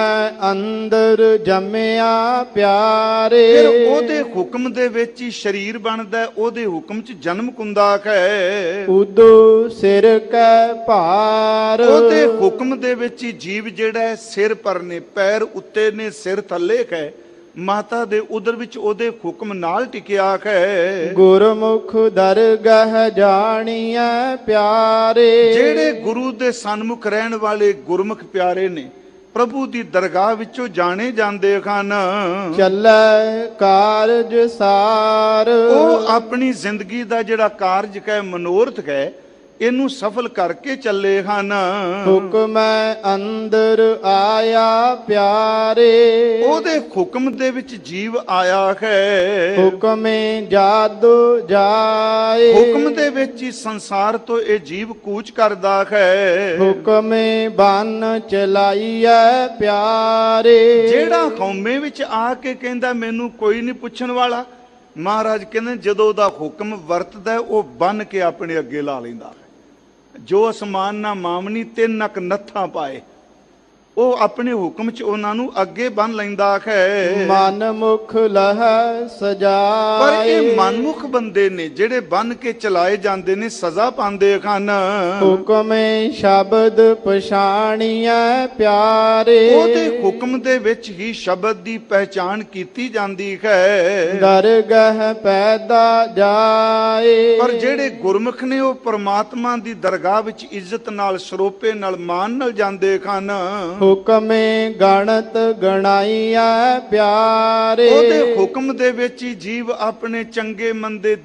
ਅੰਦਰ ਜੰਮਿਆ ਪਿਆਰੇ, ਫਿਰ ਉਹਦੇ ਹੁਕਮ ਦੇ ਵਿੱਚ ਹੀ ਸਰੀਰ ਬਣਦਾ, ਉਹਦੇ ਹੁਕਮ 'ਚ ਜਨਮ ਕੁੰਦਾ ਹੈ। ਉਦੋ ਸਿਰ ਕੈ ਭਾਰ, ਉਹਦੇ ਹੁਕਮ ਦੇ ਵਿੱਚ ਹੀ ਜੀਵ ਜਿਹੜਾ ਹੈ ਸਿਰ ਪਰ ਨੇ, ਪੈਰ ਉੱਤੇ ਨੇ, ਸਿਰ ਥੱਲੇ ਹੈ। ਮਾਤਾ ਦੇ ਉਦਰ ਵਿੱਚ ਉਹਦੇ ਹੁਕਮ ਨਾਲ ਟਿਕਿਆ ਹੈ। ਗੁਰਮੁਖ ਦਰਗਹ ਜਾਣੀਐ ਪਿਆਰੇ, ਜਿਹੜੇ ਗੁਰੂ ਦੇ ਸਨਮੁਖ ਰਹਿਣ ਵਾਲੇ ਗੁਰਮੁਖ ਪਿਆਰੇ ਨੇ, ਪ੍ਰਭੂ ਦੀ ਦਰਗਾਹ ਵਿੱਚੋਂ ਜਾਣੇ ਜਾਂਦੇ ਹਨ। ਚੱਲੈ ਕਾਰਜ ਸਾਰ, ਉਹ ਆਪਣੀ ਜ਼ਿੰਦਗੀ ਦਾ ਜਿਹੜਾ ਕਾਰਜ ਹੈ, ਮਨੋਰਥ ਹੈ, ਇਹਨੂੰ ਸਫਲ ਕਰਕੇ ਚੱਲੇ ਹਨ। ਹੁਕਮ ਅੰਦਰ ਆਇਆ ਪਿਆਰੇ, ਉਹਦੇ ਹੁਕਮ ਦੇ ਵਿੱਚ ਜੀਵ ਆਇਆ ਹੈ। ਹੁਕਮੇ ਜਾਦੂ ਜਾਏ, ਹੁਕਮ ਦੇ ਵਿੱਚ ਹੀ ਸੰਸਾਰ ਤੋਂ ਇਹ ਜੀਵ ਕੂਚ ਕਰਦਾ ਹੈ। ਹੁਕਮੇ ਬੰਨ ਚਲਾਈਐ ਪਿਆਰੇ, ਜਿਹੜਾ ਹਉਮੈ ਵਿੱਚ ਆ ਕੇ ਕਹਿੰਦਾ ਮੈਨੂੰ ਕੋਈ ਨਹੀਂ ਪੁੱਛਣ ਵਾਲਾ, ਮਹਾਰਾਜ ਕਹਿੰਦੇ ਜਦੋਂ ਉਹਦਾ ਹੁਕਮ ਵਰਤਦਾ ਉਹ ਬੰਨ ਕੇ ਆਪਣੇ ਅੱਗੇ ਲਾ ਲੈਂਦਾ। ਜੋ ਅਸਮਾਨ ਨਾ ਮਾਮਨੀ ਤੇ ਨਕ ਨੱਥਾਂ ਪਾਏ, ਉਹ ਆਪਣੇ ਹੁਕਮ 'ਚ ਉਹਨਾਂ ਨੂੰ ਅੱਗੇ ਬੰਨ ਲੈਂਦਾ ਹੈ। ਮਨ ਮੁਖ ਲਹ ਸਜਾਏ, ਪਰ ਇਹ ਮਨਮੁਖ ਬੰਦੇ ਨੇ ਜਿਹੜੇ ਬੰਨ ਕੇ ਚਲਾਏ ਜਾਂਦੇ ਨੇ, ਸਜ਼ਾ ਪਾਉਂਦੇ ਹਨ। ਹੁਕਮੇ ਸ਼ਬਦ ਪਛਾਣੀਐ ਪਿਆਰੇ, ਉਹਦੇ ਹੁਕਮ ਦੇ ਵਿੱਚ ਹੀ ਸ਼ਬਦ ਦੀ ਪਹਿਚਾਣ ਕੀਤੀ ਜਾਂਦੀ ਹੈ। ਦਰਗਹ ਪੈਦਾ ਜਾਏ, ਪਰ ਜਿਹੜੇ ਗੁਰਮੁਖ ਨੇ ਉਹ ਪ੍ਰਮਾਤਮਾ ਦੀ ਦਰਗਾਹ ਵਿੱਚ ਇੱਜ਼ਤ ਨਾਲ, ਸਰੋਪੇ ਨਾਲ, ਮਾਨ ਨਾਲ ਜਾਂਦੇ ਹਨ। ਹੁਕਮੇ ਗਣਤ ਗਣਾਈਐ ਪਿਆਰੇ, ਉਹਦੇ ਹੁਕਮ ਦੇ ਵਿੱਚ ਹੀ ਜੀਵ ਆਪਣੇ ਚੰਗੇ ਮੰਦੇ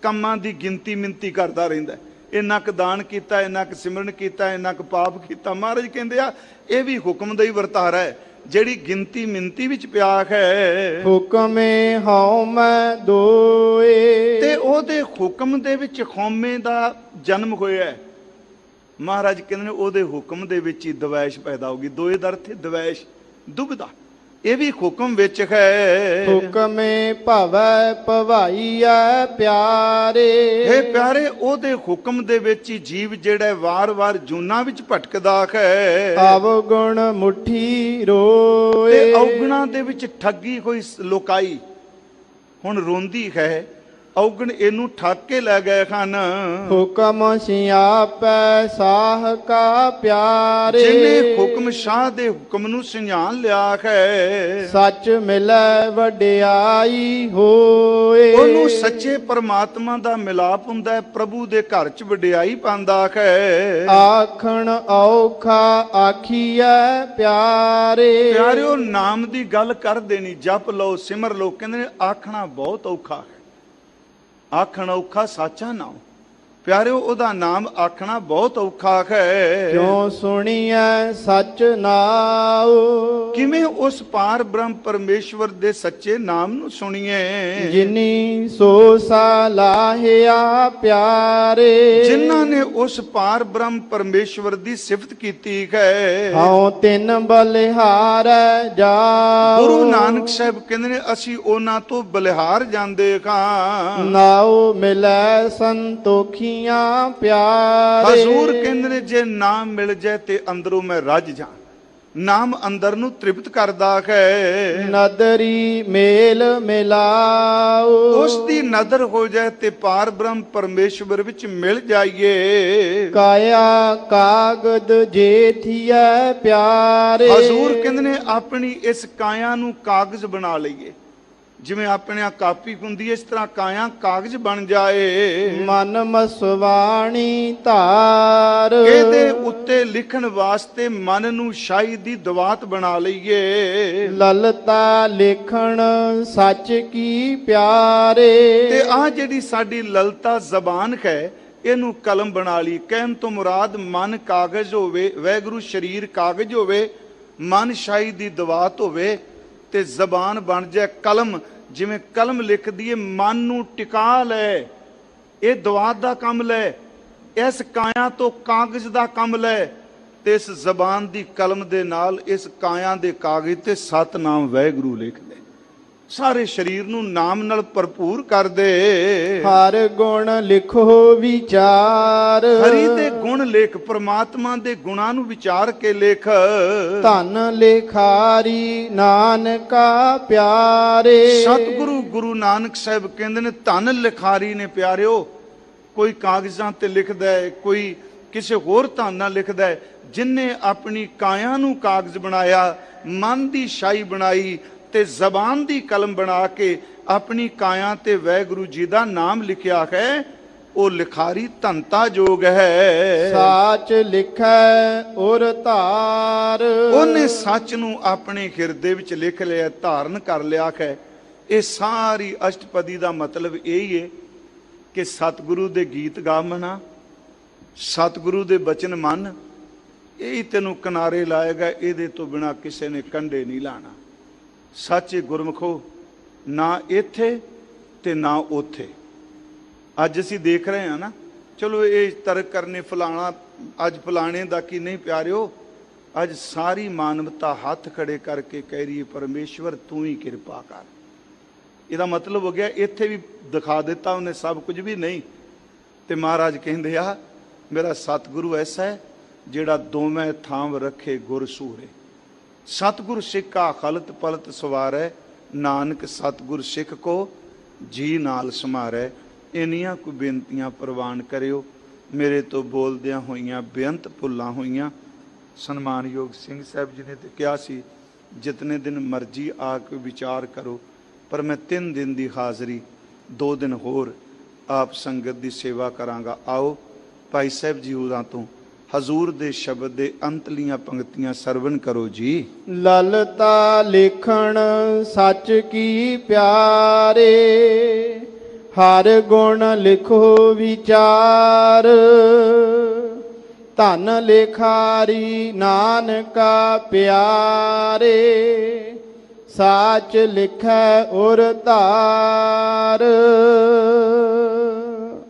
ਕੰਮਾਂ ਦੀ ਗਿਣਤੀ ਮਿੰਤੀ ਕਰਦਾ ਰਹਿੰਦਾ। ਇੰਨਾ ਕੁ ਦਾਨ ਕੀਤਾ, ਇੰਨਾ ਕੁ ਸਿਮਰਨ ਕੀਤਾ, ਇੰਨਾ ਕੁ ਪਾਪ ਕੀਤਾ। ਮਹਾਰਾਜ ਕਹਿੰਦੇ ਆ ਇਹ ਵੀ ਹੁਕਮ ਦਾ ਹੀ ਵਰਤਾਰਾ ਹੈ, ਜਿਹੜੀ ਗਿਣਤੀ ਮਿੰਤੀ ਵਿੱਚ ਪਿਆ ਹੈ। ਹੁਕਮੇ ਹਉਮੈ ਦੋਏ, ਤੇ ਉਹਦੇ ਹੁਕਮ ਦੇ ਵਿੱਚ ਹਉਮੈ ਦਾ ਜਨਮ ਹੋਇਆ ਹੈ। ਮਹਾਰਾਜ ਕਹਿੰਦੇ ਨੇ ਉਹਦੇ ਹੁਕਮ ਦੇ ਵਿੱਚ ਹੀ ਦਵੈਸ਼ ਪੈਦਾ ਹੋਗੀ। ਦੋਏ ਦਾ ਅਰਥ ਹੈ ਦਵੈਸ਼, ਦੁਬਿਧਾ, ਇਹ ਵੀ ਹੁਕਮ ਵਿੱਚ ਹੈ। ਹੁਕਮੇ ਭਵੈ ਭਵਾਈਐ ਪਿਆਰੇ, ਇਹ ਪਿਆਰੇ ਉਹਦੇ ਹੁਕਮ ਦੇ ਵਿੱਚ ਹੀ ਜੀਵ ਜਿਹੜਾ ਵਾਰ-ਵਾਰ ਜੂਨਾਂ ਵਿੱਚ ਭਟਕਦਾ ਹੈ। ਅਵਗੁਣ ਮੁਠੀ ਰੋਏ, ਤੇ ਔਗਣਾਂ ਦੇ ਵਿੱਚ ਠੱਗੀ ਹੋਈ ਲੋਕਾਈ ਹੁਣ ਰੋਂਦੀ ਹੈ। ਔਗਣ ਇਹਨੂੰ ਠੱਗ ਕੇ ਲੈ ਗਏ ਹਨ। ਹੁਕਮ ਸਿਆਪੈ ਸਾਹ ਕਾ ਪਿਆਰੇ, ਜਿਹਨੇ ਹੁਕਮ ਸ਼ਾਹ ਦੇ ਹੁਕਮ ਨੂੰ ਸਿਆਣ ਲਿਆ ਹੈ। ਸੱਚ ਮਿਲੈ ਵਡਿਆਈ ਹੋਏ, ਉਹਨੂੰ ਸੱਚੇ ਪਰਮਾਤਮਾ ਦਾ ਮਿਲਾਪ ਹੁੰਦਾ ਹੈ, ਪ੍ਰਭੂ ਦੇ ਘਰ 'ਚ ਵਡਿਆਈ ਪਾਉਂਦਾ ਹੈ। ਆਖਣ ਔਖਾ ਆਖੀਐ ਪਿਆਰੇ, ਪਿਆਰਿਓ ਨਾਮ ਦੀ ਗੱਲ ਕਰ ਦੇਣੀ, ਜਪ ਲਓ, ਸਿਮਰ ਲਓ। ਕਹਿੰਦੇ ਨੇ ਆਖਣਾ ਬਹੁਤ ਔਖਾ ਹੈ। ਆਖਣ ਔਖਾ ਸਾਚਾ ਨਾਮ। ਪਿਆਰਿਓ ਉਹਦਾ ਨਾਮ ਆਖਣਾ ਬਹੁਤ ਔਖਾ ਹੈ। ਕਿਉਂ ਸੁਣੀਐ ਸੱਚ ਨਾਉ, ਕਿਵੇਂ ਉਸ ਪਾਰ ਬ੍ਰਹਮ ਪਰਮੇਸ਼ਵਰ ਦੇ ਸੱਚੇ ਨਾਮ ਨੂੰ ਸੁਣੀਏ। ਜਿਨੀ ਸੋ ਸਲਾਹਿਆ ਪਿਆਰੇ, ਜਿਨ੍ਹਾਂ ਨੇ ਉਸ ਪਾਰ ਬ੍ਰਹਮ ਪਰਮੇਸ਼ਵਰ ਦੀ ਸਿਫਤ ਕੀਤੀ ਹੈ। ਹਉ ਤਿਨ ਬਲਿਹਾਰੈ ਜਾਉ, ਗੁਰੂ ਨਾਨਕ ਸਾਹਿਬ ਕਹਿੰਦੇ ਨੇ ਅਸੀਂ ਉਹਨਾਂ ਤੋਂ ਬਲਿਹਾਰ ਜਾਂਦੇ ਹਾਂ। ਨਾਉ ਮਿਲੈ ਸੰਤੋਖੀ ਪਿਆਰੇ, ਹਜ਼ੂਰ ਕਹਿੰਦੇ ਨੇ ਜੇ ਨਾਮ ਮਿਲ ਜਾਏ ਤੇ ਅੰਦਰੋਂ ਮੈਂ ਰੱਜ ਜਾ। ਨਾਮ ਅੰਦਰ ਨੂੰ ਤ੍ਰਿਪਤ ਕਰਦਾ ਹੈ। ਨਦਰੀ ਮੇਲ ਮਿਲਾਉ, ਉਸ ਦੀ ਨਦਰ ਹੋ ਜਾਏ ਤੇ ਪਾਰ ਬ੍ਰਹਮ ਪਰਮੇਸ਼ਵਰ ਵਿੱਚ ਮਿਲ ਜਾਈਏ। ਕਾਇਆ ਕਾਗਦ ਜੇਥੀਐ ਪਿਆਰੇ, ਹਜ਼ੂਰ ਕਹਿੰਦੇ ਨੇ ਆਪਣੀ ਇਸ ਕਾਇਆ ਨੂੰ ਕਾਗਜ਼ ਬਣਾ ਲਈਏ। ਜਿਵੇਂ ਆਪਣੇ ਕਾਪੀ ਹੁੰਦੀ ਹੈ, ਇਸ ਤਰ੍ਹਾਂ ਕਾਇਆ ਕਾਗਜ਼ ਬਣ ਜਾਏ। ਮਨ ਮਸਵਾਣੀ ਧਾਰ, ਇਹਦੇ ਉੱਤੇ ਲਿਖਣ ਵਾਸਤੇ ਮਨ ਨੂੰ ਸ਼ਾਹੀ ਦੀ ਦਵਾਤ ਬਣਾ ਲਈਏ। ਲਲਤਾ ਲਿਖਣ ਸੱਚ ਕੀ ਪਿਆਰੇ, ਤੇ ਆ ਜਿਹੜੀ ਸਾਡੀ ਲਲਤਾ ਜ਼ਬਾਨ ਹੈ, ਇਹਨੂੰ ਕਲਮ ਬਣਾ ਲਈ। ਕਹਿਣ ਤੋਂ ਮੁਰਾਦ ਮਨ ਕਾਗਜ਼ ਹੋਵੇ, ਵਾਹਿਗੁਰੂ ਸ਼ਰੀਰ ਕਾਗਜ਼ ਹੋਵੇ, ਮਨ ਸ਼ਾਹੀ ਦੀ ਦਵਾਤ ਹੋਵੇ ਤੇ ਜ਼ਬਾਨ ਬਣ ਜਾਏ ਕਲਮ। ਜਿਵੇਂ ਕਲਮ ਲਿਖਦੀ ਏ, ਮਨ ਨੂੰ ਟਿਕਾ ਲੈ, ਇਹ ਦਵਾਤ ਦਾ ਕੰਮ ਲੈ। ਇਸ ਕਾਇਆ ਤੋਂ ਕਾਗਜ਼ ਦਾ ਕੰਮ ਲੈ। ਤੇ ਇਸ ਜ਼ਬਾਨ ਦੀ ਕਲਮ ਦੇ ਨਾਲ ਇਸ ਕਾਇਆ ਦੇ ਕਾਗਜ਼ ਤੇ ਸਤਨਾਮ ਵਾਹਿਗੁਰੂ ਲਿਖ ਦੇ। ਸਾਰੇ ਸਰੀਰ ਨੂੰ ਨਾਮ ਨਾਲ ਭਰਪੂਰ ਕਰ ਦੇ। ਹਰ ਗੁਣ ਲਿਖੋ ਵਿਚਾਰ, ਹਰੀ ਦੇ ਗੁਣ ਲਿਖ, ਪ੍ਰਮਾਤਮਾ ਦੇ ਗੁਣਾਂ ਨੂੰ ਵਿਚਾਰ ਕੇ ਲਿਖ। ਧਨ ਲਿਖਾਰੀ ਨਾਨਕਾ ਪਿਆਰੇ। ਸਤਿਗੁਰੂ ਗੁਰੂ ਨਾਨਕ ਸਾਹਿਬ ਕਹਿੰਦੇ ਨੇ ਧਨ ਲਿਖਾਰੀ ਨੇ ਪਿਆਰਿਓ। ਕੋਈ ਕਾਗਜ਼ਾਂ ਤੇ ਲਿਖਦਾ ਹੈ, ਕੋਈ ਕਿਸੇ ਹੋਰ ਧਨ ਨਾਲ ਲਿਖਦਾ ਹੈ। ਜਿਨਨੇ ਆਪਣੀ ਕਾਇਆ ਨੂੰ ਕਾਗਜ਼ ਬਣਾਇਆ, ਮਨ ਦੀ ਸ਼ਾਹੀ ਬਣਾਈ ਤੇ ਜ਼ਬਾਨ ਦੀ ਕਲਮ ਬਣਾ ਕੇ ਆਪਣੀ ਕਾਇਆ ਤੇ ਵਾਹਿਗੁਰੂ ਜੀ ਦਾ ਨਾਮ ਲਿਖਿਆ ਹੈ, ਉਹ ਲਿਖਾਰੀ ਧੰਤਾ ਜੋਗ ਹੈ। ਸਾਚ ਲਿਖੈ ਔਰ ਧਾਰ, ਉਹਨੇ ਸੱਚ ਨੂੰ ਆਪਣੇ ਹਿਰਦੇ ਵਿੱਚ ਲਿਖ ਲਿਆ, ਧਾਰਨ ਕਰ ਲਿਆ ਹੈ। ਇਹ ਸਾਰੀ ਅਸ਼ਟਪਦੀ ਦਾ ਮਤਲਬ ਇਹੀ ਹੈ ਕਿ ਸਤਿਗੁਰੂ ਦੇ ਗੀਤ ਗਾ ਮਨਾ, ਸਤਿਗੁਰੂ ਦੇ ਬਚਨ ਮੰਨ, ਇਹੀ ਤੈਨੂੰ ਕਿਨਾਰੇ ਲਾਏਗਾ। ਇਹਦੇ ਤੋਂ ਬਿਨਾ ਕਿਸੇ ਨੇ ਕੰਢੇ ਨਹੀਂ ਲਾਣਾ। ਸੱਚੇ ਗੁਰਮਖੋ, ਨਾ ਇੱਥੇ ਤੇ ਨਾ ਉੱਥੇ। ਅੱਜ ਅਸੀਂ ਦੇਖ ਰਹੇ ਹਾਂ ਨਾ, ਚਲੋ ਇਹ ਤਰਕ ਕਰਨੇ ਫਲਾਣਾ, ਅੱਜ ਫਲਾਣੇ ਦਾ ਕੀ ਨਹੀਂ ਪਿਆਰਿਓ। ਅੱਜ ਸਾਰੀ ਮਾਨਵਤਾ ਹੱਥ ਖੜੇ ਕਰਕੇ ਕਹਿ ਰਹੀ ਹੈ ਪਰਮੇਸ਼ਵਰ ਤੂੰ ਹੀ ਕਿਰਪਾ ਕਰ। ਇਹਦਾ ਮਤਲਬ ਹੋ ਗਿਆ ਇੱਥੇ ਵੀ ਦਿਖਾ ਦਿੱਤਾ ਉਹਨੇ ਸਭ ਕੁਝ ਵੀ ਨਹੀਂ। ਤੇ ਮਹਾਰਾਜ ਕਹਿੰਦੇ ਆ ਮੇਰਾ ਸਤਿਗੁਰੂ ਐਸਾ ਹੈ ਜਿਹੜਾ ਦੋਵੇਂ ਥਾਂ ਰੱਖੇ ਗੁਰ ਸੂਰੇ। ਸਤਿਗੁਰ ਸਿੱਖਾ ਖਲਤ ਪਲਤ ਸਵਾਰੈ, ਨਾਨਕ ਸਤਿਗੁਰ ਸਿੱਖ ਕੋ ਜੀ ਨਾਲ ਸਮਾਰੈ। ਇੰਨੀਆਂ ਕੁ ਬੇਨਤੀਆਂ ਪ੍ਰਵਾਨ ਕਰਿਓ। ਮੇਰੇ ਤੋਂ ਬੋਲਦਿਆਂ ਹੋਈਆਂ ਬੇਅੰਤ ਭੁੱਲਾਂ ਹੋਈਆਂ। ਸਨਮਾਨਯੋਗ ਸਿੰਘ ਸਾਹਿਬ ਜੀ ਨੇ ਤੇ ਕਿਹਾ ਸੀ ਜਿਤਨੇ ਦਿਨ ਮਰਜ਼ੀ ਆ ਕੇ ਵਿਚਾਰ ਕਰੋ, ਪਰ ਮੈਂ 3 ਦਿਨ ਦੀ ਹਾਜ਼ਰੀ 2 ਦਿਨ ਹੋਰ ਆਪ ਸੰਗਤ ਦੀ ਸੇਵਾ ਕਰਾਂਗਾ। ਆਓ ਭਾਈ ਸਾਹਿਬ ਜੀ ਹੋਰਾਂ ਤੋਂ ਹਜ਼ੂਰ ਦੇ ਸ਼ਬਦ ਦੇ ਅੰਤਲੀਆਂ ਪੰਕਤੀਆਂ ਸਰਵਣ ਕਰੋ ਜੀ। ਲਲਤਾ ਲਿਖਣ ਸੱਚ ਕੀ ਪਿਆਰੇ, ਹਰ ਗੁਣ ਲਿਖੋ ਵਿਚਾਰ। ਧਨ ਲਿਖਾਰੀ ਨਾਨਕਾ ਪਿਆਰੇ, ਸਾਚ ਲਿਖੈ ਔਰ ਧਾਰ।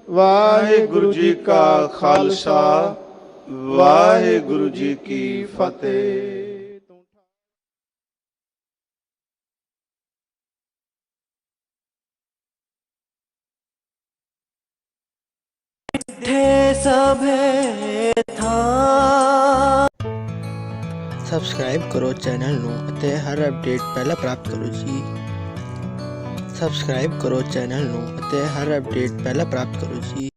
ਵਾਹਿਗੁਰੂ ਜੀ ਕਾ ਖਾਲਸਾ, ਵਾਹਿਗੁਰੂ ਜੀ ਕੀ ਫਤਿਹ। ਸਬਸਕ੍ਰਾਈਬ ਕਰੋ ਚੈਨਲ ਨੂੰ ਅਤੇ ਹਰ ਅਪਡੇਟ ਪਹਿਲਾਂ ਪ੍ਰਾਪਤ ਕਰੋ ਜੀ। ਸਬਸਕ੍ਰਾਈਬ ਕਰੋ ਚੈਨਲ ਨੂੰ ਅਤੇ ਹਰ ਅਪਡੇਟ ਪਹਿਲਾਂ ਪ੍ਰਾਪਤ ਕਰੋ ਜੀ।